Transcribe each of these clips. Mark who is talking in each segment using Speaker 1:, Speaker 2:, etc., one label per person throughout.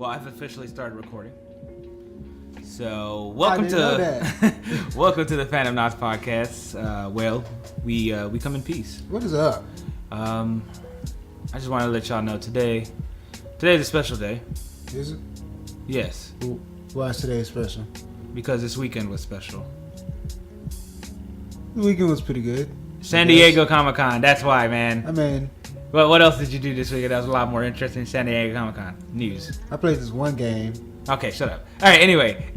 Speaker 1: Well, I've officially started recording. So, welcome to welcome to the Fandomnauts Podcast. We come in peace.
Speaker 2: What is up?
Speaker 1: I just want to let y'all know today's a special day.
Speaker 2: Is it?
Speaker 1: Yes.
Speaker 2: Why is today special?
Speaker 1: Because this weekend was special.
Speaker 2: The weekend was pretty good.
Speaker 1: San Diego Comic-Con. That's why, man.
Speaker 2: I mean,
Speaker 1: well, what else did you do this weekend that was a lot more interesting than San Diego Comic-Con news?
Speaker 2: I played this one game.
Speaker 1: Okay, shut up. All right, anyway.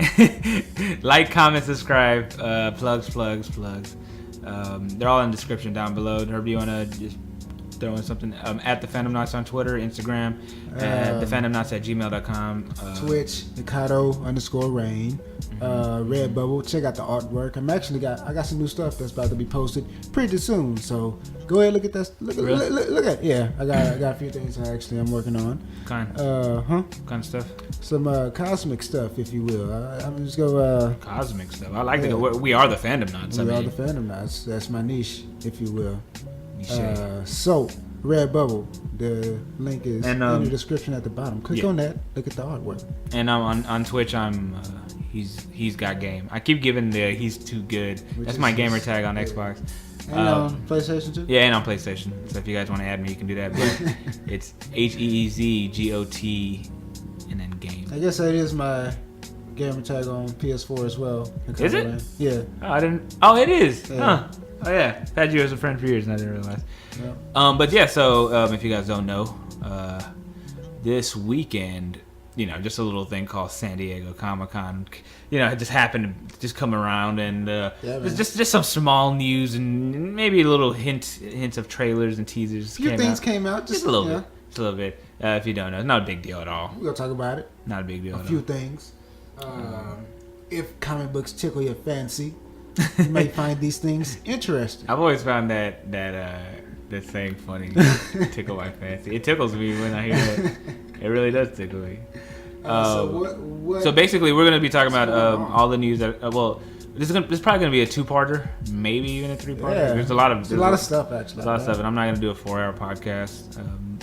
Speaker 1: Like, comment, subscribe. Plugs. They're all in the description down below. Or you want to just throw in something? At TheFandomnauts on Twitter, Instagram, at TheFandomnauts@gmail.com.
Speaker 2: Twitch, Mikado_Rain. Redbubble. Check out the artwork. I got some new stuff that's about to be posted pretty soon. So go ahead, look at that. Look at. Yeah, I got a few things I'm working on.
Speaker 1: Kind of stuff.
Speaker 2: Some cosmic stuff, if you will. I'm just go.
Speaker 1: Cosmic stuff. I like to go. We are the Fandomnauts.
Speaker 2: We are the Fandomnauts. That's my niche, if you will. So Redbubble. The link is in the description at the bottom. Click on that. Look at the artwork.
Speaker 1: And on Twitch, I'm Heezgotgame. I keep giving the he's too good. That's my gamer tag on Xbox.
Speaker 2: And on PlayStation too?
Speaker 1: Yeah, and on PlayStation. So if you guys want to add me, you can do that. But it's HEEZGOT and then game.
Speaker 2: I guess that is my gamer tag on PS4 as well.
Speaker 1: Is it?
Speaker 2: Yeah.
Speaker 1: Oh, I didn't. Oh, it is.
Speaker 2: Yeah.
Speaker 1: Huh. Oh yeah. I've had you as a friend for years and I didn't realize.
Speaker 2: Yeah.
Speaker 1: But yeah. So if you guys don't know, this weekend, just a little thing called San Diego Comic-Con. It just happened to just come around, and just some small news and maybe a little hints of trailers and teasers.
Speaker 2: A few things came out,
Speaker 1: just a little bit. Just a little bit. If you don't know, it's not a big deal at all.
Speaker 2: We're gonna talk about it.
Speaker 1: Not a big deal.
Speaker 2: A few things. If comic books tickle your fancy, you may find these things interesting.
Speaker 1: I've always found that saying funny. Tickle my fancy. It tickles me when I hear that. It really does tickle me. So basically, we're going to be talking about all the news that. This is probably going to be a two-parter, maybe even a three-parter.
Speaker 2: Yeah.
Speaker 1: There's a lot of
Speaker 2: stuff actually.
Speaker 1: There's a lot of stuff, and I'm not going to do a 4-hour podcast.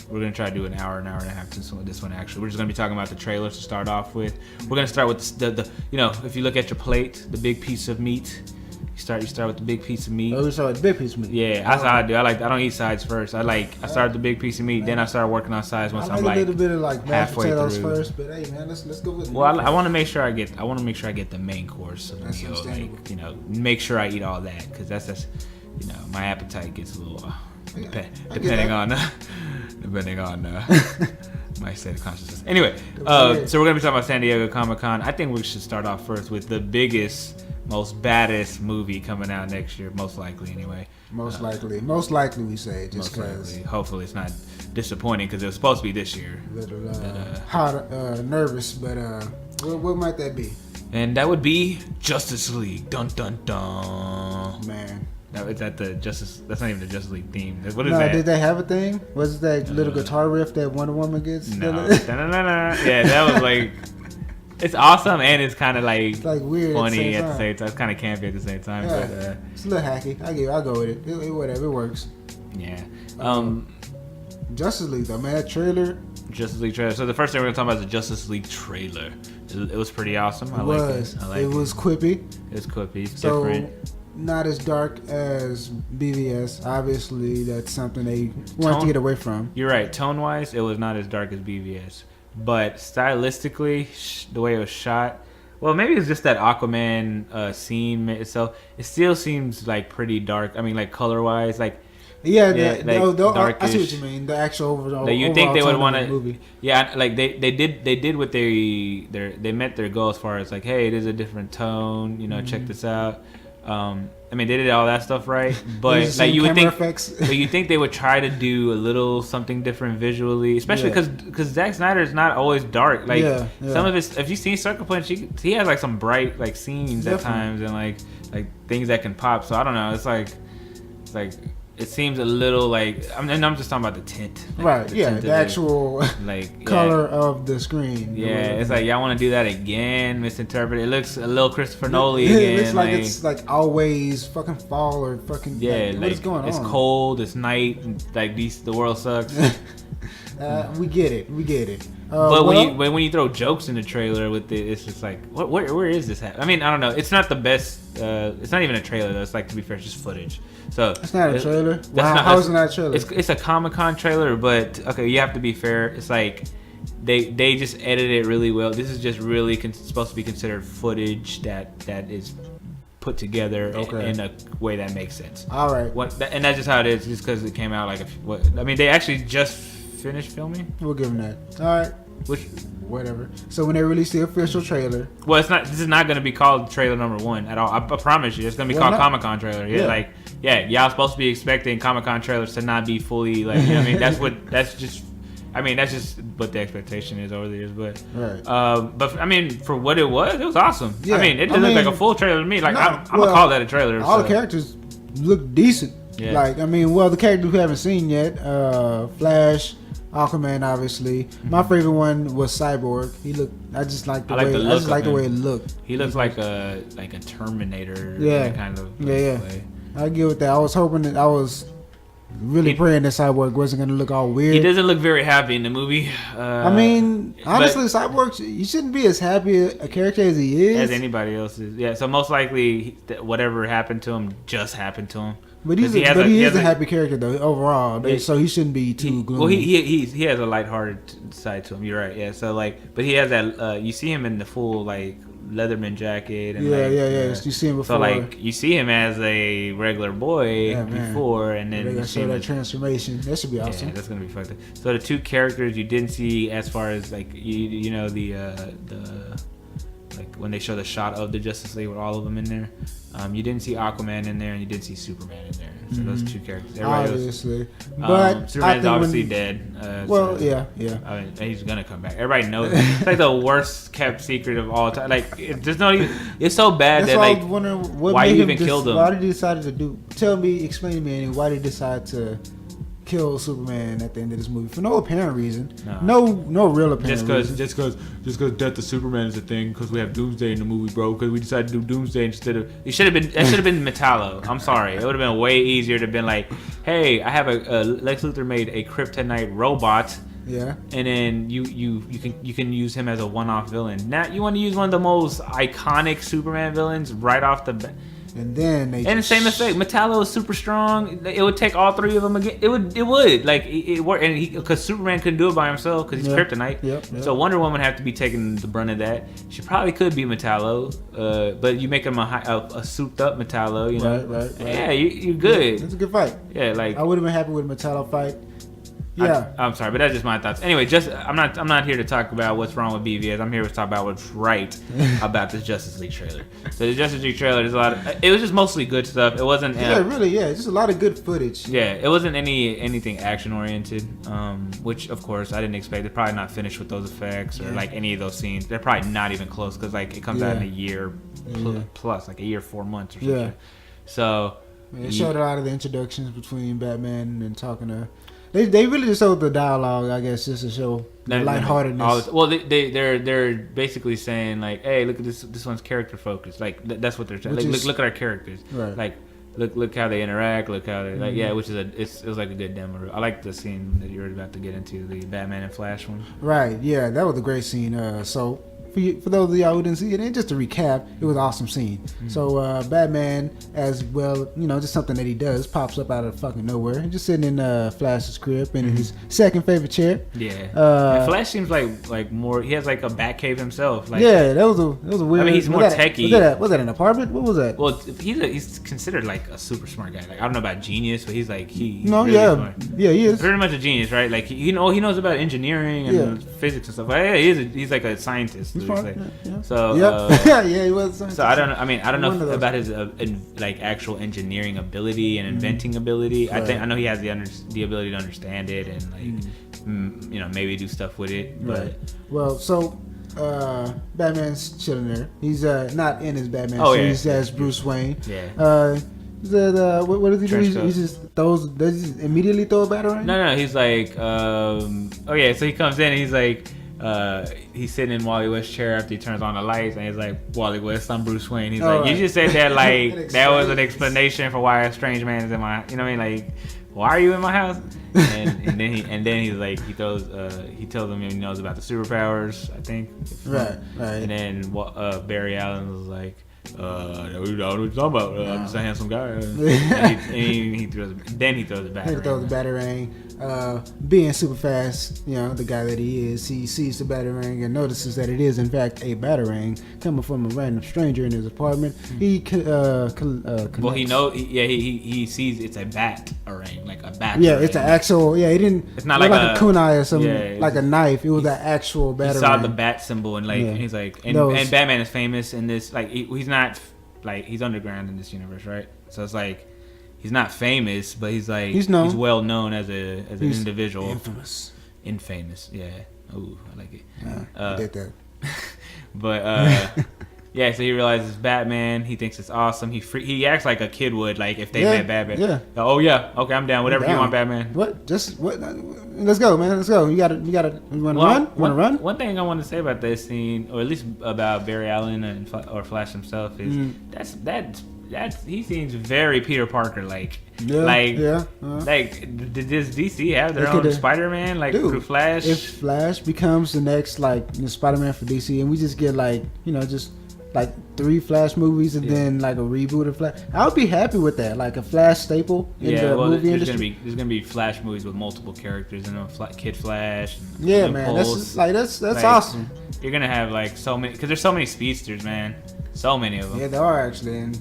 Speaker 1: We're going to try to do an hour and a half. This one actually, we're just going to be talking about the trailers to start off with. We're going to start with the if you look at your plate, the big piece of meat. You start with the big piece of meat.
Speaker 2: Oh, we start with the big piece of meat.
Speaker 1: Yeah, that's how I do. I don't eat sides first. I start with the big piece of meat, then I start working on sides once I'm like a little
Speaker 2: bit of like mashed potatoes
Speaker 1: through.
Speaker 2: First. But hey, man, let's go with.
Speaker 1: Well, I want to make sure I get the main course of the
Speaker 2: that's
Speaker 1: meal. Make sure I eat all that because that's my appetite gets a little depending on my state of consciousness. Anyway, so we're gonna be talking about San Diego Comic-Con. I think we should start off first with the biggest, most baddest movie coming out next year, most likely anyway.
Speaker 2: Most likely we say, just because.
Speaker 1: Hopefully it's not disappointing because it was supposed to be this year.
Speaker 2: Nervous, but what might that be?
Speaker 1: And that would be Justice League. Dun dun dun.
Speaker 2: Man.
Speaker 1: No, it's at the Justice. That's not even the Justice League theme. What is
Speaker 2: that?
Speaker 1: Did
Speaker 2: they have a thing? Was it that little guitar riff that Wonder Woman gets?
Speaker 1: No. Yeah, that was like. It's awesome and it's kind of like
Speaker 2: weird
Speaker 1: funny at the same time. It's kind of campy at the same time.
Speaker 2: Yeah,
Speaker 1: but,
Speaker 2: it's a little hacky. I'll go with it. Whatever, it works.
Speaker 1: Yeah.
Speaker 2: Justice League though, man. That trailer.
Speaker 1: Justice League trailer. So the first thing we're gonna talk about is the Justice League trailer. It was pretty awesome.
Speaker 2: It was quippy.
Speaker 1: It was quippy. It's
Speaker 2: so,
Speaker 1: different.
Speaker 2: Not as dark as BVS. Obviously, that's something they wanted to get away from.
Speaker 1: You're right. Tone-wise, it was not as dark as BVS. But stylistically, the way it was shot, well, maybe it's just that Aquaman scene itself. It still seems like pretty dark. I mean, like color-wise, like
Speaker 2: I see what you mean. The actual overall.
Speaker 1: Like you think they would want
Speaker 2: to?
Speaker 1: Yeah, like they did what they met their goal as far as like, hey, it is a different tone. Check this out. I mean, they did all that stuff right, but like you would think, you think they would try to do a little something different visually, especially because Zack Snyder is not always dark. Like some of his, if you've seen Sucker Punch, he has like some bright like scenes at times and like things that can pop. So I don't know. It's like it seems a little like I'm just talking about the tint,
Speaker 2: right? The actual color of the screen.
Speaker 1: Yeah, it's like y'all want to do that again, misinterpret it. It looks a little Christopher Nolan again.
Speaker 2: It looks like it's like always fucking fall or fucking what is going on?
Speaker 1: It's cold, it's night, and like the world sucks.
Speaker 2: We get it.
Speaker 1: But when you throw jokes in the trailer with it, it's just like, where is this at? I mean, I don't know. It's not the best. It's not even a trailer though. It's like, to be fair, it's just footage. So
Speaker 2: it's not a trailer. How is it not a trailer?
Speaker 1: It's a Comic-Con trailer, but okay, you have to be fair. It's like they just edited it really well. This is just really supposed to be considered footage that is put together in a way that makes sense.
Speaker 2: All right.
Speaker 1: And that's just how it is. Just because it came out they actually just finished filming.
Speaker 2: We'll give them that. All right. Whatever. So when they release the official trailer,
Speaker 1: this is not going to be called trailer number 1 at all. I promise you, it's going to be called Comic-Con trailer. Yeah, y'all supposed to be expecting Comic-Con trailers to not be fully like. You know what I mean, that's just what the expectation is over the years. But but I mean, for what it was awesome. Yeah, I mean, it didn't look like a full trailer to me. Like I'm gonna call that a trailer.
Speaker 2: All the characters look decent. Yeah. Like I mean, the characters we haven't seen yet, Flash, Aquaman, obviously. Mm-hmm. My favorite one was Cyborg. I just like the way it looked.
Speaker 1: He looks like a Terminator. Kind of.
Speaker 2: Yeah. I get with that. I was hoping that I was really praying that Cyborg wasn't going to look all weird.
Speaker 1: He doesn't look very happy in the movie.
Speaker 2: I mean, honestly, Cyborg, he shouldn't be as happy a character as he is.
Speaker 1: As anybody else is. Yeah, so most likely whatever happened to him just happened to him.
Speaker 2: But he is a happy character though overall, so he shouldn't be too gloomy.
Speaker 1: Well, he has a lighthearted side to him. You're right, yeah. So but he has that. You see him in the full Leatherman jacket. And
Speaker 2: You see him before.
Speaker 1: So you see him as a regular boy before, and then
Speaker 2: you see that transformation. That should be awesome.
Speaker 1: Yeah, that's gonna be fucked up. So the two characters you didn't see, as far as the when they show the shot of the Justice League with all of them in there, you didn't see Aquaman in there, and you didn't see Superman in there. So those two characters.
Speaker 2: Obviously, but
Speaker 1: Superman's obviously dead.
Speaker 2: Yeah.
Speaker 1: I mean, he's gonna come back. Everybody knows. It's like the worst kept secret of all time. Like there's no even. It's so bad that
Speaker 2: I was wondering
Speaker 1: why you even killed him.
Speaker 2: Why did he decide to do? Explain to me, why did he decide to kill Superman at the end of this movie for no apparent reason? No real apparent reason.
Speaker 1: Just because death of Superman is a thing, because we have Doomsday in the movie, bro. Because we decided to do Doomsday instead of that should have been Metallo. I'm sorry, it would have been way easier to have been like, hey, I have a Lex Luthor made a kryptonite robot.
Speaker 2: Yeah.
Speaker 1: And then you can use him as a one-off villain. Now you want to use one of the most iconic Superman villains right off the bat.
Speaker 2: And then
Speaker 1: the same effect. Metallo is super strong. It would take all three of them again. It would it worked, and because Superman couldn't do it by himself because he's kryptonite.
Speaker 2: Yep.
Speaker 1: So Wonder Woman would have to be taking the brunt of that. She probably could be Metallo, but you make him a souped up Metallo. You know,
Speaker 2: right.
Speaker 1: Yeah, you're good.
Speaker 2: It's a good fight.
Speaker 1: Yeah,
Speaker 2: I would have been happy with a Metallo fight. Yeah,
Speaker 1: I'm sorry, but that's just my thoughts. Anyway, I'm not here to talk about what's wrong with BVS. I'm here to talk about what's right about this Justice League trailer. So the Justice League trailer, it was just mostly good stuff. It wasn't.
Speaker 2: Just a lot of good footage.
Speaker 1: Yeah, it wasn't anything action oriented, which of course I didn't expect. They're probably not finished with those effects or any of those scenes. They're probably not even close because it comes out in a year plus, like a year 4 months or something. Yeah. So
Speaker 2: it showed a lot of the introductions between Batman and talking to. They really just showed the dialogue, I guess, just to show the lightheartedness.
Speaker 1: They're basically saying like, hey, look at this one's character focused. Like that's what they're saying. Look at our characters.
Speaker 2: Right.
Speaker 1: Like look how they interact. Look how they which is it was like a good demo. I like the scene that you were about to get into, the Batman and Flash one.
Speaker 2: Right. Yeah, that was a great scene. So. For those of y'all who didn't see it, and just to recap, it was an awesome scene. Mm-hmm. So Batman, as well, just something that he does, pops up out of fucking nowhere. He's just sitting in Flash's crib in his second favorite chair.
Speaker 1: Yeah. And Flash seems like more. He has like a bat cave himself. Like,
Speaker 2: yeah, that was a weird.
Speaker 1: I mean, he's more techie.
Speaker 2: Was that an apartment? What was that?
Speaker 1: Well, he's considered like a super smart guy. Like I don't know about genius, but he's like he is pretty much a genius, right? Like he knows about engineering and physics and stuff. But yeah, he's like a scientist. So
Speaker 2: he was.
Speaker 1: So I don't know about his actual engineering ability and inventing ability. Right. I know he has the ability to understand it and maybe do stuff with it. But
Speaker 2: so Batman's chilling there. He's not in his Batman suit. He's as Bruce Wayne.
Speaker 1: Yeah.
Speaker 2: What does he do? He just does he immediately throw a batarang?
Speaker 1: No. He's like, so he comes in and he's like. He's sitting in Wally West's chair after he turns on the lights, and he's like, Wally West, I'm Bruce Wayne. He's like, you just said that like that was an explanation for why a strange man is in my, you know what I mean? Like, why are you in my house? and then he's like he tells him he knows about the superpowers, I think.
Speaker 2: Right.
Speaker 1: And then Barry Allen was like, I don't know what you're talking about. I'm just a handsome guy. and he throws it back. He throws the
Speaker 2: batarang. Being super fast, the guy that he is, he sees the batarang and notices that it is in fact a batarang coming from a random stranger in his apartment. He
Speaker 1: well, he sees it's a batarang, like a bat.
Speaker 2: Yeah, it's an actual. Yeah, he didn't.
Speaker 1: It's not like a
Speaker 2: kunai or something, like a knife. It was an actual batarang.
Speaker 1: He saw the bat symbol and he's like, and Batman is famous in this. Like he's not like he's underground in this universe, right? So it's like. He's not famous, but he's well known as an individual. Infamous, yeah. Ooh, I like it.
Speaker 2: I did that.
Speaker 1: But yeah, so he realizes Batman. He thinks it's awesome. He acts like a kid would, like if they met Batman.
Speaker 2: Yeah.
Speaker 1: Oh yeah, okay, I'm down. Whatever you want, Batman.
Speaker 2: What? Let's go, man. Let's go. You want to run? Want to run?
Speaker 1: One thing I want to say about this scene, or at least about Barry Allen or Flash himself, is he seems very Peter Parker like. Like does DC have their own Spider-Man through Flash?
Speaker 2: If Flash becomes the next Spider-Man for DC, and we just get just 3 Flash movies and then a reboot of Flash, I would be happy with that. Like a Flash staple in the movie industry.
Speaker 1: There's gonna be Flash movies with multiple characters and Kid Flash.
Speaker 2: Yeah, man, that's awesome.
Speaker 1: You're gonna have so many because there's so many speedsters, man. So many of them.
Speaker 2: Yeah, there are actually, and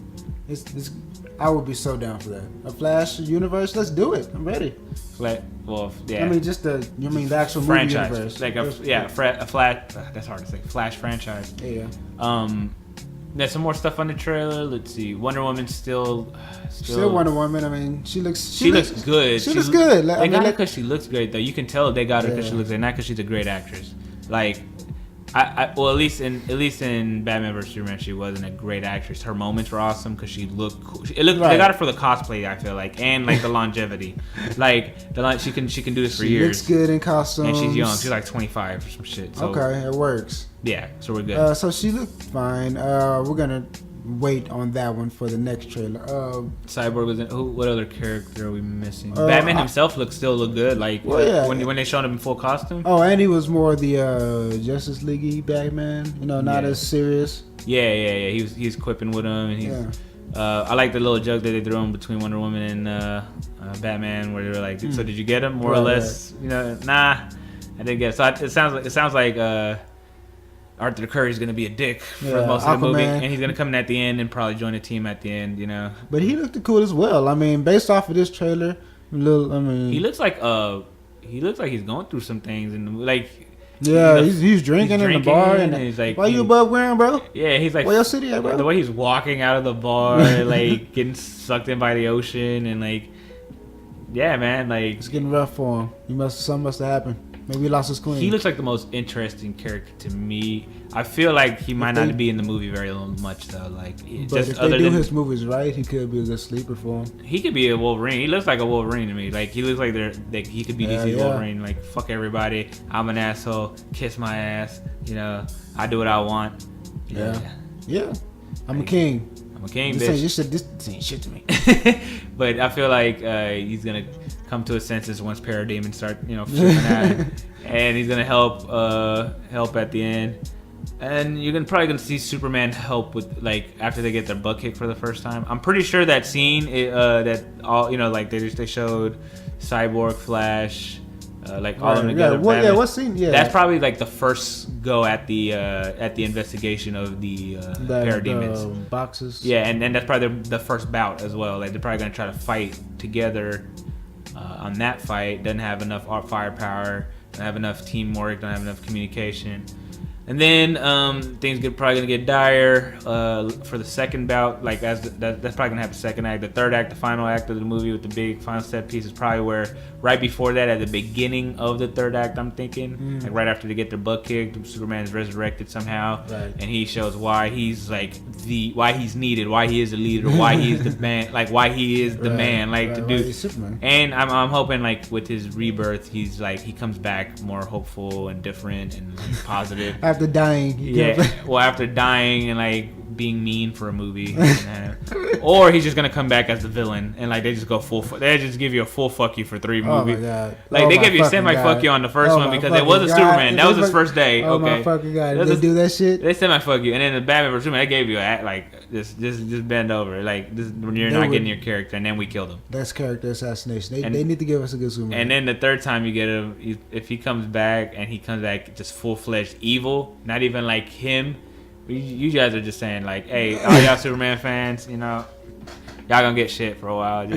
Speaker 2: it's I would be so down for that. A Flash universe, let's do it. I'm ready.
Speaker 1: Yeah.
Speaker 2: I mean, the actual
Speaker 1: franchise,
Speaker 2: movie universe.
Speaker 1: A Flash. That's hard to say. Flash franchise.
Speaker 2: Yeah.
Speaker 1: There's some more stuff on the trailer. Let's see. Wonder Woman's still
Speaker 2: Wonder Woman. I mean, she looks good.
Speaker 1: She looks good. They got her because she looks great, though. You can tell they got her because she looks good, not because she's a great actress. At least in Batman vs Superman, she wasn't a great actress. Her moments were awesome because she looked cool. They got her for the cosplay, I feel like, and the longevity. She can do this for years.
Speaker 2: She looks good in costumes,
Speaker 1: and she's young. She's 25 or some shit. So,
Speaker 2: okay, it works.
Speaker 1: Yeah, so we're good.
Speaker 2: So she looked fine. We're gonna wait on that one for the next trailer.
Speaker 1: Cyborg was in. What other character are we missing? Batman himself still looked good. When they showed him in full costume.
Speaker 2: Oh, and he was more the Justice League Batman. Not as serious.
Speaker 1: Yeah. He's quipping with him, and I like the little joke that they threw in between Wonder Woman and Batman, where they were like, "So did you get him?" More or less, Nah, I didn't get it. So it sounds like. Arthur Curry's gonna be a dick for most of the movie, and he's gonna come in at the end and probably join the team at the end,
Speaker 2: But he looked cool as well. I mean, based off of this trailer,
Speaker 1: he looks like he's going through some things, and
Speaker 2: he's drinking in the bar, and he's like, "Why you above ground, bro?"
Speaker 1: Yeah, he's like,
Speaker 2: "Where your city at, bro?"
Speaker 1: The way he's walking out of the bar, getting sucked in by the ocean, and yeah, man,
Speaker 2: it's getting rough for him. Something must have happened. Maybe he lost his queen.
Speaker 1: He looks like the most interesting character to me. I feel like he might not be in the movie very much though.
Speaker 2: But if they do his movies right, he could be a good sleeper for him.
Speaker 1: He could be a Wolverine. He looks like a Wolverine to me. He looks like he could be DC's Wolverine. Fuck everybody. I'm an asshole. Kiss my ass. I do what I want.
Speaker 2: Yeah. I'm a king.
Speaker 1: I'm a king,
Speaker 2: bitch. This ain't shit to me.
Speaker 1: But I feel like he's gonna come to his senses once Parademons start, flipping out, and he's gonna help at the end. And you're probably gonna see Superman help with after they get their butt kicked for the first time. I'm pretty sure that scene that all they showed Cyborg, Flash, all of them together.
Speaker 2: What scene? Yeah,
Speaker 1: that's probably the first go at the investigation of the Parademons
Speaker 2: boxes.
Speaker 1: Yeah, and that's probably the first bout as well. They're probably gonna try to fight together on that fight. Doesn't have enough firepower. Don't have enough teamwork. Don't have enough communication. And then things probably gonna get dire for the second bout. That's probably gonna have a second act. The third act, the final act of the movie with the big final set piece is probably where right before that, at the beginning of the third act, I'm thinking, right after they get their butt kicked, Superman is resurrected somehow, and he shows why he's why he's needed, why he is the leader, why he is the man, why he is the man, to do. And I'm hoping with his rebirth, he's he comes back more hopeful and different and positive.
Speaker 2: After dying.
Speaker 1: After dying and being mean for a movie, or he's just gonna come back as the villain and like they just go they just give you a full fuck you for 3 movies.
Speaker 2: Oh my god!
Speaker 1: Like they give you a semi fuck you on the first one because it was a Superman. That was his first day.
Speaker 2: Oh my fucking god! Did they do that shit?
Speaker 1: They semi fuck you, and then the Batman vs Superman they gave you a like just bend over like this, when you're not getting your character, and then we killed him. That's
Speaker 2: character assassination. They need to give us a good Superman.
Speaker 1: And then the third time you get him, if he comes back and he comes back just full fledged evil, not even like him. You guys are just saying like, hey, all y'all Superman fans, you know, y'all gonna get shit for a while.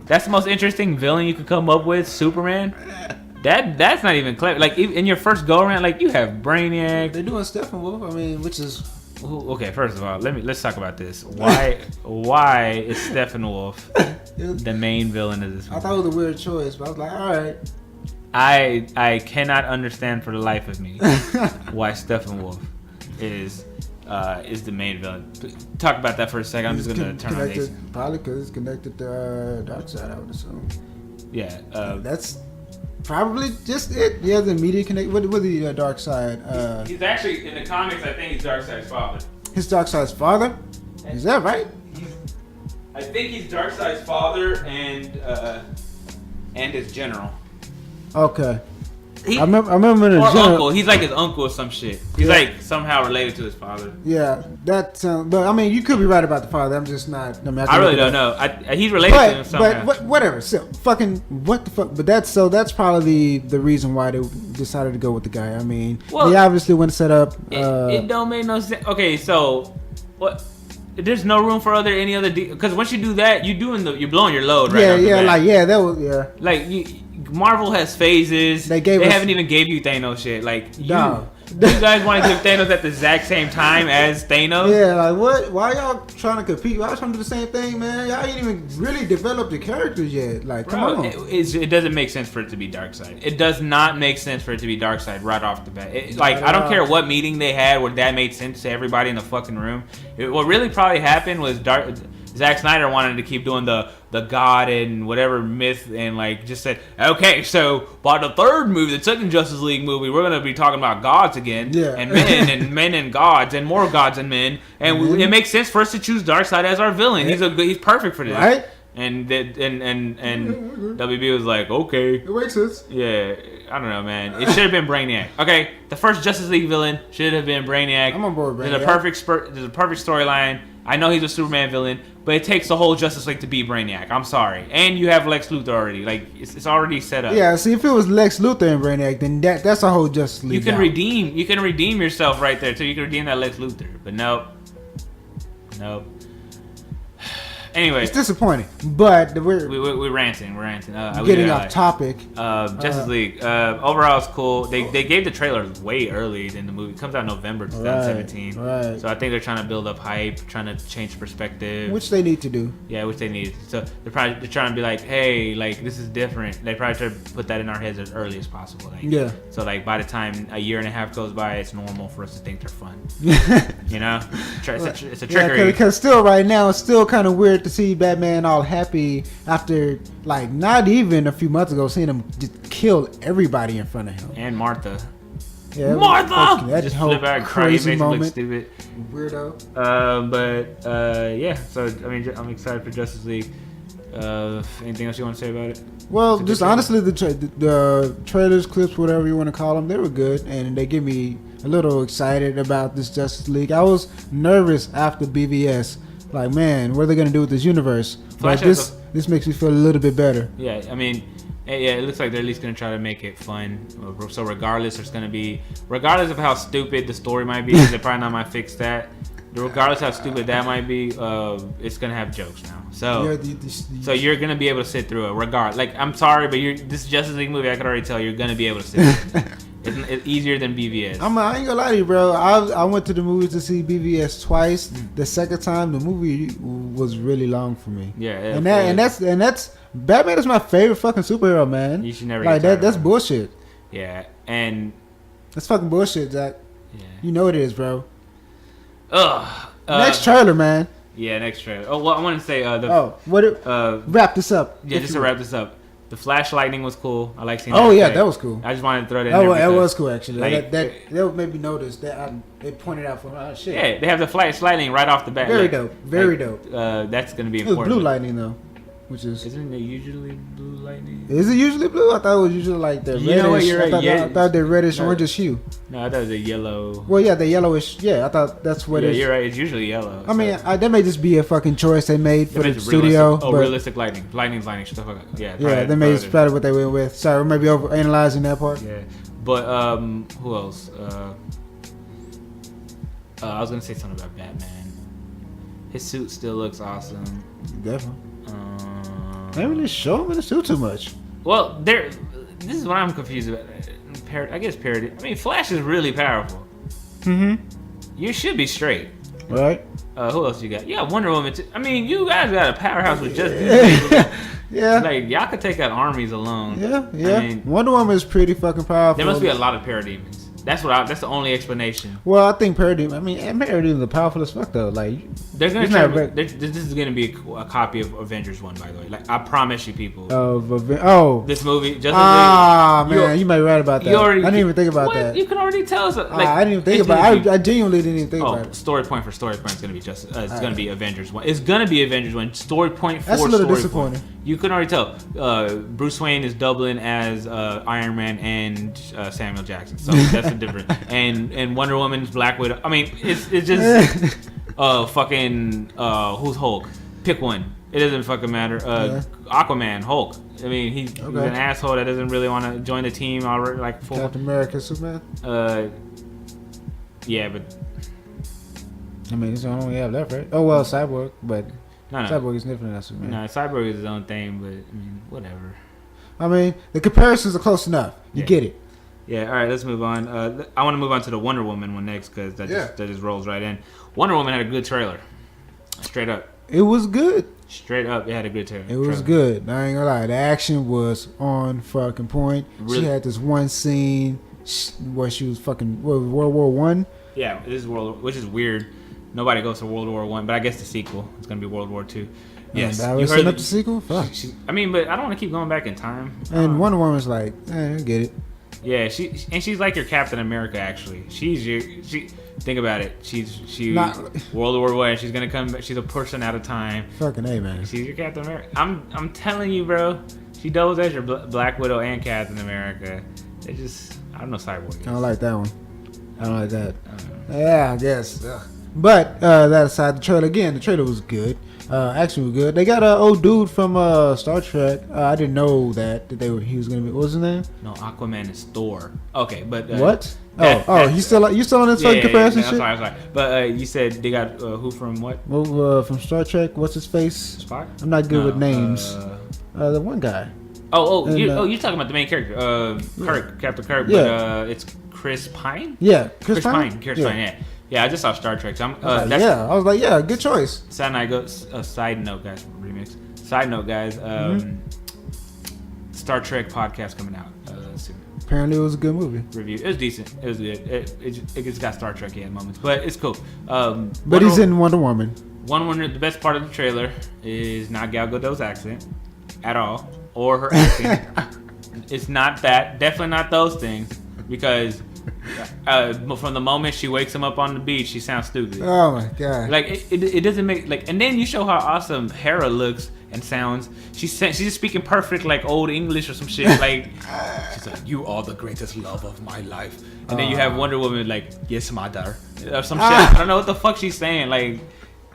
Speaker 1: That's the most interesting villain you could come up with, Superman. That's not even clever. Like in your first go around, like you have Brainiac.
Speaker 2: They're doing Steppenwolf. I mean, which is
Speaker 1: okay. First of all, let's talk about this. Why is Steppenwolf the main villain of this movie?
Speaker 2: I thought it was a weird choice, but I was like, all right.
Speaker 1: I cannot understand for the life of me why Steppenwolf is the main villain. Talk about that for a second. I'm just gonna turn on these.
Speaker 2: Probably because it's connected to Darkseid, I would assume.
Speaker 1: Yeah,
Speaker 2: that's probably just it. Yeah, the media connect with the Darkseid.
Speaker 1: He's actually in the comics. I think he's Darkseid's father.
Speaker 2: His Darkseid's father? Is that right?
Speaker 1: I think he's Darkseid's father and his general.
Speaker 2: Okay. I remember the
Speaker 1: or uncle. He's like his uncle or some shit. He's like somehow related to his father.
Speaker 2: Yeah, that sounds. But I mean, you could be right about the father. I'm just not.
Speaker 1: I really don't know. He's related to him somehow.
Speaker 2: But whatever. So fucking what the fuck. But that's probably the reason why they decided to go with the guy. I mean, they obviously went to set up.
Speaker 1: It don't make no sense. Okay, so what? There's no room for any other because once you do that, you're blowing your load right. Like Marvel has phases. They haven't even gave you Thanos shit. Like you guys want to give Thanos at the exact same time as Thanos?
Speaker 2: Yeah, like what? Why y'all trying to compete? Why y'all trying to do the same thing, man? Y'all ain't even really developed the characters yet. Like, come on.
Speaker 1: It doesn't make sense for it to be Darkseid. It does not make sense for it to be Darkseid right off the bat. I don't care what meeting they had where that made sense to everybody in the fucking room. What really probably happened was Zack Snyder wanted to keep doing the god and whatever myth and like just said, okay, so by the third movie, the second Justice League movie, we're gonna be talking about gods again, and men and gods and more gods and men, and it makes sense for us to choose Darkseid as our villain. He's perfect for this,
Speaker 2: right?
Speaker 1: And WB was like, okay,
Speaker 2: it makes sense.
Speaker 1: Yeah, I don't know, man. It should have been Brainiac. Okay, the first Justice League villain should have been Brainiac.
Speaker 2: I'm on board with Brainiac.
Speaker 1: There's a perfect storyline. I know he's a Superman villain, but it takes the whole Justice League to be Brainiac. I'm sorry. And you have Lex Luthor already. Like, it's already set up.
Speaker 2: Yeah, see, if it was Lex Luthor and Brainiac, then that's a whole Justice League.
Speaker 1: You can redeem yourself right there, too. You can redeem that Lex Luthor. But nope. Anyway,
Speaker 2: it's disappointing, but
Speaker 1: we're ranting. We're
Speaker 2: getting off topic.
Speaker 1: Justice League. Overall, it's cool. They gave the trailer way early than the movie. It comes out November 2017.
Speaker 2: Right.
Speaker 1: So I think they're trying to build up hype, trying to change perspective.
Speaker 2: Which they need to do.
Speaker 1: Yeah, which they need. So they're trying to be like, hey, like this is different. They probably try to put that in our heads as early as possible. Like,
Speaker 2: yeah.
Speaker 1: So like by the time a year and a half goes by, it's normal for us to think they're fun. You know, it's a trickery.
Speaker 2: Yeah, because still right now it's still kind of weird to see Batman all happy after, like, not even a few months ago, seeing him just kill everybody in front of him.
Speaker 1: And Martha.
Speaker 2: Yeah,
Speaker 1: Martha!
Speaker 2: That
Speaker 1: just
Speaker 2: whole
Speaker 1: flip out
Speaker 2: crazy moment.
Speaker 1: Look stupid.
Speaker 2: Weirdo.
Speaker 1: Yeah. So I mean, I'm excited for Justice League. Anything else you want to say about it?
Speaker 2: Well, just honestly, the trailers, clips, whatever you want to call them, they were good, and they get me a little excited about this Justice League. I was nervous after BVS. Like, man, what are they gonna do with this universe? But this makes me feel a little bit better.
Speaker 1: Yeah, I mean, it looks like they're at least gonna try to make it fun. So regardless of how stupid the story might be, they're probably not gonna fix that. Regardless of how stupid that might be, it's gonna have jokes now. So you're gonna be able to sit through it. Like, I'm sorry, but this Justice League movie, I could already tell you're gonna be able to sit through it. It's easier than BVS.
Speaker 2: I ain't gonna lie to you, bro. I went to the movies to see BVS twice. The second time, the movie was really long for me.
Speaker 1: Yeah,
Speaker 2: and that's Batman is my favorite fucking superhero, man.
Speaker 1: You should never
Speaker 2: like that. That's bullshit.
Speaker 1: Yeah, and
Speaker 2: that's fucking bullshit, Zach.
Speaker 1: Yeah,
Speaker 2: you know it is, bro.
Speaker 1: Next
Speaker 2: trailer, man.
Speaker 1: Yeah, next trailer. Oh, well, I want to say
Speaker 2: wrap this up.
Speaker 1: Yeah, just to wrap this up. The flash lightning was cool. I like seeing.
Speaker 2: Oh yeah, that was cool.
Speaker 1: I just wanted to throw that.
Speaker 2: That was cool actually. Like, that made me notice that they pointed out for shit.
Speaker 1: Yeah, they have the flash lightning right off the bat.
Speaker 2: Very dope. Very dope.
Speaker 1: That's gonna be important.
Speaker 2: It was blue lightning though, which is.
Speaker 1: Isn't it usually blue lightning?
Speaker 2: Is it usually blue? I thought it was usually like the reddish.
Speaker 1: Know what, you're right.
Speaker 2: I thought the reddish orangish hue.
Speaker 1: No, I thought it was a yellow.
Speaker 2: Well, yeah, the yellowish. Yeah, I thought that's what it is.
Speaker 1: Yeah, you're right. It's usually yellow.
Speaker 2: I mean, that may just be a fucking choice they made for the studio.
Speaker 1: Realistic lightning. Lightning's lightning. Shut the fuck up. Yeah.
Speaker 2: Yeah, they made it probably what they went with. Sorry, we may be over analyzing that part.
Speaker 1: Yeah, but who else? I was gonna say something about Batman. His suit still looks awesome.
Speaker 2: Definitely. They really show him in the suit too much.
Speaker 1: Well, this is what I'm confused about. I guess parody. I mean, Flash is really powerful.
Speaker 2: Mm-hmm.
Speaker 1: You should be straight.
Speaker 2: Right.
Speaker 1: Who else you got? Yeah, Wonder Woman. I mean, you guys got a powerhouse with just
Speaker 2: yeah.
Speaker 1: Like y'all could take out armies alone.
Speaker 2: Yeah.
Speaker 1: I mean,
Speaker 2: Wonder Woman is pretty fucking powerful.
Speaker 1: There must be a lot of parademons. That's the only explanation.
Speaker 2: Well, I think parademons are powerful as fuck though. Like
Speaker 1: they're gonna this is gonna be a copy of Avengers 1, by the way. Like I promise you, people.
Speaker 2: This
Speaker 1: movie.
Speaker 2: Man, you might be right about that. I didn't even think about that.
Speaker 1: You can already tell us. Like,
Speaker 2: I didn't even think about it. I genuinely didn't even think about it.
Speaker 1: Story point is gonna be just. It's gonna be Avengers 1. It's gonna be Avengers 1. Story point for
Speaker 2: That's a little disappointing.
Speaker 1: You can already tell. Bruce Wayne is doubling as Iron Man and Samuel Jackson. So that's the difference. And Wonder Woman's Black Widow. I mean, it's just who's Hulk? Pick one. It doesn't fucking matter. Aquaman, Hulk. I mean, he's an asshole that doesn't really want to join the team already. Like
Speaker 2: Captain America, Superman.
Speaker 1: Yeah, but
Speaker 2: I mean, it's the only one we have left, right? Oh well, Cyborg, but
Speaker 1: no.
Speaker 2: Cyborg is different than Superman.
Speaker 1: No, Cyborg is his own thing, but I mean, whatever.
Speaker 2: I mean, the comparisons are close enough. You get it.
Speaker 1: Yeah, all right, let's move on. I want to move on to the Wonder Woman one next because that just rolls right in. Wonder Woman had a good trailer. Straight up.
Speaker 2: It was good.
Speaker 1: Straight up, it had a good trailer.
Speaker 2: It was good. I ain't gonna lie. The action was on fucking point. Really? She had this one scene where she was fucking World War One.
Speaker 1: Yeah, this is which is weird. Nobody goes to World War One, but I guess the sequel is gonna be World War Two. Yes,
Speaker 2: you heard up the sequel. Fuck.
Speaker 1: But I don't want to keep going back in time.
Speaker 2: And Wonder Woman's like, I get it.
Speaker 1: Yeah, she's like your Captain America. Actually, think about it. She's World War One. She's gonna come back. She's a person at a time.
Speaker 2: Fucking A, man.
Speaker 1: She's your Captain America. I'm telling you, bro. She doubles as your Black Widow and Captain America. I don't know Cyborg.
Speaker 2: I don't like that one. I don't like that. Yeah, I guess. But that aside, the trailer was good. Action was good. They got an old dude from Star Trek. I didn't know that he was gonna be. What was his name?
Speaker 1: No, Aquaman is Thor. Okay, but
Speaker 2: what? You still on this fucking comparison shit?
Speaker 1: I'm sorry. But you said they got who from what?
Speaker 2: Well, from Star Trek. What's his face?
Speaker 1: Spock.
Speaker 2: I'm not good with names. The one guy.
Speaker 1: You're talking about the main character, Kirk, Captain Kirk. Yeah. But it's Chris Pine.
Speaker 2: Yeah, Chris Pine.
Speaker 1: Yeah. Yeah, I just saw Star Trek. So
Speaker 2: I was like, good choice.
Speaker 1: Side note, guys. Side note, guys. Star Trek podcast coming out soon.
Speaker 2: Apparently, it was a good movie.
Speaker 1: Review. It was decent. It was good. It just got Star Trek in moments, but it's cool.
Speaker 2: But he's in Wonder Woman.
Speaker 1: The best part of the trailer is not Gal Gadot's accent at all, or her acting. It's not that. Definitely not those things, because. From the moment she wakes him up on the beach, she sounds stupid.
Speaker 2: Oh my god!
Speaker 1: Like it doesn't make and then you show how awesome Hera looks and sounds. She's just speaking perfect like old English or some shit. Like she's like, "You are the greatest love of my life," and then you have Wonder Woman like, "Yes, mother," or some shit. I don't know what the fuck she's saying. Like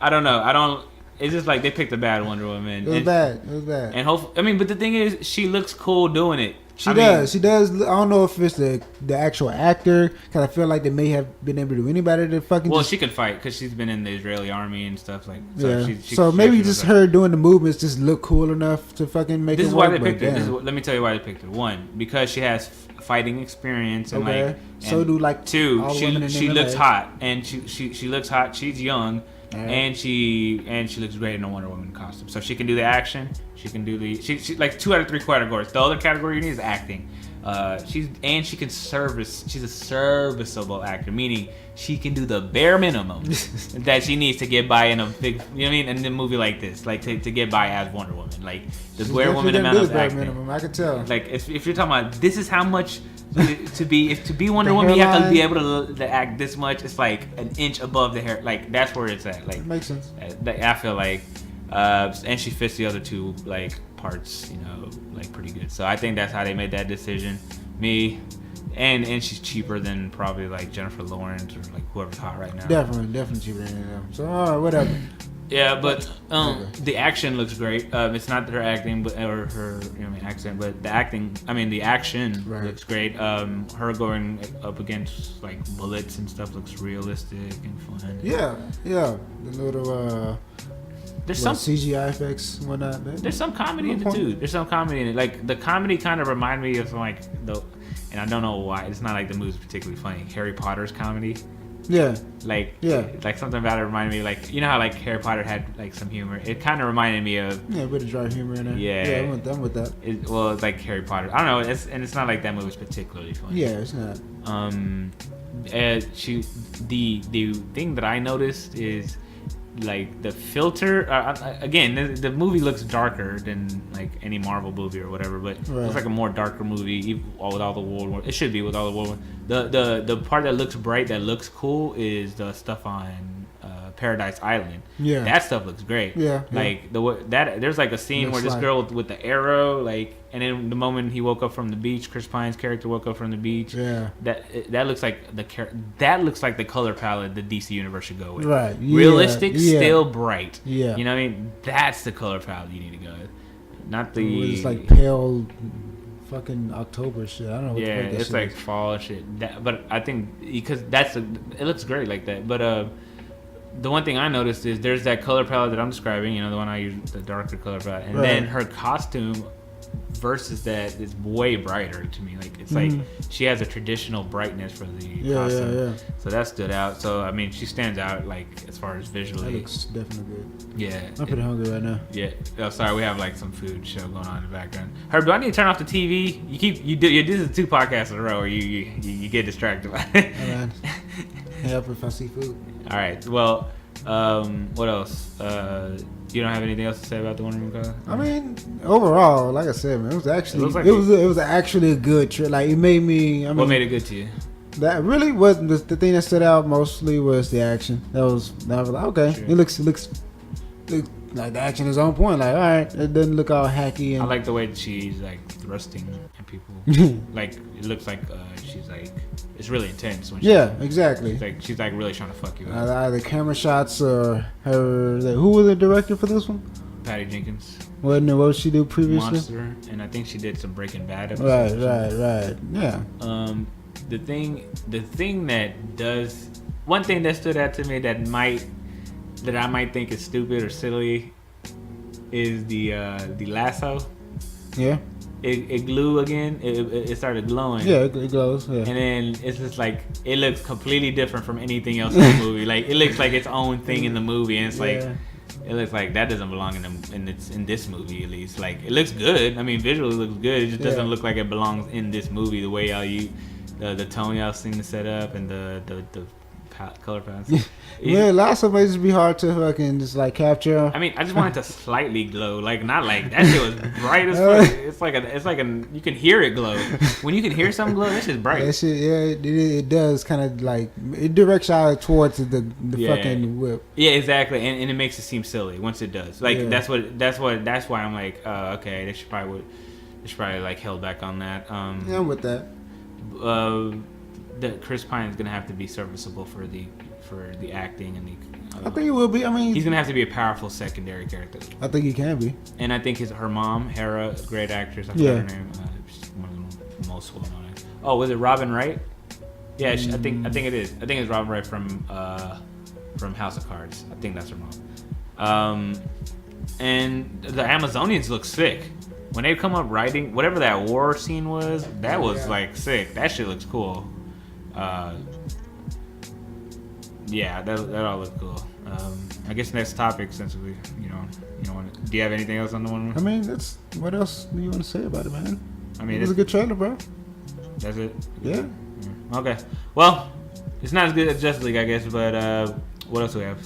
Speaker 1: I don't know. It's just like they picked a bad Wonder Woman.
Speaker 2: It was bad.
Speaker 1: And but the thing is, she looks cool doing it.
Speaker 2: She does. I don't know if it's the actual actor, because I feel like they may have been able to do anybody to fucking.
Speaker 1: Well, she can fight because she's been in the Israeli army and stuff like. So
Speaker 2: yeah. So maybe just her doing the movements just look cool enough to fucking make it work. This is why they picked her.
Speaker 1: Let me tell you why they picked her. One, because she has fighting experience and
Speaker 2: so do like
Speaker 1: two. She looks hot and she looks hot. She's young. And she looks great in a Wonder Woman costume, so she can do the action She can do she like 2 out of 3 categories. The other category you need is acting. She can service. She's a serviceable actor, meaning she can do the bare minimum that she needs to get by in a big, you know what I mean, in a movie like this, like to get by as Wonder Woman, like the Wonder Woman amount of acting.
Speaker 2: Minimum, I can tell.
Speaker 1: Like if you're talking about this is how much to be Wonder Woman, you have to be able to act this much. It's like an inch above the hair. Like that's where it's at. Like
Speaker 2: it makes sense.
Speaker 1: I feel like, and she fits the other 2 like parts, you know, like pretty good. So I think that's how they made that decision. Me, and she's cheaper than probably like Jennifer Lawrence or like whoever's hot right now.
Speaker 2: Definitely cheaper than them. So whatever.
Speaker 1: Yeah, but the action looks great. It's not her acting, but or her accent, but the acting. I mean, the action looks great. Her going up against like bullets and stuff looks realistic and fun.
Speaker 2: Yeah. The little.
Speaker 1: There's some
Speaker 2: CGI effects and whatnot.
Speaker 1: There's some comedy in it too. There's some comedy in it. Like the comedy kind of remind me of like and I don't know why. It's not like the movie's particularly funny. Harry Potter's comedy.
Speaker 2: Yeah.
Speaker 1: Like something about it reminded me, like, you know how like Harry Potter had like some humor. It kind of reminded me of
Speaker 2: a bit of dry humor in there.
Speaker 1: Yeah,
Speaker 2: I'm with that.
Speaker 1: It's like Harry Potter. I don't know. It's not like that movie's particularly funny.
Speaker 2: Yeah, it's not.
Speaker 1: The thing that I noticed is like the filter. Again, the movie looks darker than like any Marvel movie or whatever, but it looks like a more darker movie with all the World War. It should be with all the World War. The part that looks bright, that looks cool, is the stuff on Paradise Island. Yeah, that stuff looks great. Yeah, like there's like a scene where this girl with the arrow, like, and then the moment he woke up from the beach, Chris Pine's character woke up from the beach. Yeah, that looks like the color palette the DC universe should go with. Right, realistic, still bright. Yeah, you know what I mean. That's the color palette you need to go with. Not the.
Speaker 2: It's like pale. Fucking October shit. I don't know what
Speaker 1: the fuck that it's like is. Fall shit. But I think because it looks great like that. But the one thing I noticed is there's that color palette that I'm describing, you know, the one I use, the darker color palette, and then her costume versus that is way brighter to me. Like it's like she has a traditional brightness for the costume. Yeah. So that stood out. So I mean, she stands out like as far as visually.
Speaker 2: That looks definitely good.
Speaker 1: Yeah.
Speaker 2: I'm pretty hungry right now.
Speaker 1: Yeah. Oh, sorry, we have like some food show going on in the background. Herb, do I need to turn off the TV? This is 2 podcasts in a row where you get distracted by it.
Speaker 2: Oh, man. Help if I see food.
Speaker 1: All right. Well, what else? You don't have anything else to say about the Wonder Woman car?
Speaker 2: I mean, overall, like I said, man, it was actually a good trip. Like it made me.
Speaker 1: What made it good to you?
Speaker 2: That really wasn't the thing that stood out mostly was the action. That was like, okay, sure. It looks like the action is on point. Like, all right, it doesn't look all hacky. And
Speaker 1: I like the way that she's like thrusting at people. Like it looks like she's like. It's really intense. When
Speaker 2: exactly.
Speaker 1: She's like really trying to fuck you up.
Speaker 2: Either camera shots or her. Who was the director for this one?
Speaker 1: Patty Jenkins.
Speaker 2: What did she do previously?
Speaker 1: Monster, and I think she did some Breaking Bad episodes.
Speaker 2: Right. Yeah.
Speaker 1: The thing that does one thing that stood out to me that I might think is stupid or silly is the lasso. Yeah. It glue again. It started glowing.
Speaker 2: Yeah, it glows. Yeah.
Speaker 1: And then it's just like it looks completely different from anything else in the movie. Like it looks like its own thing in the movie, and it's like it looks like that doesn't belong in this movie at least. Like it looks good. I mean, visually it looks good. It just doesn't look like it belongs in this movie. The way the tone y'all seem to set up and the color palette.
Speaker 2: Yeah, lasso may just be hard to fucking just like capture.
Speaker 1: I mean, I just want it to slightly glow, like not like that shit was bright as fuck. It's like you can hear it glow. When you can hear something glow, that shit's bright.
Speaker 2: That shit, it does kind of like it directs out towards the fucking whip.
Speaker 1: Yeah, exactly, and it makes it seem silly once it does. Like that's why I'm like, okay, they should probably like held back on that.
Speaker 2: Yeah, I'm with that.
Speaker 1: That Chris Pine is gonna have to be serviceable for the acting and the.
Speaker 2: I think he will be. I mean,
Speaker 1: he's gonna have to be a powerful secondary character.
Speaker 2: I think he can be.
Speaker 1: And I think her mom, Hera, great actress. I forgot her name. She's one of the most well-known. Oh, was it Robin Wright? Yeah, I think it is. I think it's Robin Wright from House of Cards. I think that's her mom. And the Amazonians look sick. When they come up riding, whatever that war scene was, that was like sick. That shit looks cool. That all looked cool. I guess next topic, since we, do you have anything else on the one?
Speaker 2: I mean, what else do you want to say about it, man?
Speaker 1: I mean,
Speaker 2: it was a good trailer, bro.
Speaker 1: That's it?
Speaker 2: Yeah.
Speaker 1: Okay. Well, it's not as good as Justice League, I guess, but what else do we have?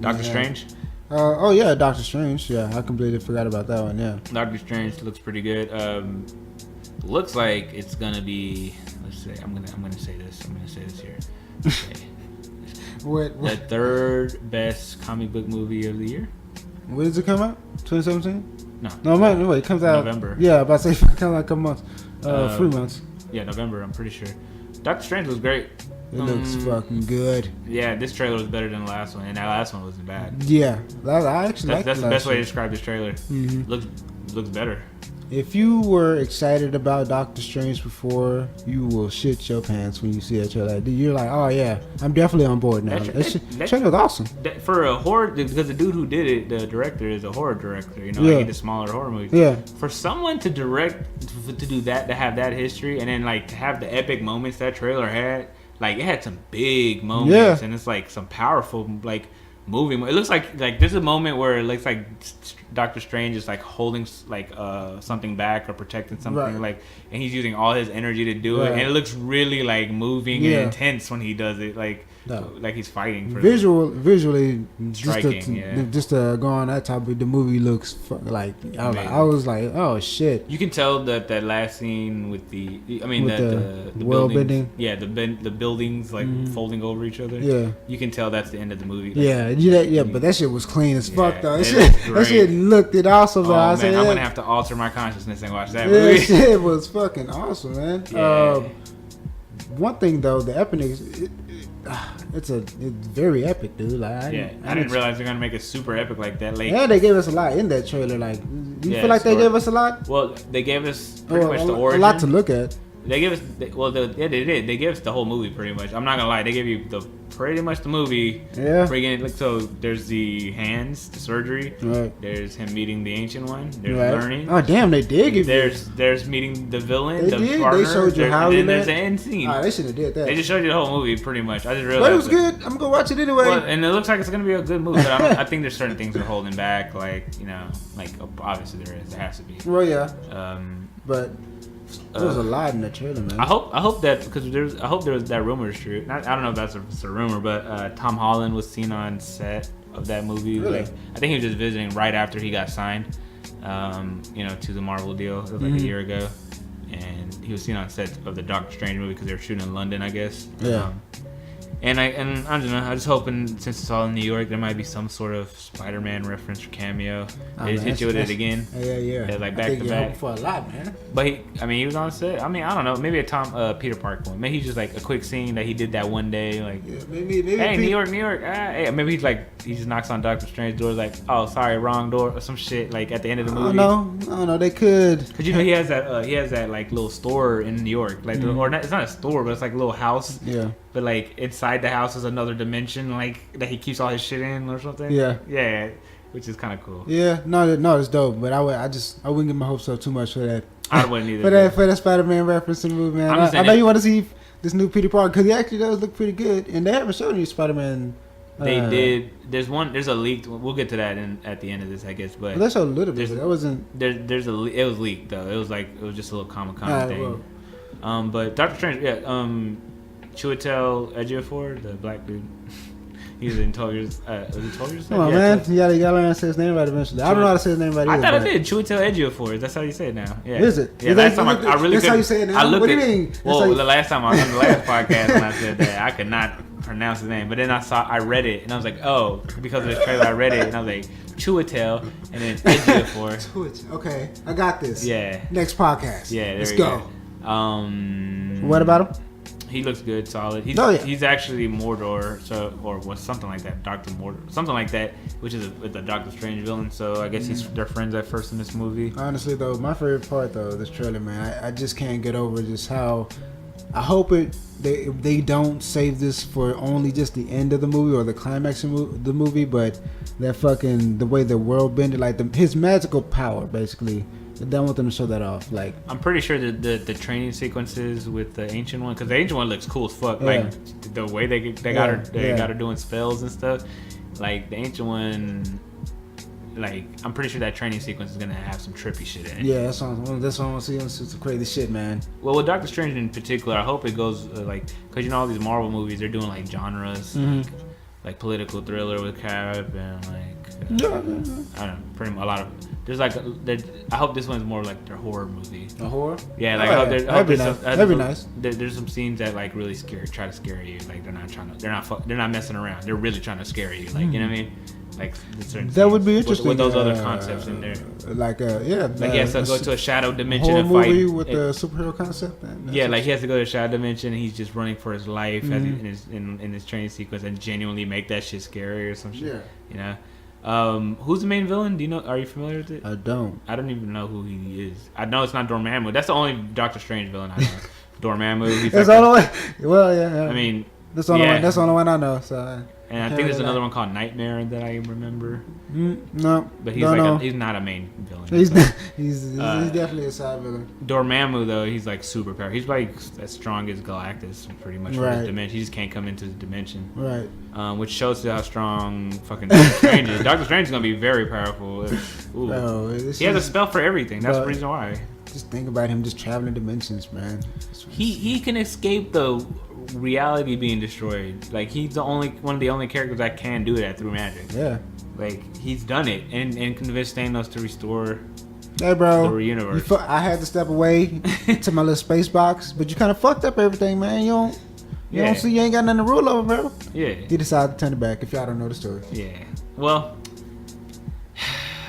Speaker 1: Doctor Strange?
Speaker 2: Doctor Strange. Yeah, I completely forgot about that one, yeah.
Speaker 1: Doctor Strange looks pretty good. Looks like it's going to be, let's say, I'm gonna say this here. Okay.
Speaker 2: What?
Speaker 1: The third best comic book movie of the year.
Speaker 2: When does it come out? 2017?
Speaker 1: No,
Speaker 2: wait, it comes out
Speaker 1: November.
Speaker 2: Yeah, about to say it comes out in a couple months. 3 months.
Speaker 1: Yeah, November, I'm pretty sure. Doctor Strange looks great.
Speaker 2: It looks fucking good.
Speaker 1: Yeah, this trailer was better than the last one, and that last one wasn't bad.
Speaker 2: Yeah, I actually like
Speaker 1: that's the best way to describe this trailer.
Speaker 2: Mm-hmm.
Speaker 1: Looks better.
Speaker 2: If you were excited about Doctor Strange before, you will shit your pants when you see that trailer. You're like, oh yeah, I'm definitely on board now. That trailer was awesome.
Speaker 1: For a horror, because the dude who did it, the director, is a horror director. Like he did smaller horror movies.
Speaker 2: Yeah.
Speaker 1: For someone to direct, to do that, to have that history, and then like to have the epic moments that trailer had, like it had some big moments, and it's like some powerful like movie. It looks like there's a moment where it looks like Doctor Strange is like holding like something back or protecting something, like, and he's using all his energy to do it, and it looks really like moving and intense when he does it, like he's fighting. For
Speaker 2: visually
Speaker 1: striking.
Speaker 2: Just to go on that topic, the movie looks like I was like, oh shit.
Speaker 1: You can tell that last scene with the
Speaker 2: world
Speaker 1: buildings,
Speaker 2: bending.
Speaker 1: the buildings like folding over each other.
Speaker 2: Yeah,
Speaker 1: you can tell that's the end of the movie.
Speaker 2: Like, but that shit was clean as fuck though. That shit looked awesome.
Speaker 1: Oh man, I'm gonna have to alter my consciousness and watch that movie.
Speaker 2: That shit was fucking awesome, man.
Speaker 1: Yeah.
Speaker 2: One thing though, the epicness, it's very epic, dude. Like I
Speaker 1: didn't realize they're gonna make it super epic like that. Like,
Speaker 2: yeah, they gave us a lot in that trailer. Like, you feel like they gave us a lot?
Speaker 1: Well, they gave us pretty much the origin.
Speaker 2: A lot to look at.
Speaker 1: They gave us, they did. They gave us the whole movie pretty much. I'm not gonna lie, they gave you pretty much the movie.
Speaker 2: Yeah.
Speaker 1: So there's the hands, the surgery.
Speaker 2: Right.
Speaker 1: There's him meeting the Ancient One. There's learning.
Speaker 2: Oh damn, they did give
Speaker 1: There's meeting the villain.
Speaker 2: They showed you how he met.
Speaker 1: There's the end scene.
Speaker 2: Oh, they should have did that.
Speaker 1: They just showed you the whole movie pretty much. I just realized.
Speaker 2: But it was good. I'm gonna watch it anyway.
Speaker 1: Well, and it looks like it's gonna be a good movie. But I think there's certain things they're holding back. Like obviously there has to be.
Speaker 2: Well, yeah.
Speaker 1: But.
Speaker 2: There was a lot in the trailer, man.
Speaker 1: I hope that because there was that rumor is true. I don't know if that's a rumor, but Tom Holland was seen on set of that movie.
Speaker 2: Really?
Speaker 1: Like, I think he was just visiting right after he got signed, to the Marvel deal. It was like a year ago, and he was seen on set of the Doctor Strange movie because they were shooting in London, I guess.
Speaker 2: Yeah.
Speaker 1: And I don't know. I was hoping since it's all in New York, there might be some sort of Spider-Man reference or cameo. They just hit you with it again.
Speaker 2: Yeah.
Speaker 1: Like back to back.
Speaker 2: For a lot, man.
Speaker 1: But he was on set. I mean, I don't know. Maybe a Peter Parker one. Maybe he's just like a quick scene that he did that one day. Like,
Speaker 2: maybe.
Speaker 1: Hey, New York. Hey, maybe he just knocks on Doctor Strange's door. Like, oh, sorry, wrong door or some shit. Like at the end of the movie.
Speaker 2: No, they could.
Speaker 1: Cause he has that like little store in New York. Like, it's not a store, but it's like a little house.
Speaker 2: Yeah.
Speaker 1: But like inside the house is another dimension, like that he keeps all his shit in or something.
Speaker 2: Yeah,
Speaker 1: which is kind of cool.
Speaker 2: Yeah, no, it's dope. But I wouldn't get my hopes up too much for that.
Speaker 1: I wouldn't either.
Speaker 2: for that Spider-Man reference in the movie, man. I know you want to see this new Peter Parker because he actually does look pretty good, and they haven't shown you Spider-Man.
Speaker 1: They did. There's a leaked. We'll get to that at the end of this, I guess. But
Speaker 2: let's show a little bit. That wasn't.
Speaker 1: It was leaked though. It was just a little Comic-Con thing. Well. But Doctor Strange, Chiwetel Ejiofor, the black dude. He was in 12 Years. Was it 12 Years?
Speaker 2: Come on, man. You gotta learn how to say his name right eventually. I don't know how to say his name right either.
Speaker 1: I thought I did. Chiwetel Ejiofor. That's how you say it now. Yeah.
Speaker 2: Is it?
Speaker 1: Yeah, last time I really
Speaker 2: That's how you say it now? What do you mean?
Speaker 1: Well, the last time I was on the last podcast when I said that, I could not pronounce his name. But then I read it, and I was like, oh, because of this trailer, I read it, and I was like, Chiwetel, and then Ejiofor.
Speaker 2: Okay, I got this.
Speaker 1: Yeah.
Speaker 2: Next podcast.
Speaker 1: Yeah,
Speaker 2: let's go.
Speaker 1: What
Speaker 2: about him?
Speaker 1: He looks good, solid. He's actually Mordor, or something like that, Dr. Mordor, something like that, which is a Doctor Strange villain. So I guess they're friends at first in this movie.
Speaker 2: Honestly, though, my favorite part of this trailer, man, I just can't get over just how I hope they don't save this for only just the end of the movie or the climax of the movie, but that fucking the way the world bended, like his magical power, basically. I don't want them to show that off. Like,
Speaker 1: I'm pretty sure that the training sequences with the Ancient One, because the Ancient One looks cool as fuck.
Speaker 2: Yeah.
Speaker 1: Like the way they got her doing spells and stuff. like the Ancient One, like I'm pretty sure that training sequence is gonna have some trippy shit in it.
Speaker 2: Yeah, that's what I want to see. It's some crazy shit, man.
Speaker 1: Well, with Doctor Strange in particular, I hope it goes like, cause you know all these Marvel movies, they're doing like genres, like political thriller with Cap and like I don't know, pretty much a lot of. There's like I hope this one's more like their horror movie.
Speaker 2: A horror?
Speaker 1: Yeah, like I hope
Speaker 2: that'd be nice. That'd be nice.
Speaker 1: There's some scenes that like really try to scare you. Like they're not messing around. They're really trying to scare you. Like you know what I mean? Like
Speaker 2: that would be interesting
Speaker 1: with those other concepts in there.
Speaker 2: Like he has
Speaker 1: to go to a shadow dimension
Speaker 2: and fight. Movie with
Speaker 1: the
Speaker 2: superhero concept.
Speaker 1: Yeah, like he has to go to a shadow dimension and he's just running for his life in his training sequence and genuinely make that shit scary or some shit. Yeah, you know. Who's the main villain? Do you know? Are you familiar with it?
Speaker 2: I don't
Speaker 1: even know who he is. I know it's not Dormammu. That's the only Doctor Strange villain I know. Dormammu.
Speaker 2: That's all the way. Well, yeah.
Speaker 1: I mean,
Speaker 2: that's the only one. That's the only one I know. So.
Speaker 1: And I think there's another one called Nightmare that I remember.
Speaker 2: No,
Speaker 1: but he's he's not a main villain.
Speaker 2: He's definitely a side villain.
Speaker 1: Dormammu though, he's like super powerful. He's like as strong as Galactus, pretty much for his dimension. He just can't come into his dimension.
Speaker 2: Right.
Speaker 1: Which shows you how strong fucking Doctor Strange is. Doctor Strange is gonna be very powerful. Bro, he has a spell for everything. That's the reason why.
Speaker 2: Just think about him just traveling dimensions, man.
Speaker 1: He can escape the reality being destroyed. Like he's one of the only characters that can do that through magic.
Speaker 2: Yeah,
Speaker 1: like he's done it and convinced Thanos to restore
Speaker 2: bro,
Speaker 1: the universe.
Speaker 2: I had to step away to my little space box, but you kind of fucked up everything, man. You don't see, you ain't got nothing to rule over, bro.
Speaker 1: Yeah,
Speaker 2: he decided to turn it back. If y'all don't know the story.
Speaker 1: Yeah, well,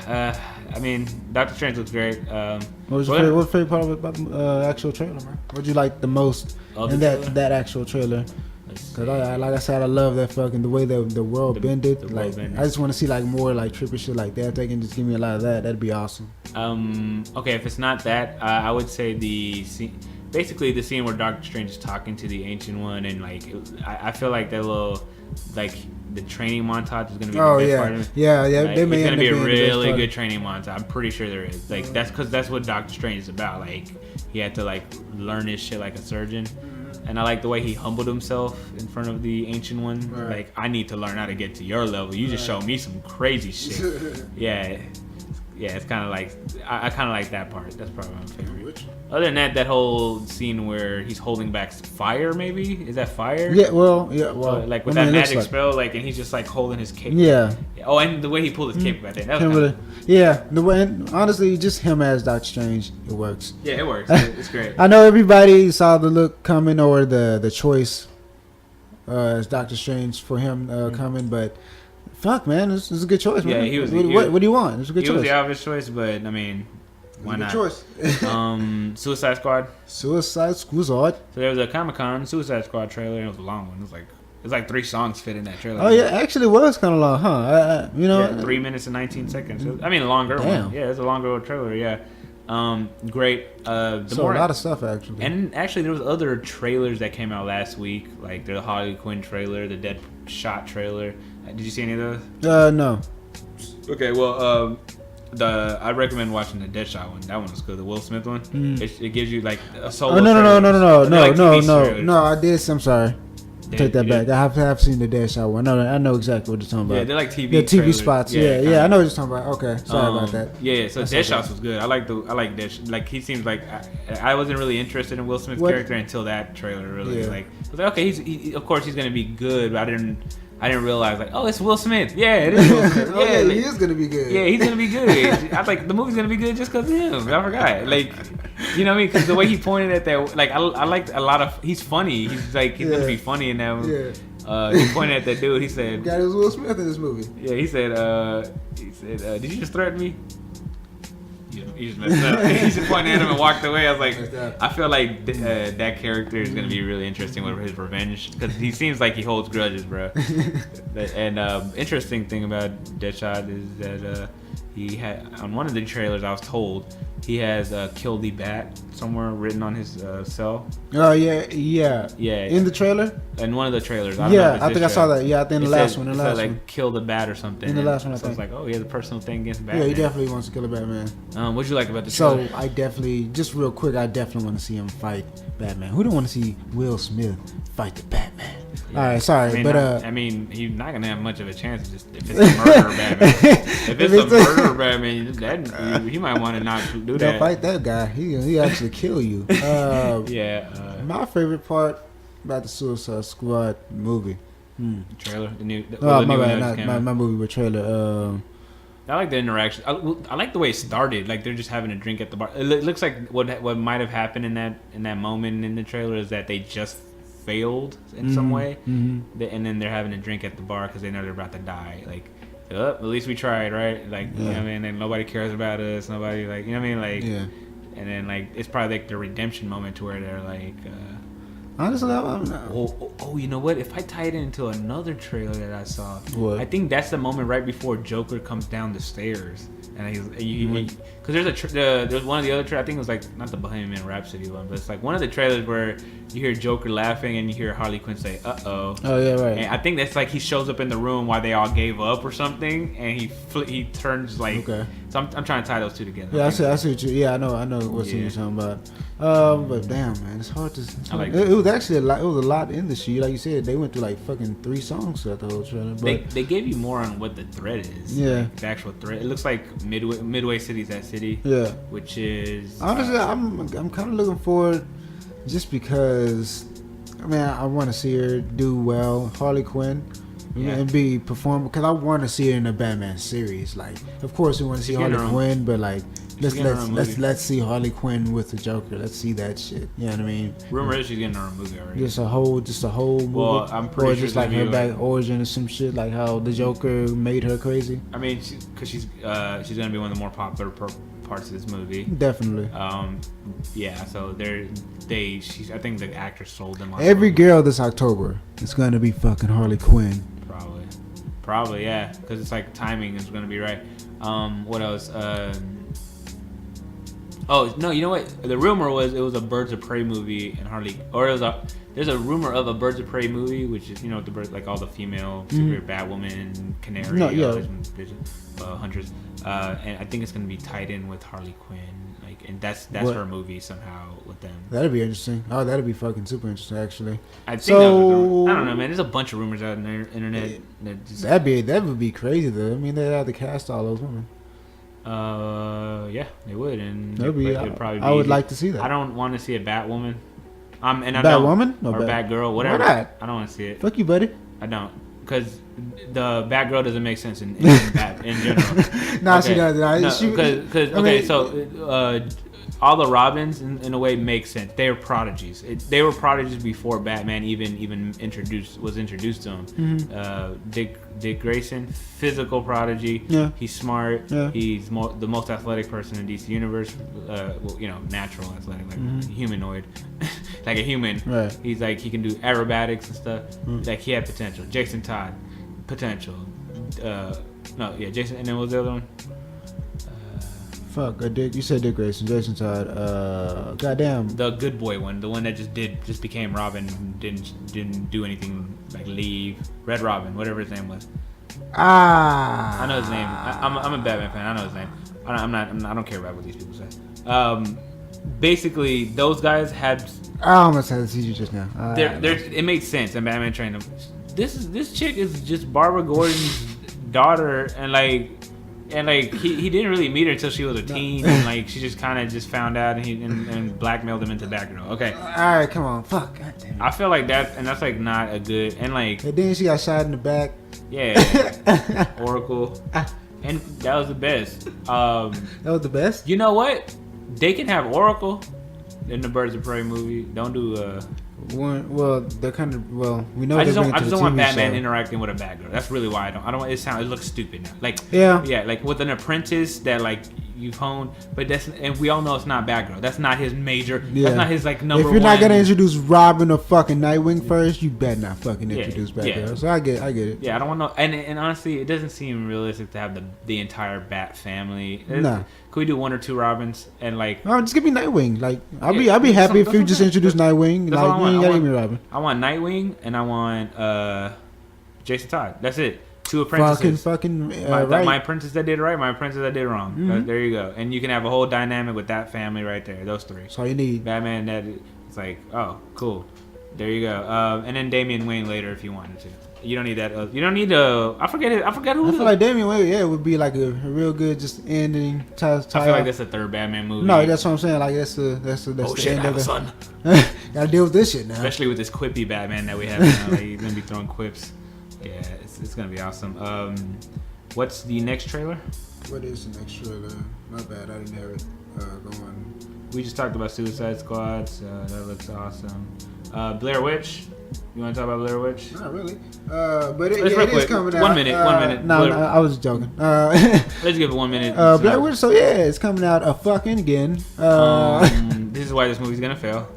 Speaker 1: I mean, Doctor Strange looks great. What
Speaker 2: was your favorite part about the actual trailer, man? What you like the most in that actual trailer? Because like I said, I love that fucking the way the world bended. Like I just want to see like more like trippy shit like that. If they can just give me a lot of that, that'd be awesome.
Speaker 1: Okay, if it's not that, I would say the scene. Basically, the scene where Doctor Strange is talking to the Ancient One, and like I feel like that little like the training montage is gonna be the best part of it.
Speaker 2: Yeah.
Speaker 1: Like,
Speaker 2: they may
Speaker 1: it's gonna be a really good training montage. I'm pretty sure there is. Like that's what Doctor Strange is about. Like he had to like learn his shit like a surgeon. And I like the way he humbled himself in front of the Ancient One. Right. Like, I need to learn how to get to your level. You just showed me some crazy shit. Yeah, it's kind of like, I kind of like that part. That's probably my favorite. Other than that whole scene where he's holding back fire, maybe? Is that fire?
Speaker 2: Yeah, well.
Speaker 1: Like with that magic spell, like, and he's just like holding his cape.
Speaker 2: Yeah.
Speaker 1: Oh, and the way he pulled his cape back there. That was
Speaker 2: the way, honestly, just him as Doctor Strange, it works.
Speaker 1: Yeah, it works. It's great.
Speaker 2: I know everybody saw the look coming or the choice as Doctor Strange for him coming, but fuck, man, this is a good choice, man.
Speaker 1: Yeah,
Speaker 2: what do you want? It's a good choice.
Speaker 1: He was the obvious choice, but I mean, why not?
Speaker 2: Choice.
Speaker 1: Suicide Squad.
Speaker 2: Suicide Squad.
Speaker 1: So there was a Comic-Con Suicide Squad trailer, and it was a long one. It was like 3 songs fit in that trailer.
Speaker 2: Oh yeah, actually it was kind of long, huh?
Speaker 1: 3 minutes and 19 seconds. I mean, a longer one. Yeah, it's a longer trailer. Yeah. Great.
Speaker 2: A lot of stuff actually.
Speaker 1: And actually, there was other trailers that came out last week, like the Harley Quinn trailer, the Deadshot trailer. Did you see any of those?
Speaker 2: No.
Speaker 1: Okay, well, I recommend watching the Deadshot one. That one was good. The Will Smith one. It gives you like a solo.
Speaker 2: No. I did. I'm sorry. Take that back. I have seen the Deadshot one. I know exactly what you're talking about.
Speaker 1: Yeah, they're like TV.
Speaker 2: Yeah, TV spots. Yeah. I know what you're talking about. Okay, sorry about that.
Speaker 1: Yeah. So Deadshot was good. I like Deadshot. Like he seems like I wasn't really interested in Will Smith's character until that trailer. Really, like I was like, okay, he of course he's gonna be good, but I didn't realize like, oh, it's Will Smith. Yeah, it is Will Smith. Yeah,
Speaker 2: he is gonna be good.
Speaker 1: Yeah, he's gonna be good. I was like, the movie's gonna be good just because of him. I forgot. Like, you know what I mean? Because the way he pointed at that, like, I liked a lot of. He's funny. He's gonna be funny in that movie. Yeah. He pointed at that dude. He said,
Speaker 2: "God, it was Will Smith in this movie."
Speaker 1: Yeah, he said, "Did you just threaten me?" He just messed up. He just pointed at him and walked away. I was like, I feel like that character is going to be really interesting with his revenge because he seems like he holds grudges, bro. And interesting thing about Deadshot is that he had on one of the trailers, I was told, he has "Kill the Bat" somewhere written on his cell.
Speaker 2: Oh yeah. In the trailer?
Speaker 1: In one of the trailers.
Speaker 2: I think I saw that. Yeah, I think the last one.
Speaker 1: Like "Kill the Bat" or something.
Speaker 2: In the last one, I
Speaker 1: think. I was like, oh, he has a personal thing against Batman.
Speaker 2: Yeah, he definitely wants to kill a Batman.
Speaker 1: What'd you like about the trailer?
Speaker 2: So I definitely, just real quick, I definitely want to see him fight Batman. Who don't want to see Will Smith fight the Batman? All right, sorry,
Speaker 1: I mean, he's not gonna have much of a chance. Just if it's a murder Batman. If it's a murder Batman, that he might want to not do that.
Speaker 2: Don't fight that guy. He actually kill you. My favorite part about the Suicide Squad movie.
Speaker 1: Trailer,
Speaker 2: my movie with trailer.
Speaker 1: I like the interaction. I like the way it started. Like they're just having a drink at the bar. It looks like what might have happened in that moment in the trailer is that they just failed in some way, and then they're having a drink at the bar because they know they're about to die. Like, at least we tried, right? Like, you know what I mean? And nobody cares about us. Nobody, like, you know what I mean? Like, and then like it's probably like the redemption moment to where they're like.
Speaker 2: Honestly, I'm not.
Speaker 1: You know what? If I tie it into another trailer that I saw,
Speaker 2: what?
Speaker 1: I think that's the moment right before Joker comes down the stairs, and because there's one of the other trailers. I think it was like not the Bohemian Rhapsody one, but it's like one of the trailers where you hear Joker laughing and you hear Harley Quinn say "uh-oh."
Speaker 2: Oh yeah, right.
Speaker 1: And I think that's like he shows up in the room while they all gave up or something, and he turns like. Okay. So I'm trying to tie those two together.
Speaker 2: Yeah, I see what you. Yeah, I know what scene you're talking about. But damn, man, it's hard to. It was actually a lot. It was a lot in the show. Like you said, they went through like fucking 3 songs throughout the whole trailer. But
Speaker 1: they gave you more on what the threat is.
Speaker 2: Yeah,
Speaker 1: like the actual threat. It looks like Midway City's that city.
Speaker 2: Yeah,
Speaker 1: which is
Speaker 2: honestly, I'm kind of looking forward, just because. I mean, I want to see her do well, Harley Quinn. And be performed because I want to see her in a Batman series. Like, of course, we want to see Harley Quinn, but like, let's see Harley Quinn with the Joker. Let's see that shit. You know what I mean?
Speaker 1: Rumor is she's getting her own movie already.
Speaker 2: Just a whole movie.
Speaker 1: Well, I'm pretty sure
Speaker 2: just like her back origin or some shit, like how the Joker made her crazy.
Speaker 1: I mean, because she's gonna be one of the more popular parts of this movie.
Speaker 2: Definitely.
Speaker 1: So I think the actor sold them.
Speaker 2: Every girl this October is gonna be fucking Harley Quinn.
Speaker 1: Probably, yeah, because it's like timing is going to be right. What else? Oh no, you know what? The rumor was it was a Birds of Prey movie and there's a rumor of a Birds of Prey movie, which is the birds, like all the female super Batwoman, Canary, Hunters, and I think it's going to be tied in with Harley Quinn. And that's her movie somehow with them.
Speaker 2: That'd be interesting. Oh, that'd be fucking super interesting, actually.
Speaker 1: I think I don't know, man. There's a bunch of rumors out on the internet.
Speaker 2: That would be crazy, though. I mean, they'd have to cast all those women.
Speaker 1: Yeah, they would, and
Speaker 2: it'd probably be I would like to see that.
Speaker 1: I don't want to see a Batwoman.
Speaker 2: Batwoman?
Speaker 1: No, or Batgirl, whatever.
Speaker 2: Why not?
Speaker 1: I don't want to see it.
Speaker 2: Fuck you, buddy.
Speaker 1: I don't. Because the Batgirl doesn't make sense in general.
Speaker 2: She doesn't.
Speaker 1: So all the Robins in a way make sense. They are prodigies. They were prodigies before Batman even was introduced to them. Mm-hmm. Dick Grayson, physical prodigy. Yeah. He's smart. Yeah. He's the most athletic person in DC Universe. Natural athletic, like humanoid, like a human. Right. He's like he can do aerobatics and stuff. Mm. Like he had potential. Jason Todd, potential. Jason. And then what was the other one?
Speaker 2: You said Dick Grayson, Jason Todd. Goddamn.
Speaker 1: The good boy one, the one that just became Robin, didn't do anything like leave. Red Robin, whatever his name was. I know his name. I'm a Batman fan. I know his name. I don't care about what these people say. Basically, those guys had.
Speaker 2: I almost had to see you just now.
Speaker 1: It made sense, and Batman trained them. This chick is just Barbara Gordon's daughter, and he didn't really meet her until she was a teen, and like she just kind of just found out and blackmailed him into Batgirl. Okay.
Speaker 2: All right, come on, fuck. God damn it.
Speaker 1: I feel like that, and that's like not a good and like.
Speaker 2: And then she got shot in the back.
Speaker 1: Yeah. Oracle, and that was the best.
Speaker 2: That was the best.
Speaker 1: You know what? They can have Oracle in the Birds of Prey movie. Don't do
Speaker 2: they're kind of we know.
Speaker 1: I just don't want Batman interacting with a Batgirl. That's really why I don't. It looks stupid now. Like like with an apprentice that like you've honed, but and we all know it's not Batgirl. That's not his major. Yeah. That's not his like number one.
Speaker 2: If you're not gonna introduce Robin or fucking Nightwing first, you better not fucking introduce Batgirl. Yeah. So I get it.
Speaker 1: Yeah, I don't want no. And honestly, it doesn't seem realistic to have the entire Bat family.
Speaker 2: Nah.
Speaker 1: Could we do 1 or 2 Robins and like?
Speaker 2: No, just give me Nightwing. Like I'll be happy if you just introduce Nightwing. Like you ain't gotta give me Robin.
Speaker 1: I want Nightwing and I want Jason Todd. That's it. 2 apprentices.
Speaker 2: Right.
Speaker 1: My apprentice that did right. My apprentice that did wrong. Mm-hmm. There you go. And you can have a whole dynamic with that family right there. Those 3.
Speaker 2: That's all you need.
Speaker 1: Batman. That it's like, oh, cool. There you go. And then Damian Wayne later if you wanted to. You don't need that. You don't need to. I forget who.
Speaker 2: I feel like Damian Wayne, would be like a real good just ending.
Speaker 1: I feel like that's the third Batman movie.
Speaker 2: No, that's what I'm saying. Like that's the
Speaker 1: shit,
Speaker 2: end of it.
Speaker 1: Son.
Speaker 2: Gotta deal with this shit now.
Speaker 1: Especially with this quippy Batman that we have now. Like, he's gonna be throwing quips. Yeah, it's gonna be awesome. What's the next trailer?
Speaker 2: What is the next trailer? My bad, I didn't have it going.
Speaker 1: We just talked about Suicide Squad, so that looks awesome. Blair Witch. You want to talk about Blair Witch?
Speaker 2: Not really. But it is coming out.
Speaker 1: 1 minute. 1 minute.
Speaker 2: No, I was just joking.
Speaker 1: Let's give it 1 minute.
Speaker 2: Blair Witch, so it's coming out again.
Speaker 1: This is why this movie's gonna fail.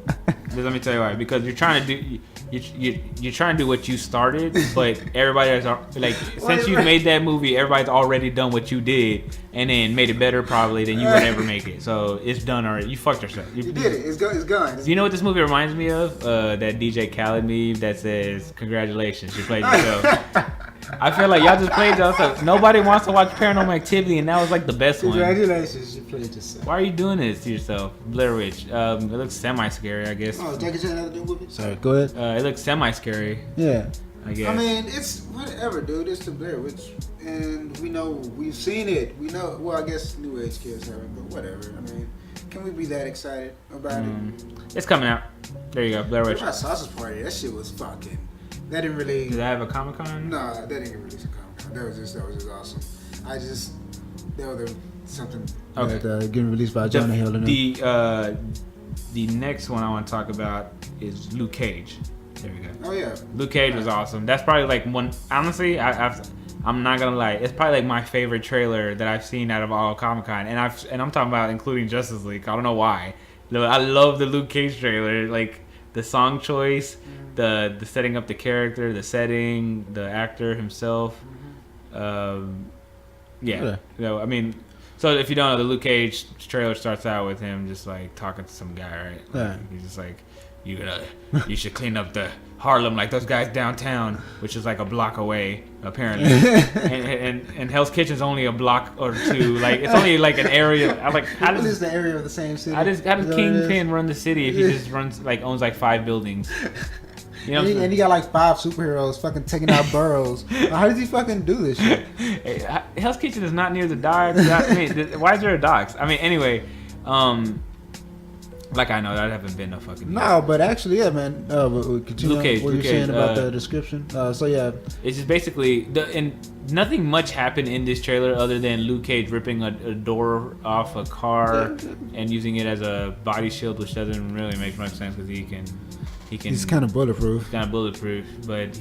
Speaker 1: Let me tell you why. Because you're trying to do what you started, but everybody has since you made that movie, everybody's already done what you did, and then made it better probably than you would ever make it. So it's done already. You fucked yourself.
Speaker 2: You did it. It's gone.
Speaker 1: You know what this movie reminds me of? That DJ Khaled meme that says, "Congratulations, you played yourself." I feel like y'all just played yourself. Nobody wants to watch Paranormal Activity, and that was like the best one.
Speaker 2: Congratulations, you played yourself.
Speaker 1: Why are you doing this to yourself? Blair Witch. It looks semi-scary, I guess.
Speaker 2: Oh, Jackie Chan has a new movie? Sorry, go ahead.
Speaker 1: It looks semi-scary.
Speaker 2: Yeah.
Speaker 1: I guess.
Speaker 2: I mean, it's whatever, dude. It's the Blair Witch. And we've seen it. We know, well, I guess New Age kids haven't, but whatever. I mean, can we be that excited about it?
Speaker 1: It's coming out. There you go, Blair Witch.
Speaker 2: What about Sausage Party? That shit was fucking... That didn't really...
Speaker 1: Did I have a Comic-Con?
Speaker 2: No, that didn't get released at Comic-Con. That was just awesome. There was something getting released by Jonah Hill.
Speaker 1: The next one I want to talk about is Luke Cage. There we go.
Speaker 2: Oh yeah.
Speaker 1: Luke Cage was awesome. That's probably like one... Honestly, I'm not gonna lie. It's probably like my favorite trailer that I've seen out of all Comic-Con. And I'm talking about including Justice League. I don't know why. I love the Luke Cage trailer. Like, the song choice... The setting up the character, the setting, the actor himself. I mean, so if you don't know, the Luke Cage trailer starts out with him just like talking to some guy, right? Like, he's just like, you should clean up the Harlem like those guys downtown, which is like a block away apparently. and Hell's Kitchen's only a block or two. Like, it's only like an area. I'm like, how does
Speaker 2: the area of the same city?
Speaker 1: How does Kingpin run the city if he just owns like 5 buildings? You know,
Speaker 2: and he got like 5 superheroes fucking taking out boroughs. How does he fucking do this shit?
Speaker 1: Hey, Hell's Kitchen is not near the docks. I mean, why is there a docks? I mean, anyway, like I know that haven't been a fucking.
Speaker 2: No, but actually, yeah, man. Continue
Speaker 1: Luke Cage,
Speaker 2: what you're saying about the description. So yeah,
Speaker 1: it's just basically and nothing much happened in this trailer other than Luke Cage ripping a door off a car and using it as a body shield, which doesn't really make much sense because he's
Speaker 2: kind of bulletproof.
Speaker 1: But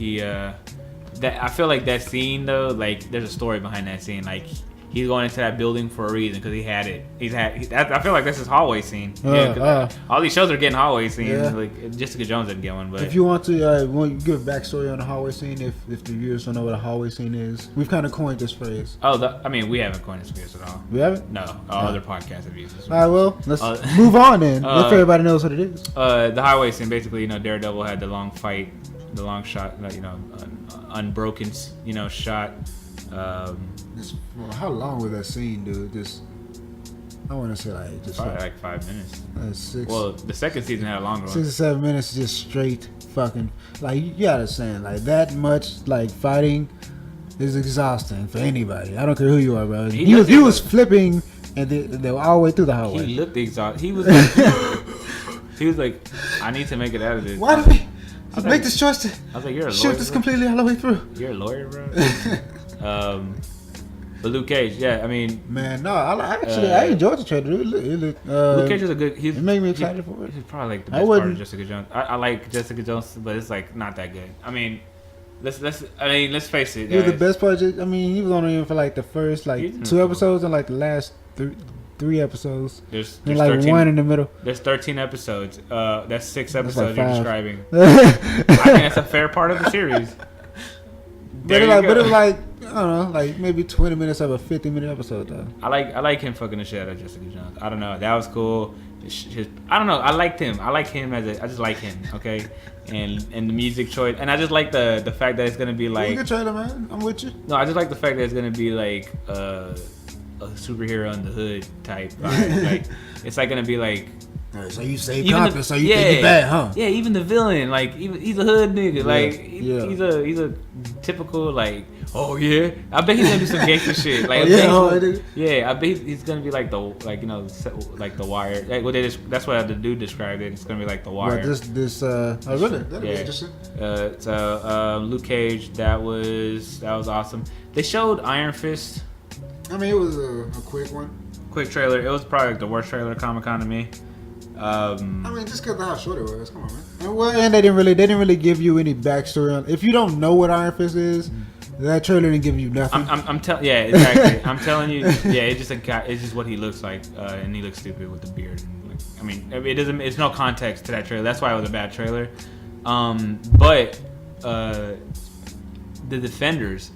Speaker 1: I feel like that scene though, like there's a story behind that scene. Like, he's going into that building for a reason because he had it. I feel like that's his hallway scene. All these shows are getting hallway scenes. Yeah. Like, Jessica Jones didn't get one. But
Speaker 2: if you want to, give a backstory on the hallway scene, if the viewers don't know what a hallway scene is, we've kind of coined this phrase.
Speaker 1: I mean, we haven't coined this phrase at all.
Speaker 2: We haven't?
Speaker 1: No, other podcasts have used this.
Speaker 2: All right, well, let's move on then. If everybody knows what it is.
Speaker 1: The highway scene, basically, Daredevil had the long fight, the long shot, unbroken, shot.
Speaker 2: How long was that scene, dude? I want to say
Speaker 1: probably like 5 minutes.
Speaker 2: 6.
Speaker 1: Well, the second season had a longer one.
Speaker 2: 6 or 7 minutes, just straight fucking. Like, you gotta understand, like that much like fighting is exhausting for anybody. I don't care who you are, bro. He was flipping, and they were all the way through the hallway.
Speaker 1: He looked exhausted. He was like, I need to make it out of this.
Speaker 2: Why did we make this choice to
Speaker 1: you're a lawyer,
Speaker 2: shoot this completely all the way through?
Speaker 1: You're a lawyer, bro. But Luke Cage, yeah, I mean,
Speaker 2: man, no, I enjoyed the trailer.
Speaker 1: Luke Cage is a good.
Speaker 2: It made me excited for it.
Speaker 1: He's probably like the best part of Jessica Jones. I like Jessica Jones, but it's like not that good. I mean, let's face it.
Speaker 2: He was the best part. He was only in for like the first 2 episodes and like the last 3 episodes. There's and like 13, 1 in the middle.
Speaker 1: There's 13 episodes. That's 6 episodes you're describing. I think that's a fair part of the series.
Speaker 2: But it was like, I don't know, like maybe 20 minutes of a 50-minute episode though.
Speaker 1: I like him fucking the shit out of Jessica Jones. I don't know, that was cool. I don't know, I liked him. I just like him, okay? And the music choice, and I just like the fact that it's gonna be like.
Speaker 2: You can trailer, man. I'm with you.
Speaker 1: No, I just like the fact that it's gonna be like a superhero in the hood type vibe. Like, it's like gonna be like
Speaker 2: So you say Compton, so you think he bad, huh?
Speaker 1: Yeah, even the villain, like, even he's a hood nigga. Like, he's a typical, like, oh yeah. I bet he's gonna do some gangster shit. Like, I bet he's gonna be like the, like, you know, like The Wire. Like, that's what the dude described it. It's gonna be like The Wire.
Speaker 2: Really? That'd be interesting.
Speaker 1: So Luke Cage, that was awesome. They showed Iron Fist.
Speaker 2: I mean, it was a quick one.
Speaker 1: Quick trailer. It was probably like the worst trailer of Comic-Con to me.
Speaker 2: I mean, just because of how short it was. Come on, man. And they didn't really give you any backstory on. If you don't know what Iron Fist is, that trailer didn't give you nothing.
Speaker 1: I'm telling. Yeah, exactly. I'm telling you. Yeah, it's just a guy. It's just what he looks like, and he looks stupid with the beard. And, like, I mean, it doesn't. It's no context to that trailer. That's why it was a bad trailer. But the Defenders.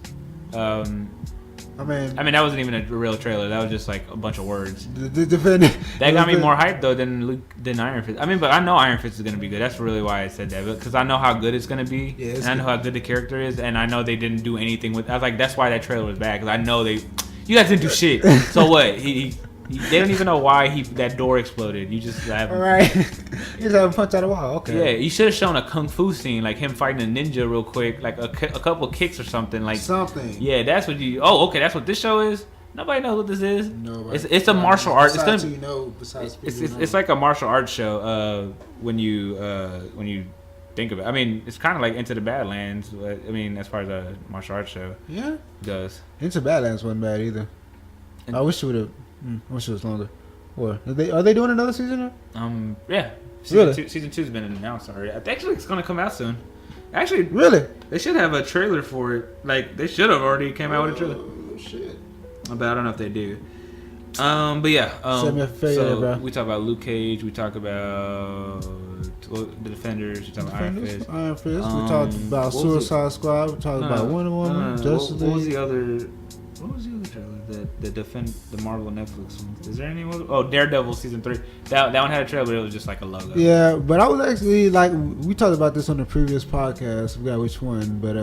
Speaker 1: I mean, that wasn't even a real trailer. That was just like a bunch of words.
Speaker 2: The Defender.
Speaker 1: That got me more hyped though than Iron Fist. I mean, but I know Iron Fist is gonna be good. That's really why I said that, because I know how good it's gonna be, and I know how good the character is, and I know they didn't do anything with. I was like, that's why that trailer was bad, because I know you guys didn't do shit. So what? They don't even know why that door exploded. You just have
Speaker 2: right. You just have a punch out of the wall. Okay.
Speaker 1: Yeah, you should have shown a kung fu scene, like him fighting a ninja real quick, like a couple kicks or something, like
Speaker 2: something.
Speaker 1: Yeah, that's what you. Oh, okay, that's what this show is. Nobody knows what this is. Nobody. It's a martial art. It's gonna. It's like a martial arts show. When you think of it, I mean, it's kind of like Into the Badlands. I mean, as far as a martial arts show.
Speaker 2: Yeah.
Speaker 1: Does.
Speaker 2: Into Badlands wasn't bad either. I wish it would have. I wish it was longer. What are they doing another season?
Speaker 1: Yeah. Season 2's been announced already. Actually, it's gonna come out soon. Actually,
Speaker 2: really?
Speaker 1: They should have a trailer for it. Like, they should have already came out with a trailer.
Speaker 2: Oh shit!
Speaker 1: But I don't know if they do. But yeah. So we talk about Luke Cage. We talk about the Defenders. We talk about Iron Fist.
Speaker 2: We talked about Suicide Squad. We talked about Wonder Woman. Justice League.
Speaker 1: What was the other trailer? The Marvel Netflix one. Is there any other? Oh, Daredevil season 3. That one had a trailer, but it was just like a logo.
Speaker 2: Yeah, but I was actually like, we talked about this on the previous podcast. I forgot which one, but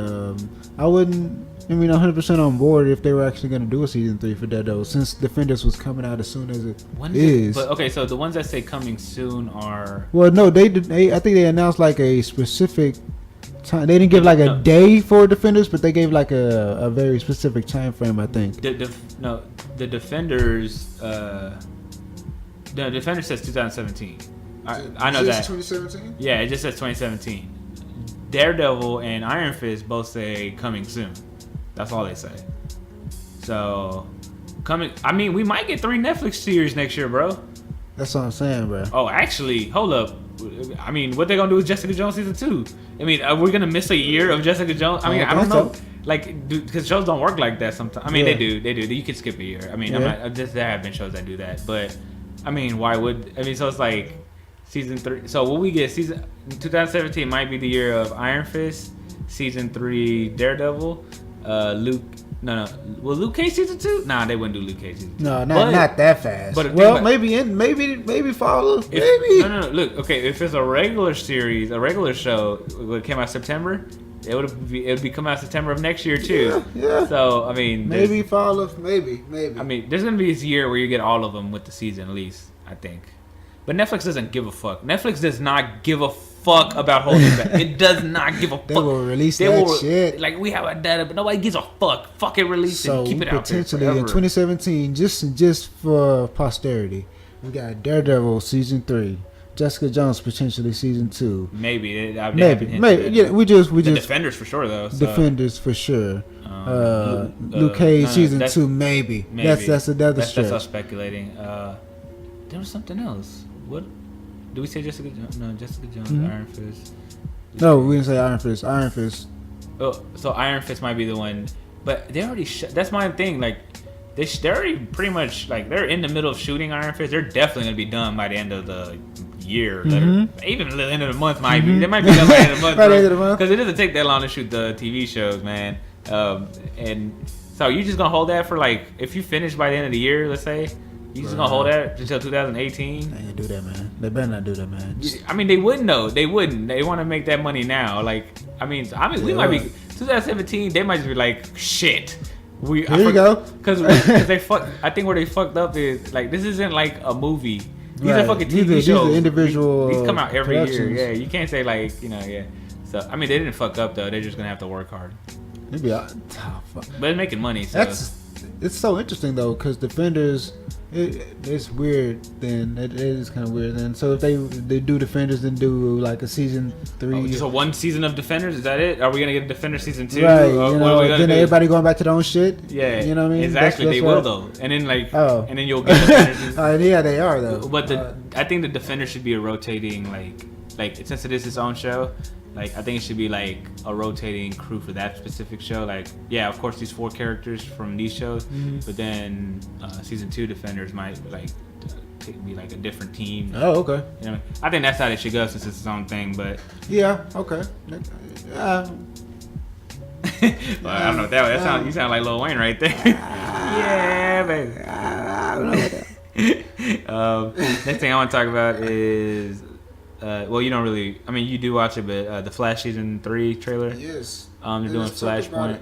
Speaker 2: I wouldn't. I mean, 100% on board if they were actually going to do a season 3 for Daredevil, since Defenders was coming out as soon as it is.
Speaker 1: But okay, so the ones that say coming soon are.
Speaker 2: Well, no, they did. I think they announced like a specific time. They didn't give like a day for Defenders, but they gave like a very specific time frame, I think.
Speaker 1: The Defenders. The Defenders says 2017. I know that.
Speaker 2: 2017.
Speaker 1: Yeah, it just says 2017. Daredevil and Iron Fist both say coming soon. That's all they say. So, coming. I mean, we might get 3 Netflix series next year, bro.
Speaker 2: That's what I'm saying, bro.
Speaker 1: Oh, actually, hold up. I mean, what they gonna do with Jessica Jones season 2? I mean, are we gonna miss a year of Jessica Jones? I mean, I don't know. Like, because shows don't work like that sometimes. I mean, they do. You can skip a year. I mean, there have been shows that do that, but I mean, why would? I mean, so it's like season 3. So will we get 2017 might be the year of Iron Fist, season 3 Daredevil, Luke. No. Will Luke Cage season 2? Nah, they wouldn't do Luke Cage season 2.
Speaker 2: No, not that fast. But maybe follow. Maybe.
Speaker 1: No. Look, okay. If it's a regular series, a regular show, it came out September. It would be come out September of next year too.
Speaker 2: Yeah.
Speaker 1: So I mean,
Speaker 2: maybe follow. Maybe.
Speaker 1: I mean, there's gonna be this year where you get all of them with the season at least. I think. But Netflix doesn't give a fuck. Netflix does not give a fuck about holding back. It does not give a fuck.
Speaker 2: They will release that shit.
Speaker 1: Like, we have our data, but nobody gives a fuck. Fucking release it. Keep it out there
Speaker 2: potentially in 2017, just for posterity, we got Daredevil season 3, Jessica Jones potentially season 2.
Speaker 1: Maybe.
Speaker 2: Yeah, we just
Speaker 1: Defenders for sure though. So.
Speaker 2: Defenders for sure. Luke Cage season 2 maybe. That's another stretch.
Speaker 1: That's us speculating. There was something else. What? Did we say Jessica Jones? No, Jessica Jones, Iron Fist.
Speaker 2: No, we didn't say Iron Fist. Iron Fist.
Speaker 1: Oh, so Iron Fist might be the one, but they already. That's my thing. Like, they're already pretty much like they're in the middle of shooting Iron Fist. They're definitely gonna be done by the end of the year. Even the end of the month might be. They might be done by the end of the month. By the end of the month, because it doesn't take that long to shoot the TV shows, man. And so you're just gonna hold that for like if you finish by the end of the year, let's say. You just gonna hold that until 2018?
Speaker 2: They ain't do that, man. They better not do that, man.
Speaker 1: I mean, they wouldn't though. They wouldn't. They want to make that money now. Like, I mean, we might be 2017. They might just be like, shit.
Speaker 2: Here you go.
Speaker 1: Because they fuck. I think where they fucked up is like this isn't like a movie. These are fucking TV shows.
Speaker 2: These are individual.
Speaker 1: These come out every year. Yeah, you can't say like yeah. So I mean, they didn't fuck up though. They're just gonna have to work hard.
Speaker 2: Maybe
Speaker 1: but it's making money. So.
Speaker 2: It's so interesting though, because Defenders, it's weird. Then it is kind of weird. Then so if they do Defenders, then do like a season 3.
Speaker 1: So one season of Defenders, is that it? Are we gonna get Defenders season 2?
Speaker 2: Right. Then everybody going back to their own shit.
Speaker 1: Yeah.
Speaker 2: You know what I mean?
Speaker 1: Exactly. They will though, and then and then you'll get Defenders.
Speaker 2: Yeah, they are though.
Speaker 1: But I think the Defenders should be a rotating like since it is its own show. Like I think it should be like a rotating crew for that specific show. Like of course these 4 characters from these shows, but then season 2 Defenders might be like a different team.
Speaker 2: Oh, okay.
Speaker 1: You know, I think that's how they should go since it's its own thing. But
Speaker 2: yeah, okay.
Speaker 1: Well, I don't know what that sounds. You sound like Lil Wayne right there. Yeah, baby. I don't know. Next thing I want to talk about is. Well, you don't really. I mean, you do watch it, but the Flash season 3 trailer.
Speaker 2: Yes.
Speaker 1: They're doing Flashpoint.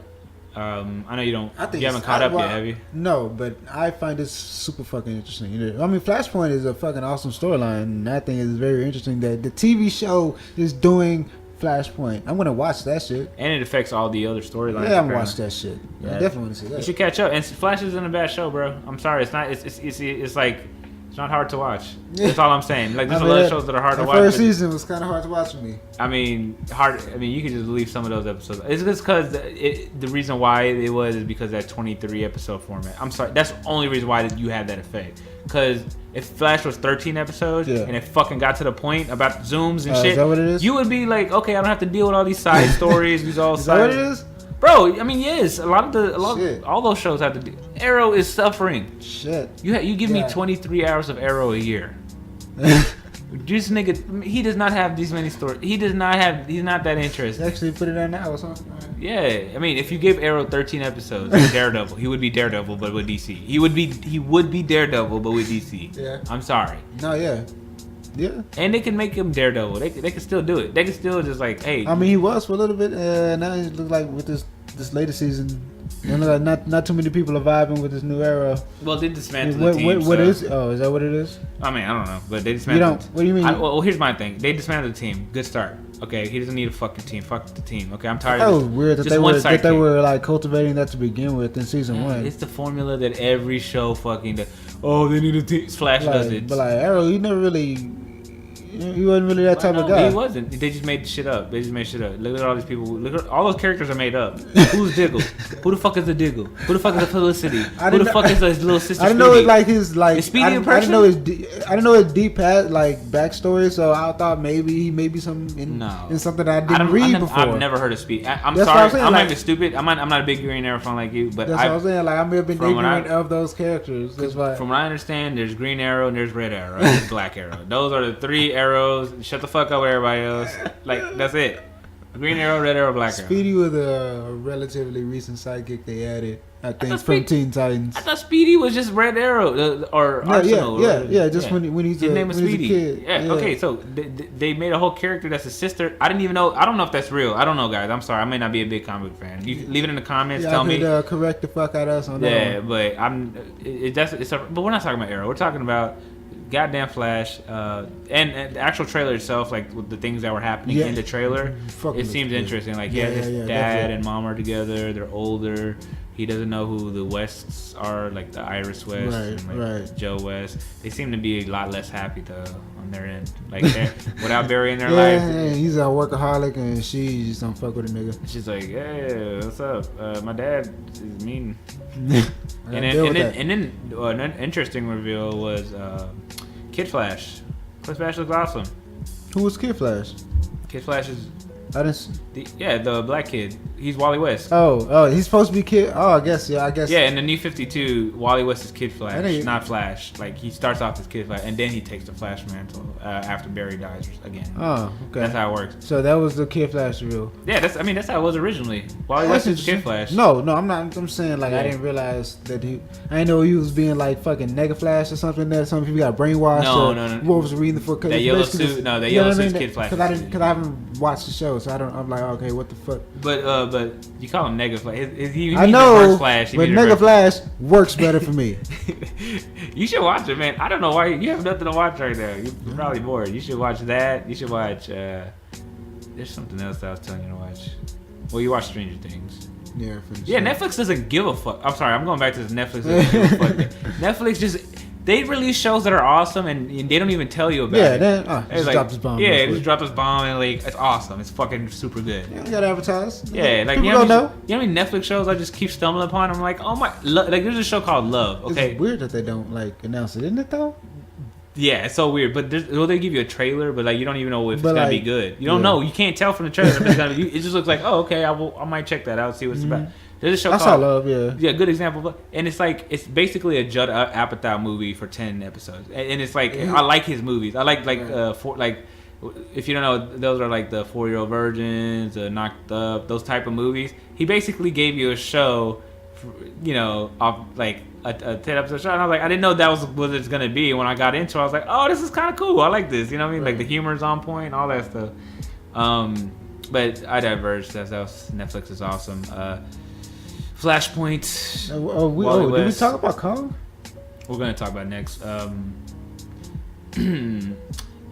Speaker 1: I know you don't. You haven't caught up yet, have you?
Speaker 2: No, but I find this super fucking interesting. I mean, Flashpoint is a fucking awesome storyline, and I think it's very interesting that the TV show is doing Flashpoint. I'm gonna watch that shit.
Speaker 1: And it affects all the other storylines.
Speaker 2: Yeah, I'm gonna watch that shit. Yeah. I definitely want to see that.
Speaker 1: You should catch up. And Flash isn't a bad show, bro. I'm sorry, it's not. It's like. It's not hard to watch. That's all I'm saying. Like there's a lot of shows that are hard to watch.
Speaker 2: The first season was kind of hard to watch for me.
Speaker 1: I mean, you could just leave some of those episodes. It's just because the reason why it was is because of that 23 episode format. I'm sorry. That's the only reason why you had that effect. Because if Flash was 13 episodes and it fucking got to the point about zooms and shit,
Speaker 2: is that what it is?
Speaker 1: You would be like, okay, I don't have to deal with all these side stories. These all
Speaker 2: is that what it is?
Speaker 1: Bro, I mean, yes. All those shows have to do. Arrow is suffering.
Speaker 2: Shit.
Speaker 1: You give me 23 hours of Arrow a year. This nigga, he does not have these many stories. He's not that interested.
Speaker 2: Actually, put it on now or something.
Speaker 1: Yeah, I mean, if you gave Arrow 13 episodes, like Daredevil, he would be Daredevil, but with DC. He would be Daredevil, but with DC.
Speaker 2: Yeah.
Speaker 1: I'm sorry.
Speaker 2: No, yeah. Yeah.
Speaker 1: And they can make him Daredevil. They can still do it. They can still just like, hey.
Speaker 2: I mean, he was for a little bit. Now he looks like with this latest season, not too many people are vibing with this new era.
Speaker 1: Well, they dismantled the team.
Speaker 2: What is? Oh, is that what it is?
Speaker 1: I mean, I don't know, but they dismantled.
Speaker 2: What do you mean?
Speaker 1: Well, here's my thing. They dismantled the team. Good start. Okay, he doesn't need a fucking team. Fuck the team. Okay, I'm tired.
Speaker 2: That was weird that they were like cultivating that to begin with in season 1.
Speaker 1: It's the formula that every show fucking does. Oh, they need a team. Flash does it.
Speaker 2: But like Arrow, he never really. He wasn't really that type of guy.
Speaker 1: He wasn't. They just made shit up. Look at all these people. Look at all those characters are made up. Who's Diggle? Who the fuck is the Diggle? Who the fuck is the Felicity? Who the fuck is his little sister?
Speaker 2: I didn't know it like his like.
Speaker 1: Is Speedy in person?
Speaker 2: I didn't know his deep like backstory. So I thought maybe some in something that I didn't read before.
Speaker 1: I've never heard of Speedy. I'm sorry. I'm not even stupid. I'm not a big Green Arrow fan like you, but
Speaker 2: that's what I'm saying. Like I may have been ignorant of those characters.
Speaker 1: From what I understand, there's Green Arrow and there's Red Arrow and Black Arrow. Those are the 3 arrows. Shut the fuck up, everybody else. Like that's it. Green Arrow, Red Arrow, Black Arrow.
Speaker 2: Speedy was a relatively recent sidekick they added. I think from Teen Titans.
Speaker 1: I thought Speedy was just Red Arrow or Arsenal.
Speaker 2: Yeah. Just when he's
Speaker 1: his name was Speedy.
Speaker 2: A kid.
Speaker 1: Yeah. Okay. So they made a whole character that's a sister. I didn't even know. I don't know if that's real. I don't know, guys. I'm sorry. I may not be a big comic book fan. You leave it in the comments. Tell me.
Speaker 2: Correct the fuck out of us on that.
Speaker 1: Yeah, but but we're not talking about Arrow. We're talking about goddamn Flash, and the actual trailer itself, like with the things that were happening in the trailer, it seems interesting. Like his dad and mom are together. They're older. He doesn't know who the Wests are, like the Iris West and Joe West. They seem to be a lot less happy though on their end, like without Barry in their life.
Speaker 2: Yeah, he's a workaholic and she just don't fuck with a nigga.
Speaker 1: She's like, hey, what's up? My dad is mean. and then an interesting reveal was Kid Flash. Kid Flash looks awesome.
Speaker 2: Who was Kid Flash?
Speaker 1: Kid Flash is
Speaker 2: the
Speaker 1: black kid. He's Wally West.
Speaker 2: Oh, he's supposed to be Kid. Oh, I guess. Yeah, in
Speaker 1: the New 52, Wally West is Kid Flash, not Flash. Like he starts off as Kid Flash, and then he takes the Flash mantle after Barry dies again.
Speaker 2: Oh, okay.
Speaker 1: That's how it works.
Speaker 2: So that was the Kid Flash reveal.
Speaker 1: Yeah, that's how it was originally. Wally West is Kid Flash.
Speaker 2: No, I'm not. I'm saying like I didn't realize that I didn't know he was being like fucking Nega Flash or something. That some people got brainwashed.
Speaker 1: No.
Speaker 2: What was reading the full?
Speaker 1: That yellow suit. No, that yellow suit's Kid Flash.
Speaker 2: Because I haven't watched the show. So I'm like, okay, what the fuck?
Speaker 1: But you call him Nega Flash.
Speaker 2: I know,
Speaker 1: Reverse Flash.
Speaker 2: but Nega Flash works better for me.
Speaker 1: You should watch it, man. I don't know why you have nothing to watch right now. You're probably bored. You should watch that. You should watch. There's something else that I was telling you to watch. Well, you watch Stranger Things.
Speaker 2: Yeah,
Speaker 1: Netflix doesn't give a fuck. I'm sorry, I'm going back to this Netflix. Doesn't give a fuck. Netflix just they release shows that are awesome and they don't even tell you about it.
Speaker 2: Just dropped this bomb.
Speaker 1: Yeah, it just dropped this bomb and like it's awesome. It's fucking super good.
Speaker 2: You gotta advertise.
Speaker 1: Yeah, like
Speaker 2: people don't know.
Speaker 1: You know how many Netflix shows I just keep stumbling upon? I'm like, oh my, like there's a show called Love. Okay,
Speaker 2: it's weird that they don't like announce it, isn't it though?
Speaker 1: Yeah, it's so weird. But they give you a trailer, but like you don't even know if it's gonna be good. You don't know. You can't tell from the trailer if it's gonna be. It just looks like, oh, okay, I might check that out, see what it's about. There's a show called
Speaker 2: Love, yeah,
Speaker 1: good example. And it's like it's basically a Judd Apatow movie for 10 episodes, and it's like I like his movies. I like if you don't know, those are like the 4-Year-Old Virgins, Knocked Up, those type of movies. He basically gave you a show, off like a 10-episode show, and I was like, I didn't know that was what it's gonna be. And when I got into it, I was like, oh, this is kind of cool. I like this. You know what I mean? Like the humor's on point, all that stuff. But I diverged. Netflix is awesome. Flashpoint.
Speaker 2: Did we talk about Kong?
Speaker 1: We're gonna talk about it next.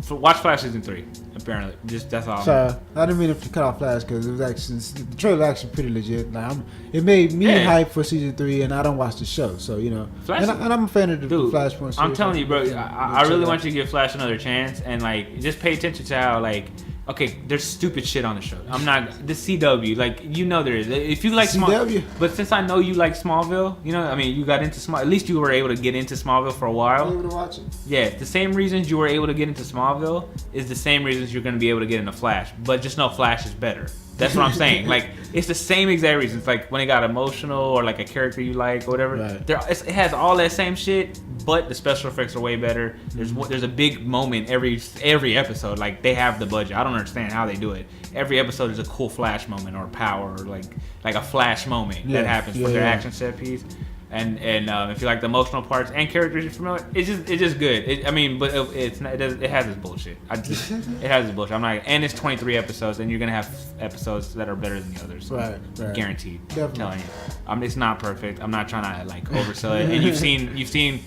Speaker 1: So watch Flash season 3. Apparently, that's all.
Speaker 2: Sorry, I didn't mean to cut off Flash because it was actually the trailer actually pretty legit. Like it made me hype for season 3, and I don't watch the show, so Flash, and I'm a fan of the Flashpoint series.
Speaker 1: I'm telling you, bro. I really want you to give Flash another chance, and like just pay attention to how like. Okay, there's stupid shit on the show. I'm not the CW, like there is. If you like CW, but since I know you like Smallville, you got into Smallville. At least you were able to get into Smallville for a while.
Speaker 2: I was able to watch it.
Speaker 1: Yeah, the same reasons you were able to get into Smallville is the same reasons you're going to be able to get into Flash. But just know Flash is better. That's what I'm saying. Like it's the same exact reasons. Like when it got emotional or like a character you like or whatever. Right. It has all that same shit, but the special effects are way better. There's a big moment every episode. Like they have the budget. I don't understand how they do it. Every episode is a cool Flash moment or power or like a Flash moment that happens for their action set piece. And if you like the emotional parts and characters you're familiar, it's just good. It has its bullshit. It has its bullshit. And it's 23 episodes, and you're gonna have episodes that are better than the others. Right. Guaranteed. Definitely. I'm telling you. It's not perfect. I'm not trying to like oversell it. And you've seen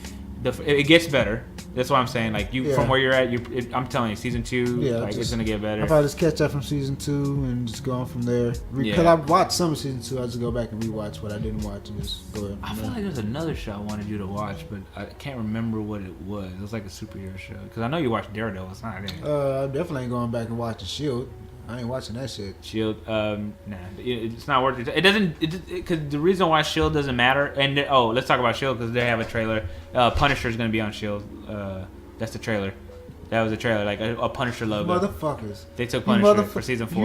Speaker 1: it gets better. That's what I'm saying. Like from where you're at, I'm telling you, season 2, it's gonna get better.
Speaker 2: I'll probably just catch up from season 2 and just go on from there. Because I watched some of season 2, I just go back and rewatch what I didn't watch and just go ahead.
Speaker 1: I feel like there's another show I wanted you to watch, but I can't remember what it was. It was like a superhero show. Because I know you watched Daredevil. It's not it.
Speaker 2: I definitely ain't going back and watching S.H.I.E.L.D. I ain't watching that shit.
Speaker 1: S.H.I.E.L.D. Nah, it's not worth it. It doesn't. Because the reason why S.H.I.E.L.D. doesn't matter. And let's talk about S.H.I.E.L.D. because they have a trailer. Punisher is gonna be on S.H.I.E.L.D. That's the trailer. That was a trailer, like a Punisher logo.
Speaker 2: Motherfuckers.
Speaker 1: They took Punisher for season 4.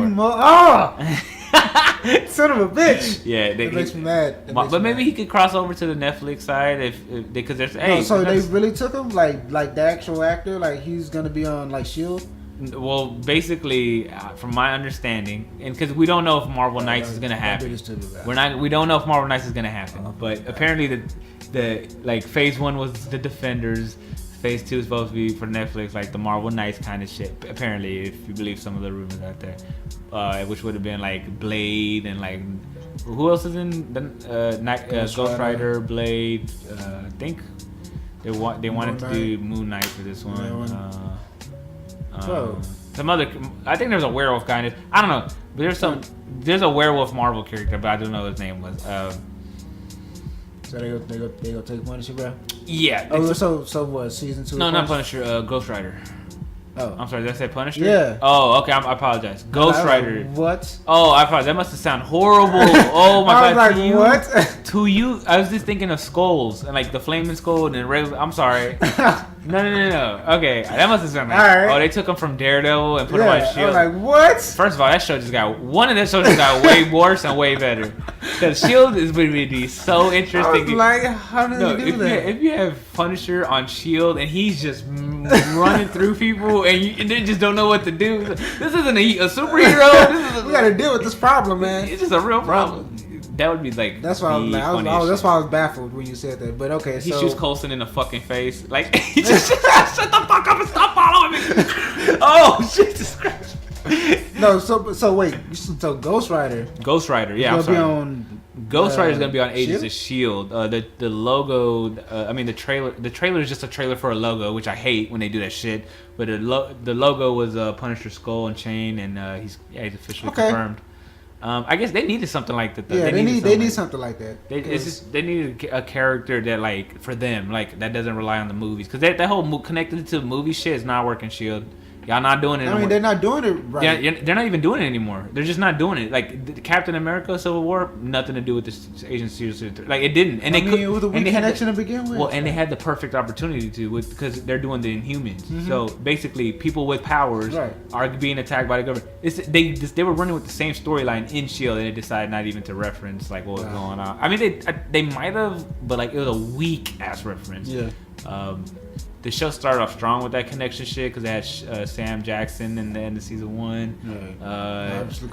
Speaker 2: Son of a bitch.
Speaker 1: Yeah,
Speaker 2: it makes me mad.
Speaker 1: But maybe he could cross over to the Netflix side because there's.
Speaker 2: So they really took him like the actual actor, like he's gonna be on like S.H.I.E.L.D.
Speaker 1: Well, basically, from my understanding, and because we don't know if Marvel Knights is gonna happen, we don't know if Marvel Knights is gonna happen. But apparently, the like phase 1 was the Defenders. Phase 2 is supposed to be for Netflix, like the Marvel Knights kind of shit. Apparently, if you believe some of the rumors out there, which would have been like Blade and like who else is in the Ghost Rider, Blade. I think they wanted to do Moon Knight for this one. Some other, I think there's a werewolf kind of. I don't know, but there's a werewolf Marvel character, but I don't know what his name was.
Speaker 2: So they go take Punisher, bro?
Speaker 1: Yeah.
Speaker 2: So what? Season 2?
Speaker 1: No, not Punisher. Ghost Rider. Oh. I'm sorry, did I say Punisher?
Speaker 2: Yeah.
Speaker 1: Oh, okay. I apologize. Ghost Rider.
Speaker 2: What?
Speaker 1: Oh, I apologize. That must have sounded horrible. Oh my god.
Speaker 2: I was like, what?
Speaker 1: To you, I was just thinking of skulls and like the flaming skull and the regular. I'm sorry. No. Okay, that must have sounded like. They took him from Daredevil and put him on S.H.I.E.L.D.
Speaker 2: I was like, what?
Speaker 1: First of all, that show just got way worse and way better. Because S.H.I.E.L.D. is going to be so interesting. I
Speaker 2: was like, how did they do that?
Speaker 1: If you have Punisher on S.H.I.E.L.D. and he's just running through people and they just don't know what to do. This isn't a superhero.
Speaker 2: We got to deal with this problem, man.
Speaker 1: It's just a real problem. That would be like.
Speaker 2: That's why that's why I was baffled when you said that. But okay,
Speaker 1: he shoots Coulson in the fucking face. Like, he just shut the fuck up and stop following me. Oh, Jesus Christ.
Speaker 2: No, so wait. So Ghost Rider.
Speaker 1: Ghost Rider, yeah. I'm sorry. Ghost Rider is gonna be on Agents of S.H.I.E.L.D. The logo, the trailer. The trailer is just a trailer for a logo, which I hate when they do that shit. But the logo was Punisher skull and chain, and he's officially confirmed. I guess they needed something like that. Though.
Speaker 2: Yeah, they need something like that.
Speaker 1: They needed a character that like for them like that doesn't rely on the movies because that whole connected to the movie shit is not working. S.H.I.E.L.D. Y'all not doing it anymore.
Speaker 2: They're not doing it right.
Speaker 1: Yeah, they're not even doing it anymore. They're just not doing it. Like Captain America: Civil War, nothing to do with this Agent of like it didn't. And
Speaker 2: it was a weak connection to begin with.
Speaker 1: Well, and they had the perfect opportunity to because they're doing the Inhumans. Mm-hmm. So basically, people with powers are being attacked by the government. They were running with the same storyline in S.H.I.E.L.D. and they decided not even to reference like what was going on. I mean, they might have, but like it was a weak ass reference. Yeah. The show started off strong with that connection shit because they had Sam Jackson in the end of season 1. Right.
Speaker 2: Obviously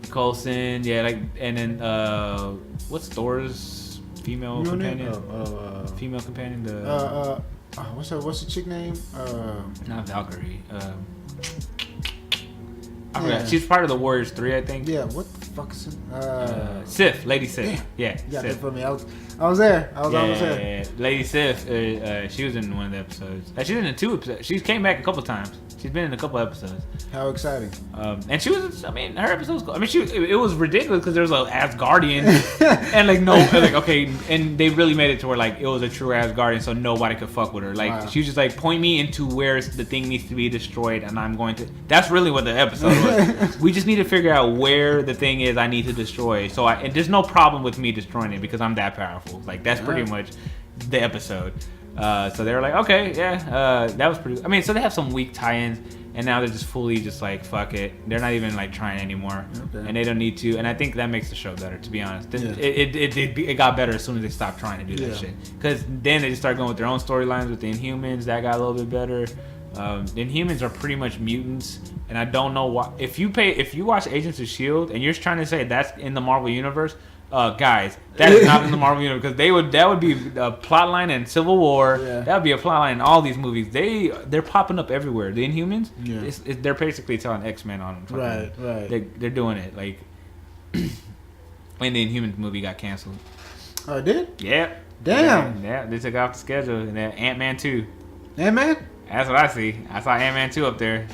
Speaker 1: Coulson, yeah, like, and then what's Thor's female companion? Female companion.
Speaker 2: What's the chick name?
Speaker 1: Not Valkyrie. I forgot. She's part of the Warriors 3, I think.
Speaker 2: Yeah. What the fuck is it?
Speaker 1: Sif, Lady Sif.
Speaker 2: Damn.
Speaker 1: Yeah.
Speaker 2: You got that for me. I was there. I was there.
Speaker 1: Yeah. Lady Sif. She was in one of the episodes. She was in 2 episodes. She came back a couple times. She's been in a couple episodes.
Speaker 2: How exciting!
Speaker 1: And she was. I mean, her episode was cool. I mean, it was ridiculous because there was an Asgardian, and and they really made it to where like it was a true Asgardian, so nobody could fuck with her. Like she was just like, point me into where the thing needs to be destroyed, and I'm going to. That's really what the episode was. We just need to figure out where the thing is I need to destroy. So and there's no problem with me destroying it because I'm that powerful. Like that's pretty much the episode. So they were like, okay, that was pretty. I mean, so they have some weak tie-ins, and now they're just fully just like, fuck it. They're not even like trying anymore, and they don't need to. And I think that makes the show better, to be honest. It got better as soon as they stopped trying to do that shit. Because then they just started going with their own storylines with the Inhumans. That got a little bit better. The Inhumans are pretty much mutants, and I don't know why. If you watch Agents of S.H.I.E.L.D. and you're trying to say that's in the Marvel Universe. Guys, that is not in the Marvel Universe because that would be a plot line in Civil War. Yeah. That would be a plot line in all these movies. They're popping up everywhere. The Inhumans, they're basically telling X-Men on them. Right. They're doing it like. When the Inhumans movie got canceled.
Speaker 2: Oh, it did?
Speaker 1: Yeah.
Speaker 2: Damn.
Speaker 1: Yeah, they took off the schedule. And then Ant-Man 2.
Speaker 2: Ant-Man?
Speaker 1: That's what I see. I saw Ant-Man 2 up there.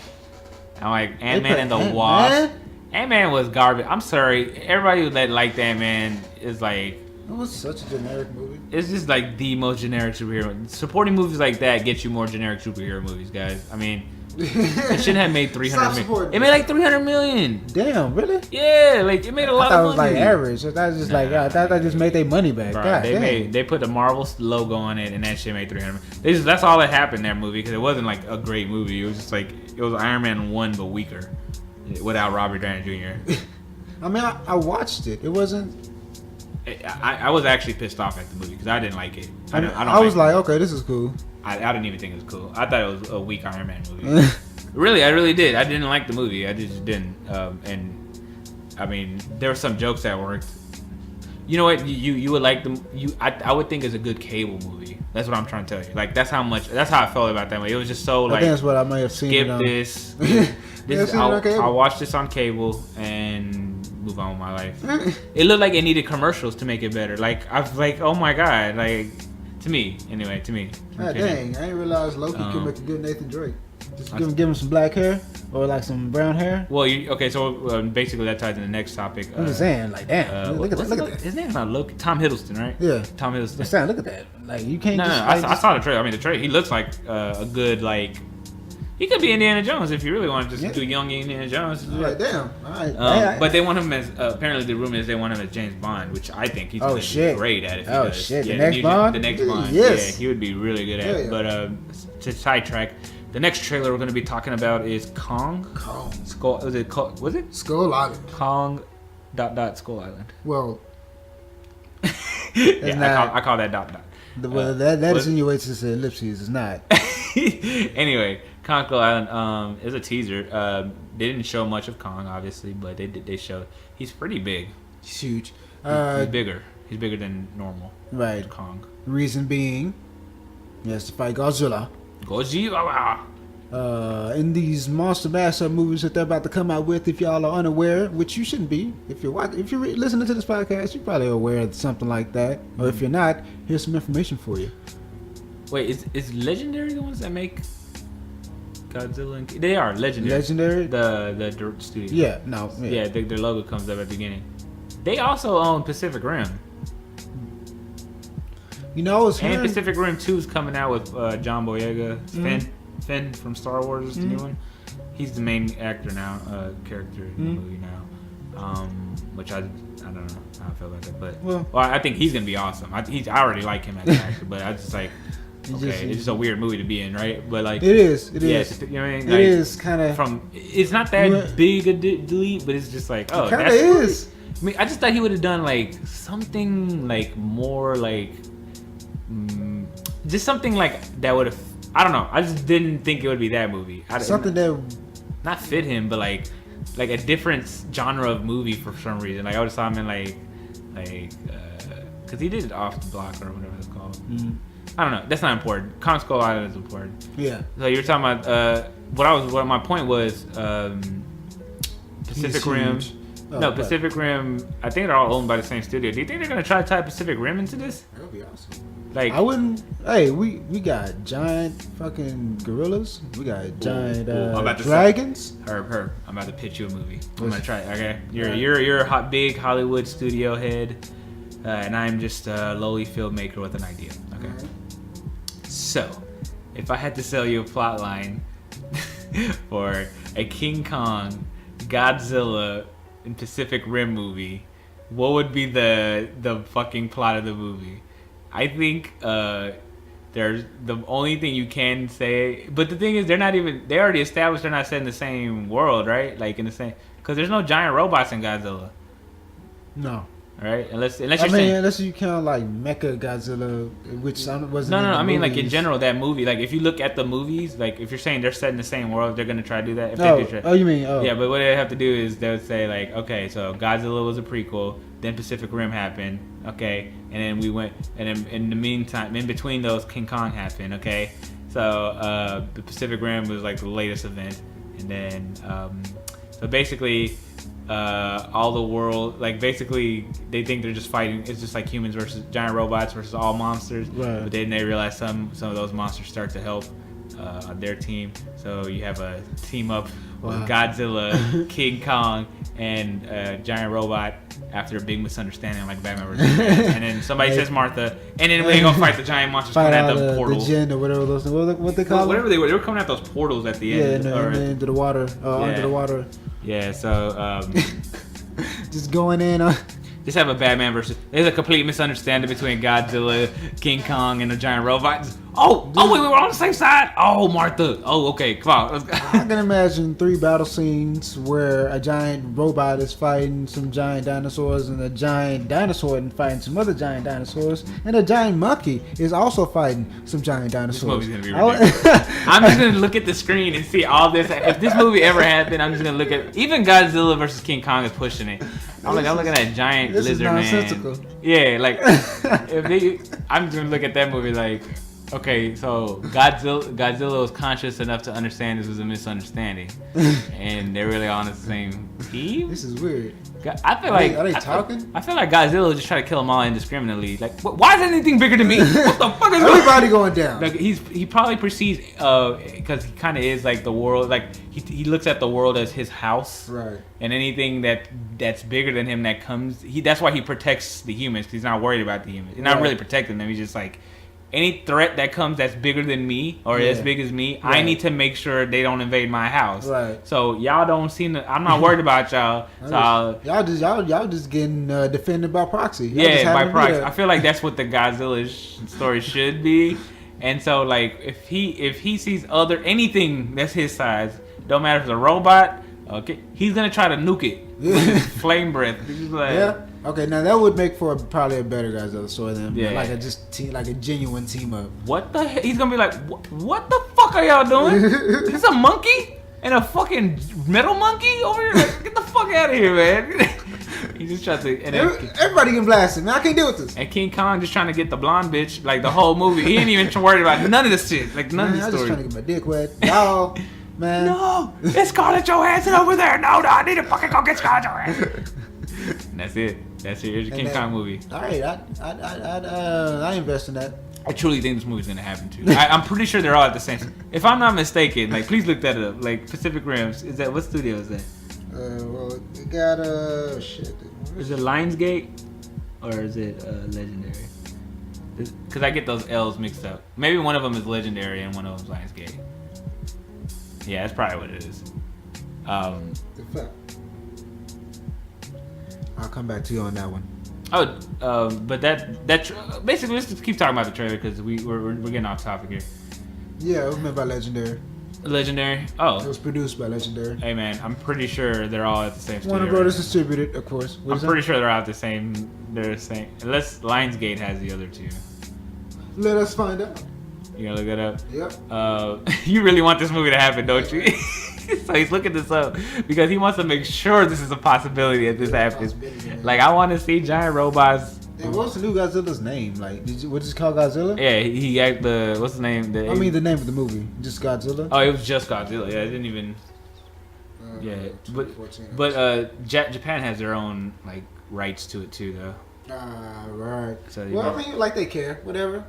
Speaker 1: I'm like Ant-Man and the Wasp. Ant-Man was garbage. I'm sorry. Everybody that liked Ant-Man is like...
Speaker 2: It was such a generic movie.
Speaker 1: It's just like the most generic superhero. Supporting movies like that get you more generic superhero movies, guys. I mean, it shouldn't have made 300 million. It made like 300 million.
Speaker 2: Damn, really?
Speaker 1: Yeah, like it made a lot of money.
Speaker 2: I thought it was like average. I was just I thought they just made their money back.
Speaker 1: Bro, they put the Marvel logo on it, and that shit made 300 million. That's all that happened in that movie because it wasn't like a great movie. It was just like it was Iron Man 1 but weaker. Without Robert Downey Jr.
Speaker 2: I mean, I watched it. It wasn't.
Speaker 1: I was actually pissed off at the movie because I didn't like it.
Speaker 2: I was like, okay, this is cool.
Speaker 1: I didn't even think it was cool. I thought it was a weak Iron Man movie. Really, I really did. I didn't like the movie. I just didn't. And I mean, there were some jokes that worked. You know what? You would like them. I would think it's a good cable movie. That's what I'm trying to tell you. Like that's how I felt about that movie. It was just so like.
Speaker 2: I think that's what I may have seen.
Speaker 1: Skip this. I'll watch this on cable and move on with my life. It looked like it needed commercials to make it better. Like I was like, oh my god, like to me.
Speaker 2: God dang, I didn't realize Loki could make a good Nathan Drake. Just give him some black hair or like some brown hair.
Speaker 1: Well, so basically that ties into the next topic.
Speaker 2: I'm just saying, like, damn, look at that.
Speaker 1: His name's not Loki. Tom Hiddleston, right?
Speaker 2: Yeah,
Speaker 1: Tom Hiddleston.
Speaker 2: Look at that. Like you can't.
Speaker 1: No, I saw the trailer. I mean, the trailer. He looks like a good like. He could be Indiana Jones if you really want to just do young Indiana Jones.
Speaker 2: Right, damn. All right.
Speaker 1: But they want him as apparently the rumor is they want him as James Bond, which I think he's gonna be great at. If he does.
Speaker 2: Shit! Yeah, the next Bond. Yes.
Speaker 1: Yeah, he would be really good at it. But to sidetrack, the next trailer we're going to be talking about is Kong. Skull. Was it?
Speaker 2: Skull Island.
Speaker 1: Kong. ... Skull Island.
Speaker 2: Well.
Speaker 1: Yeah, I call that ...
Speaker 2: That insinuates it's an ellipses. It's not.
Speaker 1: Anyway, Kong Skull Island is a teaser. They didn't show much of Kong, obviously, but they showed he's pretty big.
Speaker 2: He's huge.
Speaker 1: He's bigger. He's bigger than normal.
Speaker 2: Right.
Speaker 1: Kong.
Speaker 2: Reason being, he has to fight Godzilla. in these monster mashup movies that they're about to come out with. If y'all are unaware, which you shouldn't be, if you're listening to this podcast, you're probably aware of something like that. Or if you're not, here's some information for you.
Speaker 1: Wait, is Legendary the ones that make Godzilla? They are Legendary.
Speaker 2: Legendary,
Speaker 1: the studio.
Speaker 2: Yeah, no,
Speaker 1: yeah. Their logo comes up at the beginning. They also own Pacific Rim.
Speaker 2: You know,
Speaker 1: and Pacific Rim 2 is coming out with John Boyega, Finn from Star Wars is the new one. He's the main actor now, character in the movie now. Which I don't know how I feel about that, but well, I think he's gonna be awesome. I already like him as an actor, but I just like. Okay, it's just a weird movie to be in, right? But like,
Speaker 2: it is.
Speaker 1: You know what I mean?
Speaker 2: Like, it is kind of
Speaker 1: it's not that big a delete, but it's just like, oh,
Speaker 2: kind of is.
Speaker 1: I mean, I just thought he would have done like something like more like, just something like that would have. I don't know. I just didn't think it would be that movie.
Speaker 2: Something that
Speaker 1: not fit him, but like a different genre of movie for some reason. Like I would have saw him in like, because he did Off the Block or whatever it's called. I don't know. That's not important. Kong Skull Island is important.
Speaker 2: Yeah.
Speaker 1: So you're talking about what my point was. Pacific Rim. Pacific Rim. I think they're all owned by the same studio. Do you think they're gonna try to tie Pacific Rim into this?
Speaker 2: That would be awesome.
Speaker 1: Like
Speaker 2: I wouldn't. Hey, we got giant fucking gorillas. We got giant dragons.
Speaker 1: Herb. I'm about to pitch you a movie. I'm gonna try it. Okay. You're a big Hollywood studio head, and I'm just a lowly filmmaker with an idea. Okay.
Speaker 2: Right.
Speaker 1: So, if I had to sell you a plot line for a King Kong, Godzilla, and Pacific Rim movie, what would be the fucking plot of the movie? I think there's the only thing you can say, but the thing is they already established they're not set in the same world, right? Like in the same, because there's no giant robots in Godzilla.
Speaker 2: No.
Speaker 1: Right? Unless
Speaker 2: you count like Mecha Godzilla, which wasn't.
Speaker 1: No. I mean, like in general, that movie. Like if you look at the movies, like if you're saying they're set in the same world, they're gonna try to do that.
Speaker 2: You mean? Oh.
Speaker 1: Yeah, but what they have to do is they would say like, okay, so Godzilla was a prequel, then Pacific Rim happened, okay, and then we went, and then in the meantime, in between those, King Kong happened, okay. So the Pacific Rim was like the latest event, and then so basically. All the world, like basically they think they're just fighting, it's just like humans versus giant robots versus all monsters, right. But then they realize some of those monsters start to help their team, so you have a team up with Godzilla, King Kong, and giant robot after a big misunderstanding like Batman versus Superman. And then somebody says Martha, and then they go fight the giant monsters coming at the portals.
Speaker 2: The Jinn or whatever those, what they call
Speaker 1: whatever they were coming at those portals at the end.
Speaker 2: And into the water, under the water.
Speaker 1: Yeah, so
Speaker 2: just going in on.
Speaker 1: Just have a Batman versus. There's a complete misunderstanding between Godzilla, King Kong, and the giant robots. Wait, we were on the same side. Oh, Martha. Oh, okay, come on. Let's go.
Speaker 2: I can imagine 3 battle scenes where a giant robot is fighting some giant dinosaurs, and a giant dinosaur is fighting some other giant dinosaurs, and a giant monkey is also fighting some giant dinosaurs.
Speaker 1: This movie's gonna be ridiculous. I'm just gonna look at the screen and see all this. If this movie ever happened, I'm just gonna look at even Godzilla versus King Kong is pushing it. I'm looking at that giant lizard man. Yeah, like I'm just gonna look at that movie like, okay, so Godzilla was conscious enough to understand this was a misunderstanding, and they're really on the same team.
Speaker 2: This is weird.
Speaker 1: I feel like
Speaker 2: are they talking?
Speaker 1: I feel like Godzilla just try to kill them all indiscriminately. Like, why is anything bigger than me? What the fuck is
Speaker 2: everybody going down?
Speaker 1: Like he probably perceives because he kind of is like the world. Like he looks at the world as his house,
Speaker 2: right?
Speaker 1: And anything that's bigger than him that comes, that's why he protects the humans, because he's not worried about the humans. He's not really protecting them. He's just like, any threat that comes that's bigger than me or as big as me, I need to make sure they don't invade my house.
Speaker 2: Right.
Speaker 1: So y'all don't seem to. I'm not worried about y'all. So
Speaker 2: y'all just getting defended by proxy.
Speaker 1: By proxy. I feel like that's what the Godzilla story should be. And so like if he sees anything that's his size, don't matter if it's a robot. Okay, he's gonna try to nuke it with flame breath. He's like,
Speaker 2: okay, now that would make for probably a better Godzilla story than like a genuine team up.
Speaker 1: What the heck? He's gonna be like, what the fuck are y'all doing? It's a monkey and a fucking metal monkey over here. Like, get the fuck out of here, man. He just tried to. And
Speaker 2: everybody getting blasted, man. I can't deal with this.
Speaker 1: And King Kong just trying to get the blonde bitch, like the whole movie. He ain't even worried about none of this shit. Like none of this story.
Speaker 2: I just trying to get my dick wet. Y'all, man.
Speaker 1: No, it's Scarlett Johansson over there. No, I need to fucking go get Scarlett Johansson. And that's it. That's it. Here's your King Kong movie.
Speaker 2: All right, I invest in that.
Speaker 1: I truly think this movie's gonna happen too. I'm pretty sure they're all at the same. If I'm not mistaken, like please look that up. Like Pacific Rims, is that what studio is that?
Speaker 2: Well, it got shit.
Speaker 1: Is it Lionsgate or is it Legendary? Because I get those L's mixed up. Maybe one of them is Legendary and one of them's Lionsgate. Yeah, that's probably what it is.
Speaker 2: I'll come back to you on that one.
Speaker 1: But that basically, let's just keep talking about the trailer because we're getting off topic here.
Speaker 2: Yeah, it was made by Legendary.
Speaker 1: Legendary? Oh.
Speaker 2: It was produced by Legendary.
Speaker 1: Hey man, I'm pretty sure they're all at the same studio.
Speaker 2: Warner Brothers distributed, of course.
Speaker 1: I'm pretty sure they're all at the same. They're the same. Unless Lionsgate has the other two.
Speaker 2: Let us find out.
Speaker 1: You gonna look that up?
Speaker 2: Yep.
Speaker 1: You really want this movie to happen, don't you? So he's looking this up because he wants to make sure this is a possibility that this happens. Like I want to see giant robots.
Speaker 2: And what's the new Godzilla's name? Like, what is it called, Godzilla?
Speaker 1: Yeah, he got the what's the name?
Speaker 2: The name of the movie, just Godzilla.
Speaker 1: Oh, it was just Godzilla. Yeah, it didn't even. But Japan has their own like rights to it too, though.
Speaker 2: Right.
Speaker 1: So
Speaker 2: I mean, like they care, whatever.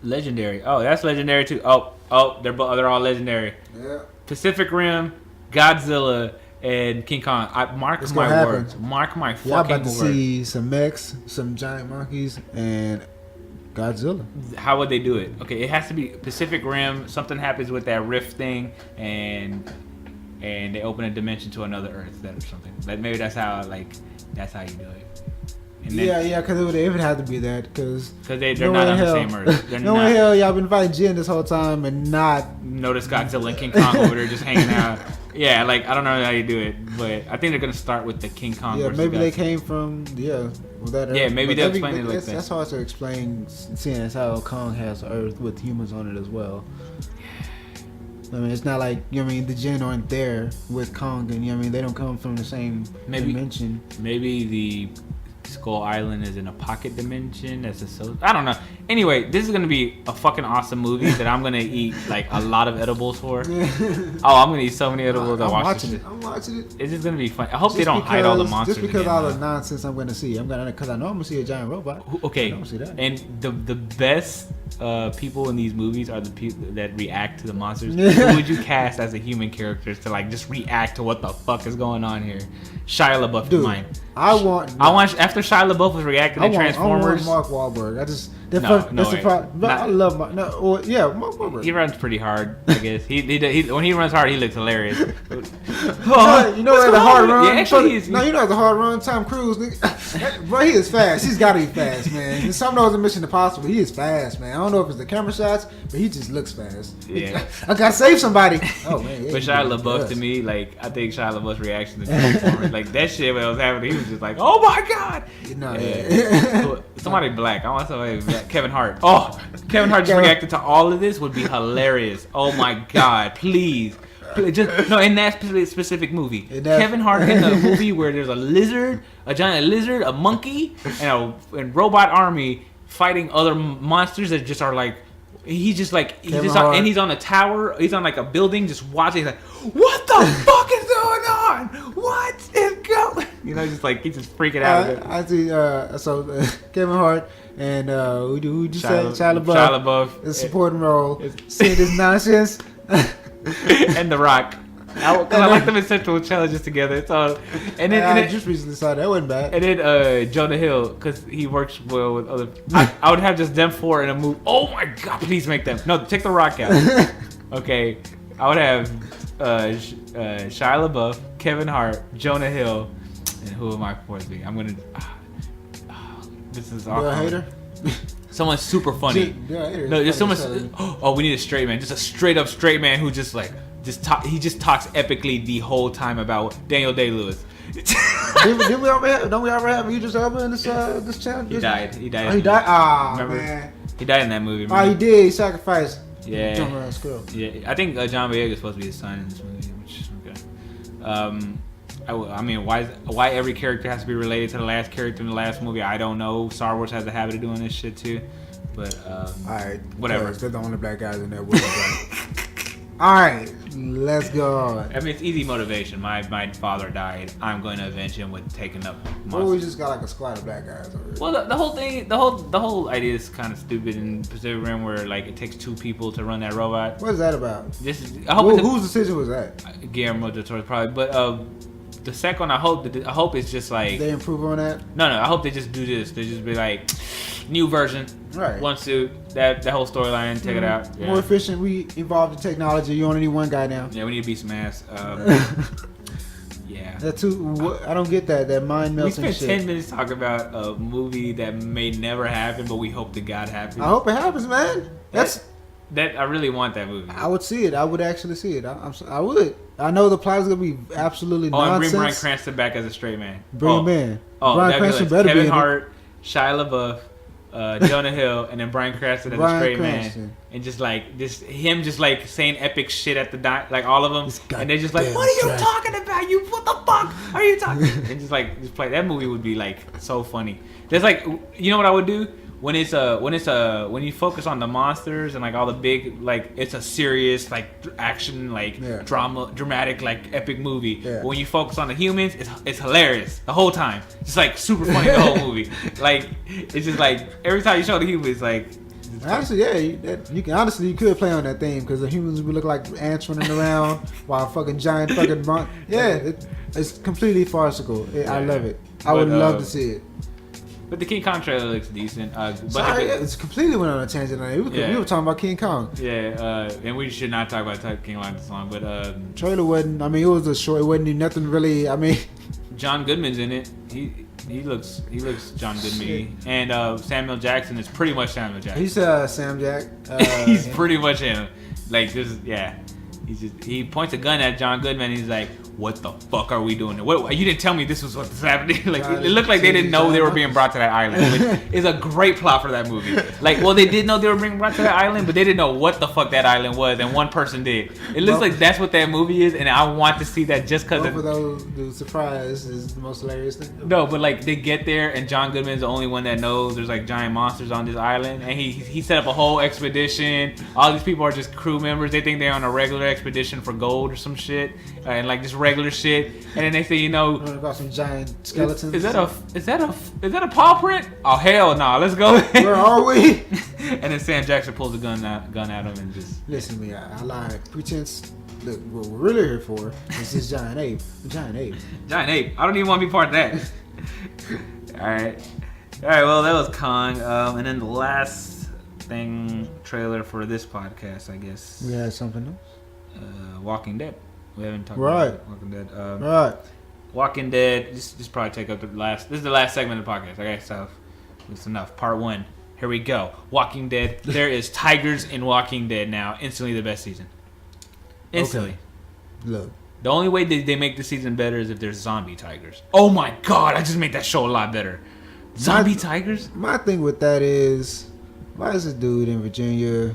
Speaker 1: Legendary. Oh, that's Legendary too. Oh, they're all Legendary.
Speaker 2: Yeah.
Speaker 1: Pacific Rim, Godzilla, and King Kong. Mark my words. Mark my fucking words.
Speaker 2: I'm about to see some mechs, some giant monkeys, and Godzilla.
Speaker 1: How would they do it? Okay, it has to be Pacific Rim. Something happens with that rift thing, and they open a dimension to another Earth. That or something. Like maybe that's how you do it. And
Speaker 2: then, because it would have to be that because
Speaker 1: they're not on the same Earth.
Speaker 2: No way hell y'all been fighting Jin this whole time and not
Speaker 1: notice Godzilla and King Kong over there just hanging out. Yeah, like I don't know how you do it, but I think they're gonna start with the King Kong.
Speaker 2: Yeah,
Speaker 1: versus
Speaker 2: maybe
Speaker 1: Godzilla.
Speaker 2: they came from that Earth.
Speaker 1: Yeah, maybe they'll explain it like that.
Speaker 2: That's hard to explain, seeing as how Kong has Earth with humans on it as well. I mean, it's not like, the Jin aren't there with Kong, and they don't come from the same dimension. Maybe the Skull Island is in a pocket dimension. I don't know. Anyway, this is gonna be a fucking awesome movie that I'm gonna eat like a lot of edibles for. I'm gonna eat so many edibles. I'm watching it. It's just gonna be fun. I hope they don't hide all the monsters. Just because all the nonsense I'm gonna see, because I know I'm gonna see a giant robot.
Speaker 1: Okay.
Speaker 2: I don't see that.
Speaker 1: And the best people in these movies are the people that react to the monsters. Who would you cast as a human character to like just react to what the fuck is going on here? Shia LaBeouf is mine. I want after Shia LaBeouf was reacting to Transformers.
Speaker 2: I want Mark Wahlberg. That's the problem. But I love Mark Wahlberg.
Speaker 1: He runs pretty hard, I guess. He when he runs hard, he looks hilarious.
Speaker 2: You know the hard run. Yeah, actually, the hard run. Tom Cruise, bro, he is fast. He's got to be fast, man. And some knows the Mission Impossible. He is fast, man. I don't know if it's the camera shots, but he just looks fast.
Speaker 1: Yeah,
Speaker 2: I gotta save somebody. Oh man.
Speaker 1: But Shia LaBeouf to me, like I think Shia LaBeouf's reaction to Transformers, like that shit when it was happening, he was just like, "Oh my god!" Somebody black. I want somebody black. Kevin Hart. Oh, Kevin Hart just reacted to all of this would be hilarious. Oh my god, please. Just no, in that specific movie, Kevin Hart in a movie where there's a giant lizard, a monkey, and robot army fighting other monsters that just are like. He's on a tower. He's on like a building, just watching. He's like, what the fuck is going on? What is going? Just like he's just freaking out.
Speaker 2: I see. Kevin Hart and who just said Shia LaBeouf is supporting role. Seeing this nonsense.
Speaker 1: And The Rock. I like them in Central Challenges together. So,
Speaker 2: I just recently saw that. Wasn't bad.
Speaker 1: And then Jonah Hill, because he works well with other. I would have just them four in a movie. Oh my god! Please make them. No, take The Rock out. Okay, I would have Shia LaBeouf, Kevin Hart, Jonah Hill, and who am I supposed to be? I'm gonna. This is awkward. Someone super funny. No, just someone. Oh, we need a straight man. Just a straight up straight man who just like. He just talks epically the whole time about Daniel Day-Lewis.
Speaker 2: Don't we ever have Idris Elba in this channel?
Speaker 1: He died.
Speaker 2: Oh, he died? Ah, man.
Speaker 1: He died in that movie.
Speaker 2: Remember? Oh, he did. He sacrificed.
Speaker 1: Yeah.
Speaker 2: John Ryan's girl.
Speaker 1: Yeah. I think John Boyega is supposed to be his son in this movie. Which okay. I mean, why every character has to be related to the last character in the last movie? I don't know. Star Wars has a habit of doing this shit too. But all
Speaker 2: right,
Speaker 1: whatever.
Speaker 2: They're the only black guys in that world. Right? All right, let's go.
Speaker 1: I mean, it's easy motivation. My father died. I'm going to avenge him with taking up monsters.
Speaker 2: Well, we just got like a squad of black guys already.
Speaker 1: Well, the whole thing, the whole idea is kind of stupid in Pacific Rim, where like it takes 2 people to run that robot.
Speaker 2: What is that about?
Speaker 1: Whose
Speaker 2: decision was that?
Speaker 1: Guillermo del Toro probably, but the second one, I hope it's just like
Speaker 2: they improve on that.
Speaker 1: No, I hope they just do this. They just be like new version,
Speaker 2: right?
Speaker 1: One suit, that whole storyline, take it out.
Speaker 2: Yeah. More efficient. We evolved the technology. You only need one guy now.
Speaker 1: Yeah, we need to beat some ass. Yeah.
Speaker 2: That too. I don't get that mind melting.
Speaker 1: We spent 10 minutes talking about a movie that may never happen, but we hope to God happens.
Speaker 2: I hope it happens, man.
Speaker 1: That I really want that movie.
Speaker 2: I would see it. I would actually see it. I would. I know the plot is gonna be absolutely nonsense.
Speaker 1: And bring Bryan Cranston back as a straight man.
Speaker 2: Bring him in.
Speaker 1: Bryan Cranston better Kevin Hart, Shia LaBeouf, Jonah Hill, and then Bryan Cranston as a straight man, and just him saying epic shit at the like all of them, and they're just like, "What are you talking about? You what the fuck are you talking?" And just play that movie would be like so funny. There's like, you know what I would do? When you focus on the monsters and like all the big, like it's a serious like action dramatic like epic movie. Yeah. But when you focus on the humans, it's hilarious the whole time. It's like super funny the whole movie. Like it's just like every time you show the humans, like
Speaker 2: honestly, yeah, you could play on that theme because the humans would look like ants running around while fucking giant fucking it's completely farcical. I love it. I would love to see it.
Speaker 1: But the King Kong trailer looks decent.
Speaker 2: It's completely went on a tangent. We were talking about King Kong.
Speaker 1: Yeah, and we should not talk about King Kong this long. But
Speaker 2: trailer wasn't. I mean, it was a short. It wasn't nothing really. I mean,
Speaker 1: John Goodman's in it. He looks John Goodman. And Samuel Jackson is pretty much Samuel Jackson.
Speaker 2: He's Sam Jack.
Speaker 1: He's pretty much him. Like this, yeah. He points a gun at John Goodman. And he's like, "What the fuck are we doing? What? You didn't tell me this was what was happening." Like it looked like they didn't know they were being brought to that island. Which is a great plot for that movie. Like, well, they did know they were being brought to that island, but they didn't know what the fuck that island was, and one person did. It looks like that's what that movie is, and I want to see that just because.
Speaker 2: Both of the surprise is the most hilarious thing.
Speaker 1: No, but like they get there, and John Goodman's the only one that knows there's like giant monsters on this island, and he set up a whole expedition. All these people are just crew members. They think they're on a regular expedition for gold or some shit, and like just regular shit. And then they say,
Speaker 2: about some giant skeletons.
Speaker 1: Is that a paw print? Oh hell no! Let's go.
Speaker 2: Where are we?
Speaker 1: And then Sam Jackson pulls a gun at him and just
Speaker 2: listen to me. I lied. Pretense. Look, what we're really here for is this giant ape. Giant ape.
Speaker 1: I don't even want to be part of that. All right. Well, that was Kong. And then the last trailer for this podcast, I guess.
Speaker 2: We had something else.
Speaker 1: Walking Dead. We haven't talked about Walking Dead.
Speaker 2: Right.
Speaker 1: Walking Dead. Just probably take up the last. This is the last segment of the podcast. Okay, so it's enough. Part 1. Here we go. Walking Dead. There is tigers in Walking Dead now. Instantly the best season. Instantly.
Speaker 2: Okay. Look.
Speaker 1: The only way they make the season better is if there's zombie tigers. Oh my god! I just made that show a lot better. Zombie tigers.
Speaker 2: My thing with that is, why is this dude in Virginia?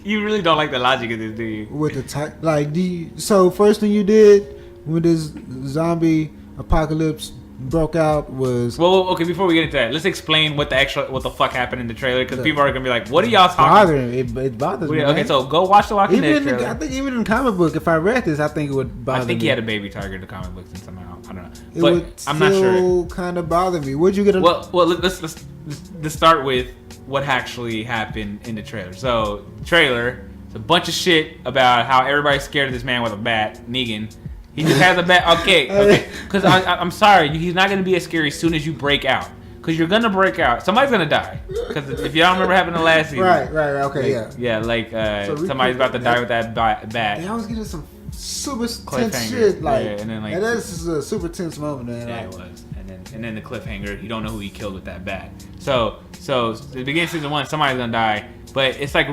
Speaker 1: You really don't like the logic of this, do you?
Speaker 2: With the so first thing you did when this zombie apocalypse broke out was
Speaker 1: okay. Before we get into that, let's explain what the fuck happened in the trailer, because people are gonna be like, "What are y'all talking?"
Speaker 2: It bothers me.
Speaker 1: Okay, so go watch the Walking Dead trailer.
Speaker 2: I think even in the comic book, if I read this, I think it would bother me.
Speaker 1: I think he had a baby tiger in the comic books and somehow I don't know,
Speaker 2: it would I'm not sure. Kind of bother me. Would you get a
Speaker 1: well? Let's start with what actually happened in the trailer. So the trailer, it's a bunch of shit about how everybody's scared of this man with a bat, Negan. He just has a bat. Okay. Because I'm sorry, he's not going to be as scary as soon as you break out. Because you're going to break out. Somebody's going to die. Because if y'all remember what happened the last season.
Speaker 2: Right. Okay, yeah.
Speaker 1: Yeah, like somebody's about to die with that bat.
Speaker 2: Yeah, I was getting some super tense shit. And this is a super tense moment, man.
Speaker 1: Yeah, it was. And then the cliffhanger, you don't know who he killed with that bat. So the beginning of season 1, somebody's going to die. But it's like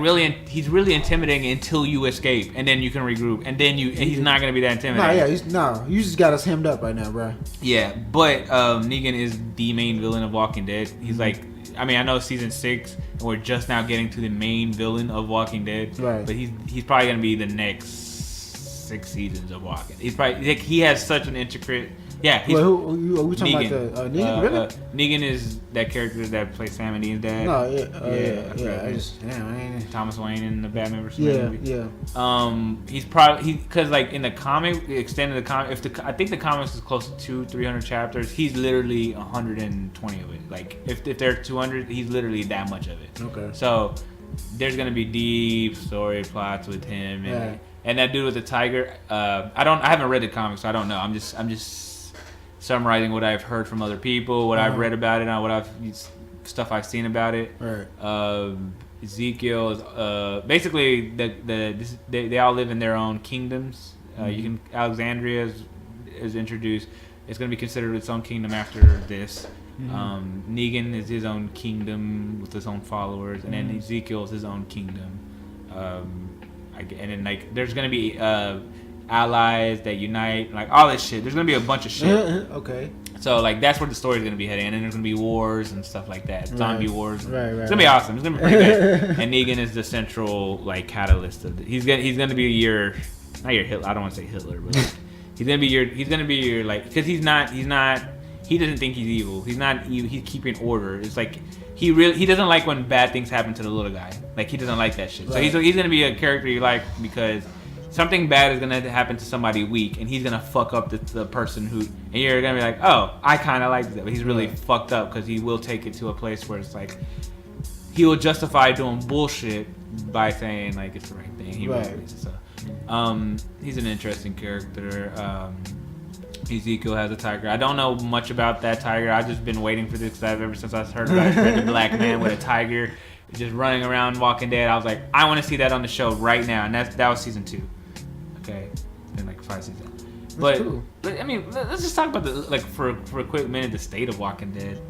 Speaker 1: he's really intimidating until you escape, and then you can regroup, and then he's not gonna be that intimidating.
Speaker 2: You just got us hemmed up right now, bro.
Speaker 1: Yeah, but Negan is the main villain of Walking Dead. He's like, I mean, I know season 6, and we're just now getting to the main villain of Walking Dead.
Speaker 2: Right.
Speaker 1: But he's probably gonna be the next 6 seasons of Walking. He's probably like he has such an intricate. Yeah, he's,
Speaker 2: who are we talking
Speaker 1: Negan.
Speaker 2: about? Negan, really?
Speaker 1: Negan is that character that plays Sam and Dean's dad.
Speaker 2: No, yeah.
Speaker 1: Thomas Wayne in the Batman vs. movie.
Speaker 2: Yeah.
Speaker 1: He's probably because like in the comic, the extended the comic. I think the comics is close to 200-300 chapters. He's literally 120 of it. Like if there are 200, he's literally that much of it.
Speaker 2: Okay.
Speaker 1: So there's gonna be deep story plots with him and that dude with the tiger. I haven't read the comics, so I don't know. I'm just summarizing what I've heard from other people, what I've read about it, and stuff I've seen about it.
Speaker 2: Right.
Speaker 1: Ezekiel is basically they all live in their own kingdoms. Alexandria is introduced. It's going to be considered its own kingdom after this. Negan is his own kingdom with his own followers, and then Ezekiel is his own kingdom. And then like there's going to be allies that unite, like all this shit. There's gonna be a bunch of shit.
Speaker 2: Okay.
Speaker 1: So like that's where the story's gonna be heading, and then there's gonna be wars and stuff like that, zombie wars.
Speaker 2: Right.
Speaker 1: It's gonna be awesome. It's gonna be pretty good. And Negan is the central like catalyst of it. He's gonna be not your Hitler. I don't want to say Hitler, but like, he's gonna be your like because he doesn't think he's evil. He's not evil. He's keeping order. It's like he doesn't like when bad things happen to the little guy. Like he doesn't like that shit. Right. So he's gonna be a character you like because something bad is gonna happen to somebody weak, and he's gonna fuck up the person who, and you're gonna be like, oh, I kind of like that, but he's really fucked up because he will take it to a place where it's like he will justify doing bullshit by saying like it's the right thing. He really is. So, he's an interesting character. Ezekiel has a tiger. I don't know much about that tiger. I've just been waiting for this ever since I heard about the black man with a tiger just running around Walking Dead. I was like, I want to see that on the show right now, and that was season 2. Okay, been like 5 seasons. But cool. I mean, let's just talk about for a quick minute the state of Walking Dead.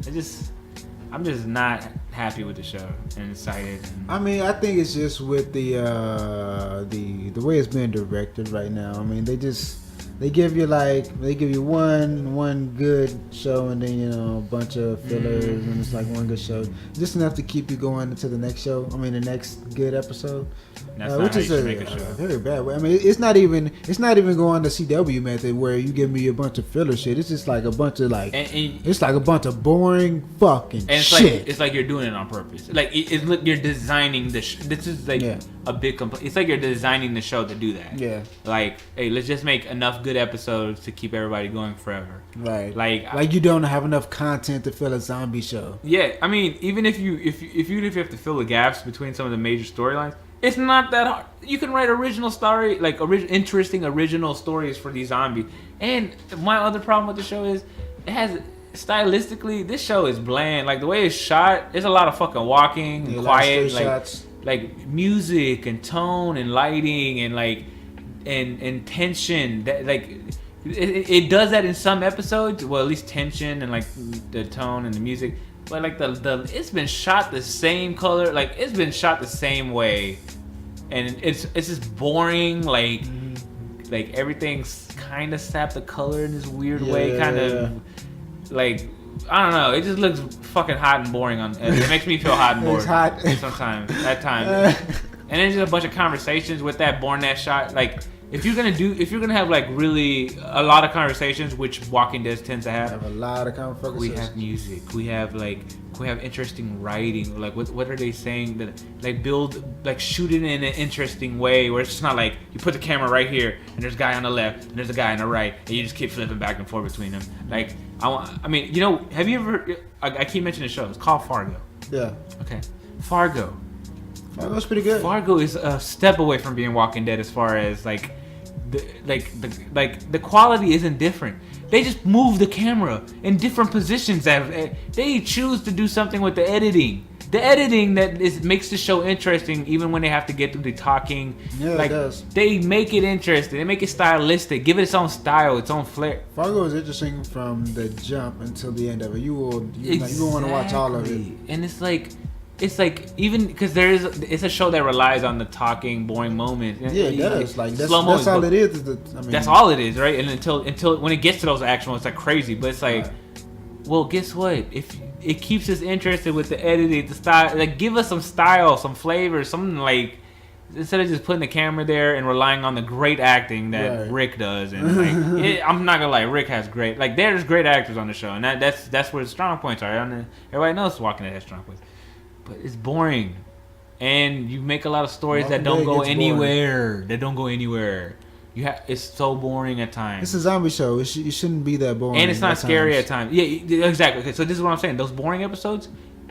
Speaker 1: I'm just not happy with the show and excited.
Speaker 2: I mean, I think it's just with the way it's being directed right now. I mean, they give you one good show and then a bunch of fillers and it's like one good show, just enough to keep you going into the next show. I mean, the next good episode, which is a very bad way. I mean, it's not even going the CW method where you give me a bunch of filler shit. It's just like a bunch of it's like a bunch of boring fucking shit.
Speaker 1: It's like you're doing it on purpose. Like you're designing this is like a big complaint. It's like you're designing the show to do that.
Speaker 2: Yeah.
Speaker 1: Like, hey, let's just make enough good episodes to keep everybody going forever.
Speaker 2: Right. Like you don't have enough content to fill a zombie show.
Speaker 1: Yeah. I mean, even if you have to fill the gaps between some of the major storylines, it's not that hard. You can write original story, like interesting original stories for these zombies. And my other problem with the show is it has stylistically, this show is bland. Like the way it's shot, there's a lot of fucking walking and quiet, like music and tone and lighting and like and tension. That like it does that in some episodes. Well, at least tension and like the tone and the music. But like the it's been shot the same color. Like it's been shot the same way, and it's just boring. Like like everything's kind of sapped the color in this weird way. Kind of like. I don't know. It just looks fucking hot and boring. It makes me feel hot and bored.
Speaker 2: It's hot
Speaker 1: sometimes. At times, and then just a bunch of conversations with that born that shot. Like if you're gonna have like really a lot of conversations, which Walking Dead tends to have
Speaker 2: a lot of conversations.
Speaker 1: We have music. We have interesting writing. Like what are they saying that like shoot it in an interesting way where it's just not like you put the camera right here and there's a guy on the left and there's a guy on the right and you just keep flipping back and forth between them. Like I mean, have you ever? I keep mentioning the show. It's called Fargo.
Speaker 2: Yeah.
Speaker 1: Okay. Fargo's
Speaker 2: pretty good.
Speaker 1: Fargo is a step away from being Walking Dead as far as the quality isn't different. They just move the camera in different positions. They choose to do something with the editing. The editing makes the show interesting, even when they have to get through the talking.
Speaker 2: Yeah, it does.
Speaker 1: They make it interesting. They make it stylistic. Give it its own style, its own flair.
Speaker 2: Fargo is interesting from the jump until the end of it. You will want to watch all of it.
Speaker 1: And it's like even because it's a show that relies on the talking, boring moments.
Speaker 2: Yeah, it does. Like that's all it is.
Speaker 1: That's all it is, right? And until when it gets to those action ones, it's like crazy. But it's like, well, guess what? If it keeps us interested with the editing, the style, like give us some style, some flavor, something like instead of just putting the camera there and relying on the great acting that Rick does, and like, I'm not gonna lie, Rick has great, like, there's great actors on the show, and that's where the strong points are. Everybody knows Walking Dead has strong points, but it's boring, and you make a lot of stories that don't go anywhere. That don't go anywhere. It's so boring at times.
Speaker 2: It's a zombie show. It shouldn't be that boring.
Speaker 1: And it's not scary at times. Yeah, exactly. Okay, so this is what I'm saying. Those boring episodes,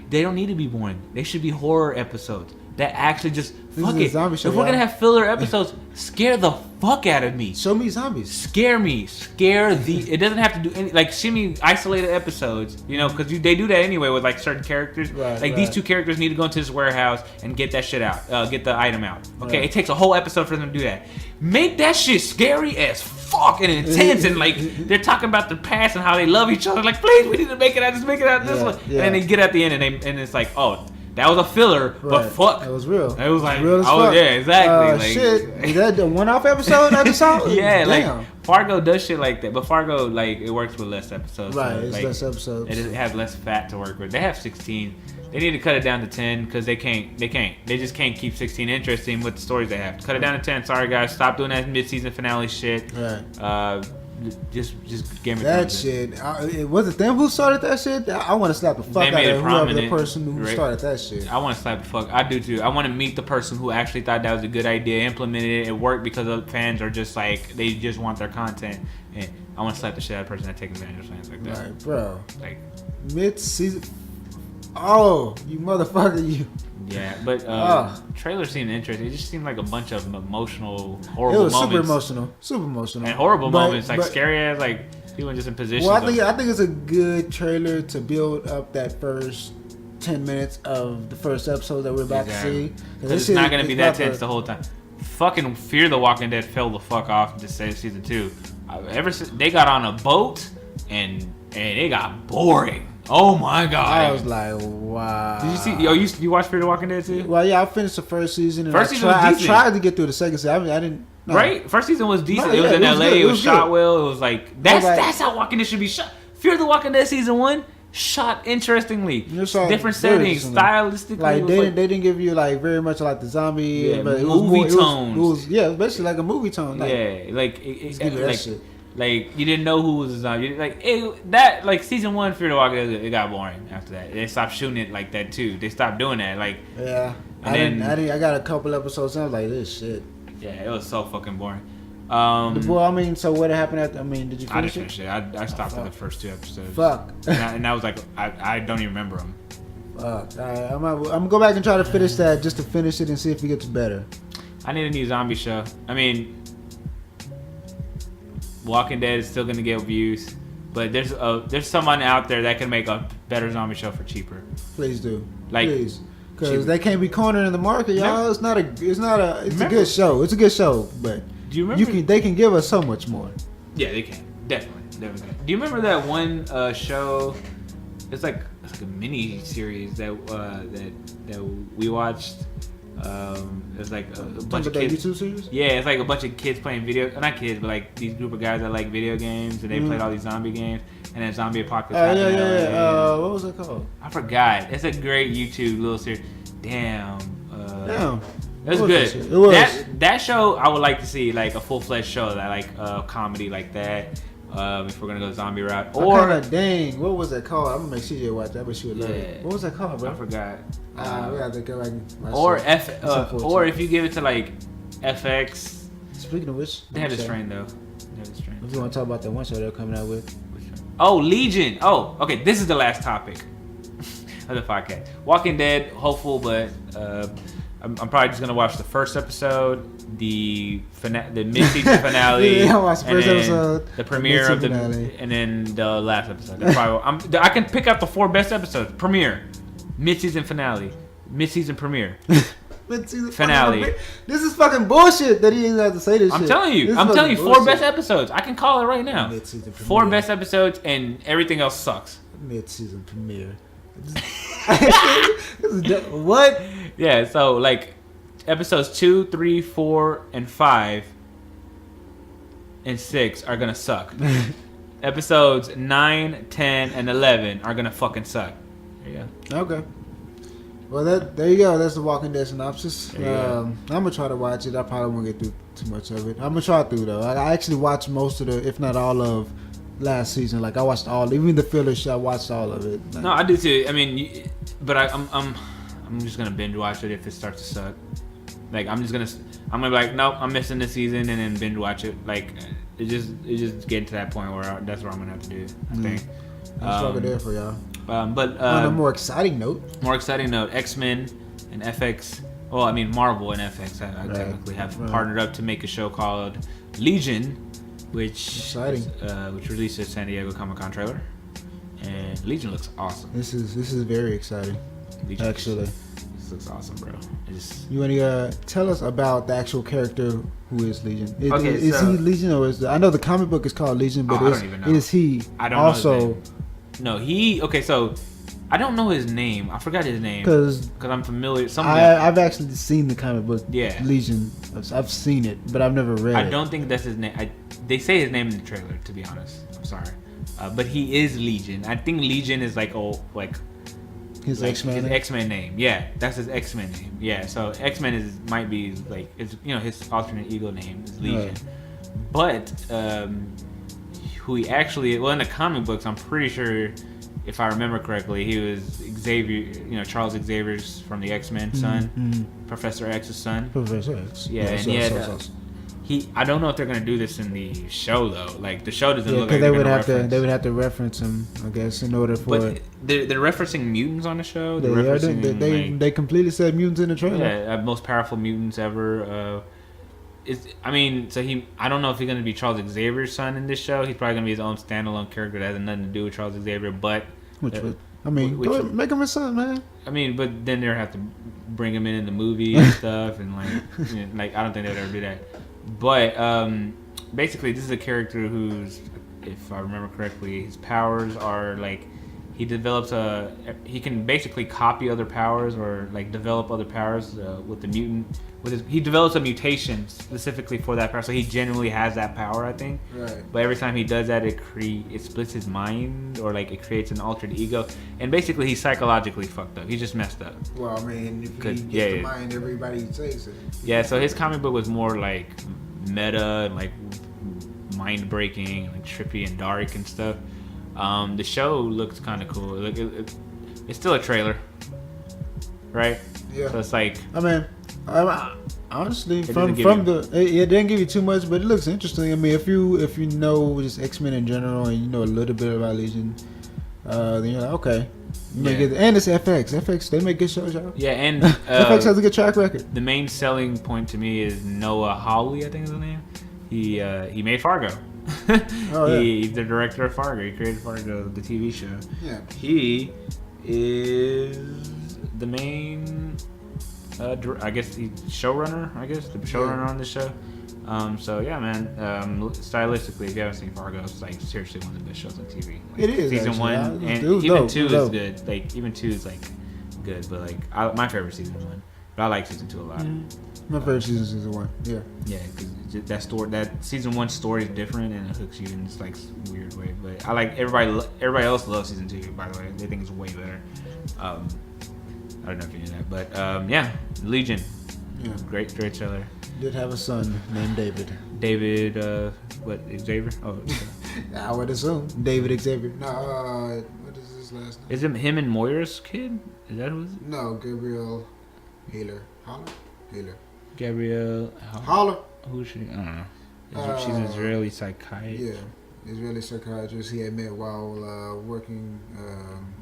Speaker 1: they don't need to be boring. They should be horror episodes that actually just fuck it. Zombie show, if we're gonna have filler episodes, scare the fuck out of me.
Speaker 2: Show me zombies.
Speaker 1: Scare me. It doesn't have to do any, like, show me isolated episodes. You know, because they do that anyway with like certain characters. These two characters need to go into this warehouse and get that shit out. Get the item out. Okay, it takes a whole episode for them to do that. Make that shit scary as fuck and intense, and like they're talking about their past and how they love each other. Like, please, we need to make it out. Just make it out this one. And then they get at the end and it's like, oh, that was a filler, but fuck,
Speaker 2: it was real.
Speaker 1: It was like,
Speaker 2: real as
Speaker 1: fuck. Yeah, exactly. Like,
Speaker 2: shit, is that the one-off episode I just saw?
Speaker 1: Yeah, like Fargo does shit like that, but Fargo, like, it works with less episodes.
Speaker 2: Right,
Speaker 1: so,
Speaker 2: it's
Speaker 1: like,
Speaker 2: less episodes.
Speaker 1: It has less fat to work with. They have 16. They need to cut it down to 10 because they can't. They just can't keep 16 interesting with the stories they have. Cut it down to 10. Sorry guys, stop doing that mid-season finale shit.
Speaker 2: Right.
Speaker 1: Just Game of
Speaker 2: Thrones. That shit. Was it them who started that shit? I want to slap the fuck out of whoever the person who started that shit.
Speaker 1: I want to slap the fuck. I do too. I want to meet the person who actually thought that was a good idea, implemented it, it worked, because the fans are just like, they just want their content. And I want to slap the shit out of the person that takes advantage of fans like that.
Speaker 2: Right, bro.
Speaker 1: Like
Speaker 2: mid-season. Oh, you motherfucker, you.
Speaker 1: Yeah, but trailer seemed interesting. It just seemed like a bunch of emotional, horrible moments.
Speaker 2: It was super emotional,
Speaker 1: and horrible moments, like scary ass, like people just in position.
Speaker 2: Well, I think it's a good trailer to build up that first 10 minutes of the first episode that we're about to see.
Speaker 1: Because it's not gonna be that tense the whole time. Fucking Fear the Walking Dead fell the fuck off to say season 2. Ever since they got on a boat and it got boring. Oh my god!
Speaker 2: I was like, wow.
Speaker 1: Did you see? You watched Fear the Walking Dead too?
Speaker 2: Well, yeah, I finished the first season. And
Speaker 1: first season was decent.
Speaker 2: I tried to get through the second season. I didn't. No.
Speaker 1: Right? First season was decent. It was in LA. It was shot well. It was like that's how Walking Dead should be shot. Fear the Walking Dead season 1 shot interestingly. Different settings, stylistically.
Speaker 2: Like they didn't give you like very much like the zombie, but it was
Speaker 1: movie tones.
Speaker 2: It was basically like a movie tone. Like,
Speaker 1: yeah, like
Speaker 2: that shit.
Speaker 1: Like you didn't know who was a zombie. Like season 1 Fear the Walking Dead, it got boring after that. They stopped shooting it like that too. They stopped doing that. Like
Speaker 2: I got a couple episodes and I was like, this shit.
Speaker 1: Yeah, it was so fucking boring.
Speaker 2: Well, I mean, so what happened after? I mean, did you finish
Speaker 1: it? I didn't finish it. I stopped at the first 2 episodes.
Speaker 2: Fuck.
Speaker 1: And I was like, I don't even remember them.
Speaker 2: Fuck. I'm gonna go back and try to finish that just to finish it and see if it gets better.
Speaker 1: I need a new zombie show. I mean, Walking Dead is still gonna get views, but there's someone out there that can make a better zombie show for cheaper.
Speaker 2: Please do,
Speaker 1: please,
Speaker 2: because they can't be cornered in the market, y'all. It's a good show. It's a good show, but
Speaker 1: do you remember?
Speaker 2: They can give us so much more.
Speaker 1: Yeah, they can definitely. Do you remember that one show? It's like a mini series that we watched. It's like a bunch of kids.
Speaker 2: YouTube series?
Speaker 1: Yeah, it's like a bunch of kids playing not kids, but like these group of guys that like video games, and they played all these zombie games, and then zombie apocalypse happened.
Speaker 2: Yeah. What was it called?
Speaker 1: I forgot. It's a great YouTube little series. Damn. It was good.
Speaker 2: It was.
Speaker 1: That show I would like to see, like a full-fledged show that like comedy like that. If we're gonna go zombie route, or
Speaker 2: dang, what was that called? I'm gonna make CJ watch that, but she would love it. What was that called, bro?
Speaker 1: I forgot.
Speaker 2: We have to go like.
Speaker 1: Or if you give it to like FX.
Speaker 2: Speaking of which,
Speaker 1: they have this train though.
Speaker 2: If you want to talk about that one show they're coming out with.
Speaker 1: Oh, Legion. Oh, okay. This is the last topic of the podcast. Walking Dead, hopeful, but I'm probably just gonna watch the first episode, the mid-season finale,
Speaker 2: yeah, watch the first episode,
Speaker 1: the premiere of and then the last episode. I can pick out the 4 best episodes: premiere, mid-season finale, mid-season premiere,
Speaker 2: mid-season
Speaker 1: finale.
Speaker 2: This is fucking bullshit that he didn't have to say this.
Speaker 1: I'm telling you, 4 best episodes. I can call it right now. Mid-season premiere. 4 best episodes, and everything else sucks.
Speaker 2: Mid-season premiere. What?
Speaker 1: Yeah, so like episodes 2, 3, 4, and 5 and 6 are gonna suck. Episodes 9, 10, and 11 are gonna fucking suck. There you go.
Speaker 2: Okay. Well, there you go. That's the Walking Dead synopsis. I'm gonna try to watch it. I probably won't get through too much of it. I'm gonna try through though. I actually watched most of the, if not all of, last season. Like I watched all, even the filler shit. I watched all of it. Like,
Speaker 1: no, I do too. I mean, but I'm just gonna binge watch it if it starts to suck. Like I'm gonna be like, nope, I'm missing this season, and then binge watch it. Like it just getting to that point where that's what I'm gonna have to do. I think.
Speaker 2: I'll struggle there for y'all.
Speaker 1: But
Speaker 2: on a more exciting note,
Speaker 1: X-Men and FX. Well, I mean Marvel and FX. Technically have partnered up to make a show called Legion, which released a San Diego Comic-Con trailer, and Legion looks awesome.
Speaker 2: This is very exciting. Legion actually,
Speaker 1: this looks awesome, bro.
Speaker 2: You want to tell us about the actual character who is Legion? Is he Legion or is I know the comic book is called Legion, but
Speaker 1: I don't even know.
Speaker 2: Is he
Speaker 1: I don't
Speaker 2: also?
Speaker 1: Know his name. No, so I don't know his name. I forgot his name because I'm familiar.
Speaker 2: I've actually seen the comic book.
Speaker 1: Yeah,
Speaker 2: Legion. I've seen it, but I've never read it.
Speaker 1: I don't think that's his name. They say his name in the trailer. To be honest, I'm sorry, but he is Legion. I think Legion is his X-Men name. Yeah, that's his X-Men name. Yeah, so X-Men might be like it's his alternate ego name is Legion, but who he actually in the comic books, I'm pretty sure, if I remember correctly, he was Xavier, Charles Xavier's from the X-Men son, Professor X's son.
Speaker 2: Professor X.
Speaker 1: Yeah, and I don't know if they're gonna do this in the show though. Like the show doesn't look like
Speaker 2: they would have to reference him, I guess, in order for. But
Speaker 1: they're referencing mutants on the show.
Speaker 2: They completely said mutants in the trailer.
Speaker 1: Yeah, most powerful mutants ever. I don't know if he's gonna be Charles Xavier's son in this show. He's probably gonna be his own standalone character that has nothing to do with Charles Xavier. But
Speaker 2: go ahead, make him his son, man.
Speaker 1: I mean, but then they'll have to bring him in the movie and stuff, and I don't think they'd ever do that. But basically, this is a character who's, if I remember correctly, his powers are he can basically copy other powers or develop other powers with the mutant. He develops a mutation specifically for that power, so he genuinely has that power, I think.
Speaker 2: Right.
Speaker 1: But every time he does that, it splits his mind, or it creates an altered ego, and basically he's psychologically fucked up. He's just messed up.
Speaker 2: Well, I mean, if he gets the mind, everybody takes it.
Speaker 1: Yeah. So his comic book was more meta and mind breaking, and trippy and dark and stuff. The show looks kind of cool. It's still a trailer, right?
Speaker 2: Yeah.
Speaker 1: So it's
Speaker 2: honestly, it didn't give you too much, but it looks interesting. I mean, if you know just X-Men in general and you know a little bit about Legion, then you're like, okay. And it's FX. FX, they make good shows, y'all.
Speaker 1: Yeah, and
Speaker 2: FX has a good track record.
Speaker 1: The main selling point to me is Noah Hawley, I think is his name. He made Fargo. He's the director of Fargo. He created Fargo, the TV show.
Speaker 2: Yeah.
Speaker 1: He is the main, I guess, showrunner. The showrunner on the show. So yeah, man. Stylistically, if you haven't seen Fargo, it's seriously one of the best shows on TV.
Speaker 2: It is
Speaker 1: season one, and even two is good. Even two is good, but my favorite season one. But I like season two a lot.
Speaker 2: My favorite season is season one. Yeah.
Speaker 1: Yeah, because that season one story is different and it hooks you in this weird way. But I like everybody else loves season two. By the way, they think it's way better. I don't know if you knew that, but Legion. Yeah. Great trailer.
Speaker 2: Did have a son named David.
Speaker 1: Xavier? Oh,
Speaker 2: I would assume David Xavier. No, what is his last name?
Speaker 1: Is it him and Moira's kid? Is that who is it?
Speaker 2: No, Gabrielle Haller.
Speaker 1: Gabrielle
Speaker 2: Haller.
Speaker 1: Who is she? I don't know. She's an Israeli psychiatrist.
Speaker 2: Yeah, Israeli psychiatrist. He had met while working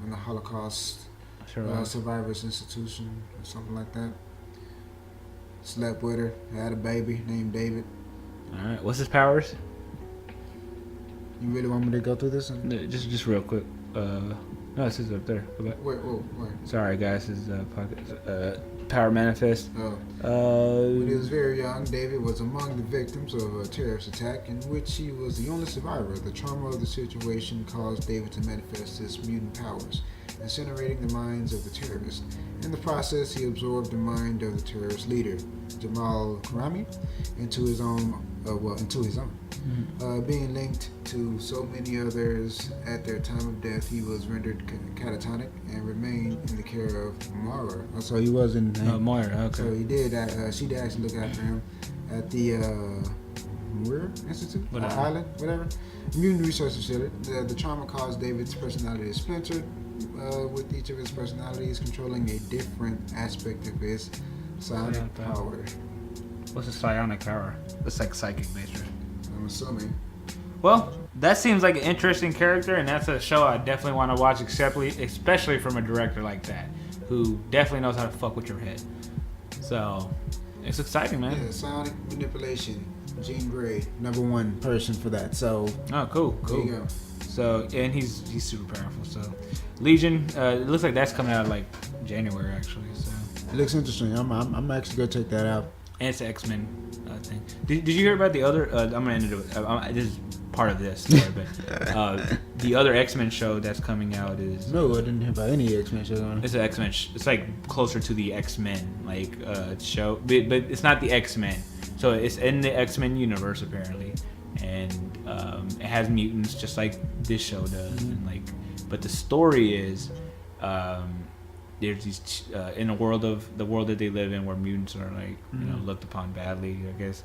Speaker 2: in the Holocaust Survivors Institution or something like that. Slept with her, had a baby named David.
Speaker 1: Alright, what's his powers?
Speaker 2: You really want me to go through this?
Speaker 1: Just real quick. No, it says up there.
Speaker 2: Wait.
Speaker 1: Sorry, guys. This is Power Manifest.
Speaker 2: When he was very young, David was among the victims of a terrorist attack in which he was the only survivor. The trauma of the situation caused David to manifest his mutant powers. incinerating the minds of the terrorists. In the process, he absorbed the mind of the terrorist leader, Jamal Karami, into his own. Being linked to so many others at their time of death, he was rendered catatonic and remained in the care of Mara. So he was in.
Speaker 1: Moira. Okay.
Speaker 2: So he did. She did actually look after him at the Muir Institute, Island, whatever. Mutant Research Facility. The trauma caused David's personality to splinter, with each of his personalities controlling a different aspect of his psionic power.
Speaker 1: What's a psionic power? It's like psychic based, right?
Speaker 2: I'm assuming.
Speaker 1: Well, that seems like an interesting character, and that's a show I definitely want to watch, especially from a director like that, who definitely knows how to fuck with your head. So, it's exciting, man.
Speaker 2: Yeah, psionic manipulation. Jean Grey, #1 person for that. So.
Speaker 1: Oh, cool.
Speaker 2: There you go.
Speaker 1: So, and he's super powerful. So, Legion. It looks like that's coming out like January actually. So.
Speaker 2: It looks interesting. I'm actually gonna check that out.
Speaker 1: And it's an X-Men thing. Did you hear about the other? I'm gonna end it with. This is part of this story, but the other X-Men show that's coming out is.
Speaker 2: No, I didn't hear about any X-Men show on it.
Speaker 1: It's an X-Men. It's like closer to the X-Men show, but it's not the X-Men. So it's in the X-Men universe apparently, and it has mutants just like this show does. And but the story is. There's these in the world that they live in, where mutants are looked upon badly. I guess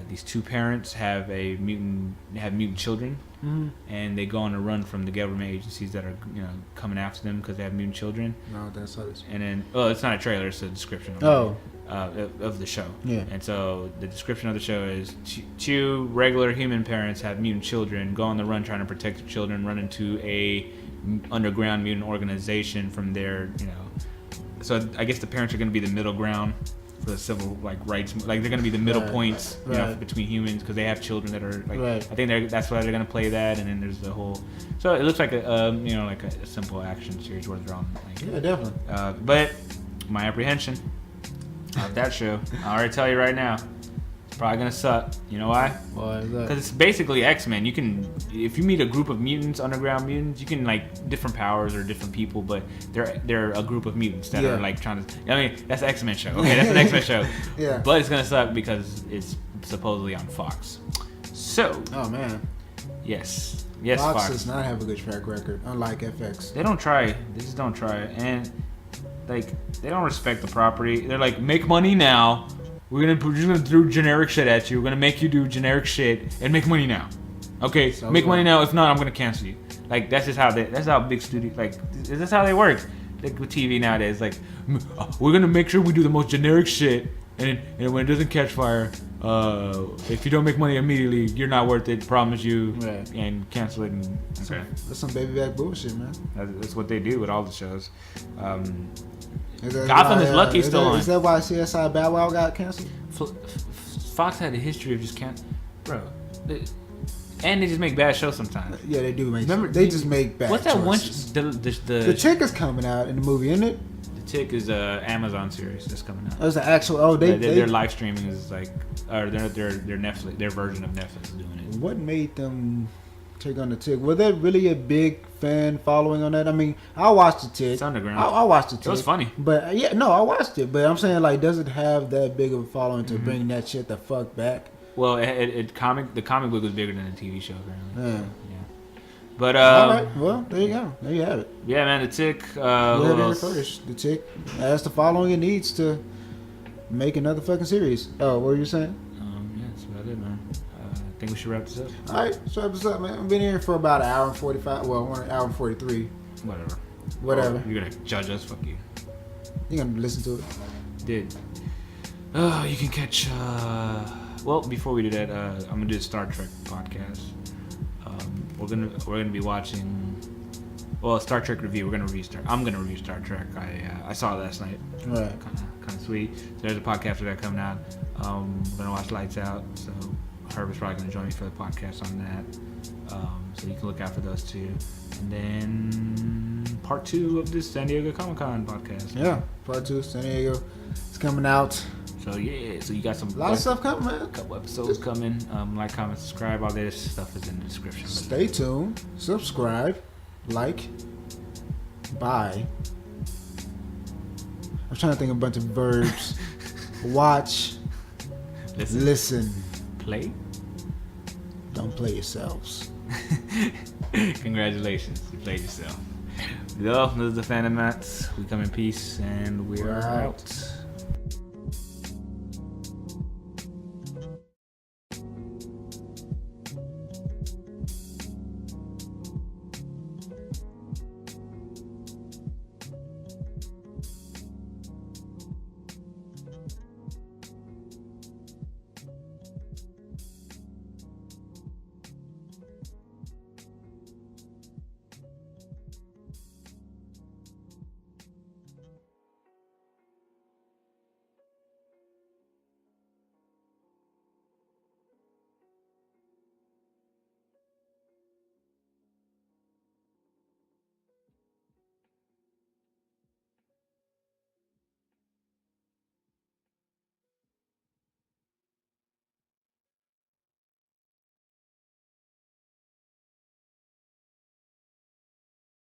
Speaker 1: these two parents have mutant children, and they go on a run from the government agencies that are coming after them because they have mutant children.
Speaker 2: No, that's how it's.
Speaker 1: And then it's not a trailer; it's a description of the show. Yeah. And so the description of the show is two regular human parents have mutant children, go on the run trying to protect their children, run into a underground mutant organization from there, so I guess the parents are going to be the middle ground for the civil rights, they're going to be the middle points between humans because they have children that are I think that's why they're going to play that. And then there's the whole, so it looks like a simple action series where they're on
Speaker 2: yeah, definitely.
Speaker 1: But my apprehension of that show, I already tell you right now, probably gonna suck. You know why?
Speaker 2: Why is that?
Speaker 1: Because it's basically X-Men. You can, if you meet a group of mutants, underground mutants, you can different powers or different people, but they're a group of mutants that are trying to. I mean, that's an X-Men show. Okay, that's an X-Men show.
Speaker 2: Yeah.
Speaker 1: But it's gonna suck because it's supposedly on Fox. So.
Speaker 2: Oh man.
Speaker 1: Yes.
Speaker 2: Fox does not have a good track record, unlike FX.
Speaker 1: They don't try. They just don't try, and they don't respect the property. They're like, make money now. We're just gonna throw generic shit at you. We're gonna make you do generic shit and make money now. Okay, so make money now. If not, I'm gonna cancel you. That's just how that's how big studios that's how they work. With TV nowadays, we're gonna make sure we do the most generic shit, and when it doesn't catch fire, if you don't make money immediately, you're not worth it. Promise you, and cancel it. And, okay.
Speaker 2: That's some baby back bullshit, man.
Speaker 1: That's what they do with all the shows. Gotham is lucky still on.
Speaker 2: Is that why CSI Bad Wow got canceled?
Speaker 1: Fox had a history of just canceling, bro. And they just make bad shows sometimes.
Speaker 2: Yeah, they do make. They just make bad.
Speaker 1: What's that
Speaker 2: choices.
Speaker 1: one?
Speaker 2: The Tick is coming out in the movie, isn't it?
Speaker 1: The Tick is a Amazon series that's coming out.
Speaker 2: Oh, it's an actual. Oh,
Speaker 1: their live streaming is or their Netflix, their version of Netflix is doing it.
Speaker 2: What made them take on the Tick? Was there really a big fan following on that? I mean, I watched the Tick.
Speaker 1: It's underground.
Speaker 2: I watched the Tick.
Speaker 1: It was funny.
Speaker 2: But I watched it. But I'm saying, does it have that big of a following to bring that shit the fuck back?
Speaker 1: Well, the comic book was bigger than the TV show apparently. Yeah. But
Speaker 2: all right. Well, there you go. There you have it.
Speaker 1: Yeah, man. The Tick.
Speaker 2: First, the Tick has the following it needs to make another fucking series. Oh, what were you saying?
Speaker 1: Yeah, that's about it, man. I think we should wrap this up.
Speaker 2: All right, so wrap this up, man. I've been here for about an hour and 45. Well, 1 hour and 43. Whatever.
Speaker 1: Oh, you're gonna judge us? Fuck you.
Speaker 2: You're gonna listen to it.
Speaker 1: Did. You can catch. Well, before we do that, I'm gonna do a Star Trek podcast. We're gonna be watching. Well, Star Trek review. I'm gonna review Star Trek. I saw it last night.
Speaker 2: Right.
Speaker 1: Kind of sweet. So there's a podcast for that coming out. We're gonna watch Lights Out. So Herb is probably gonna join me for the podcast on that. So you can look out for those two. And then part 2 of this San Diego Comic-Con podcast.
Speaker 2: Yeah, part 2 San Diego. It's coming out.
Speaker 1: So so you got a
Speaker 2: lot of stuff coming, man.
Speaker 1: A couple episodes coming. Like, comment, subscribe. All this stuff is in the description.
Speaker 2: Stay tuned. Subscribe. Like. Buy. I'm trying to think of a bunch of verbs. Watch. Listen.
Speaker 1: Play.
Speaker 2: Don't play yourselves.
Speaker 1: Congratulations, you played yourself. Well, this is the Fandomnauts. We come in peace, and we're out.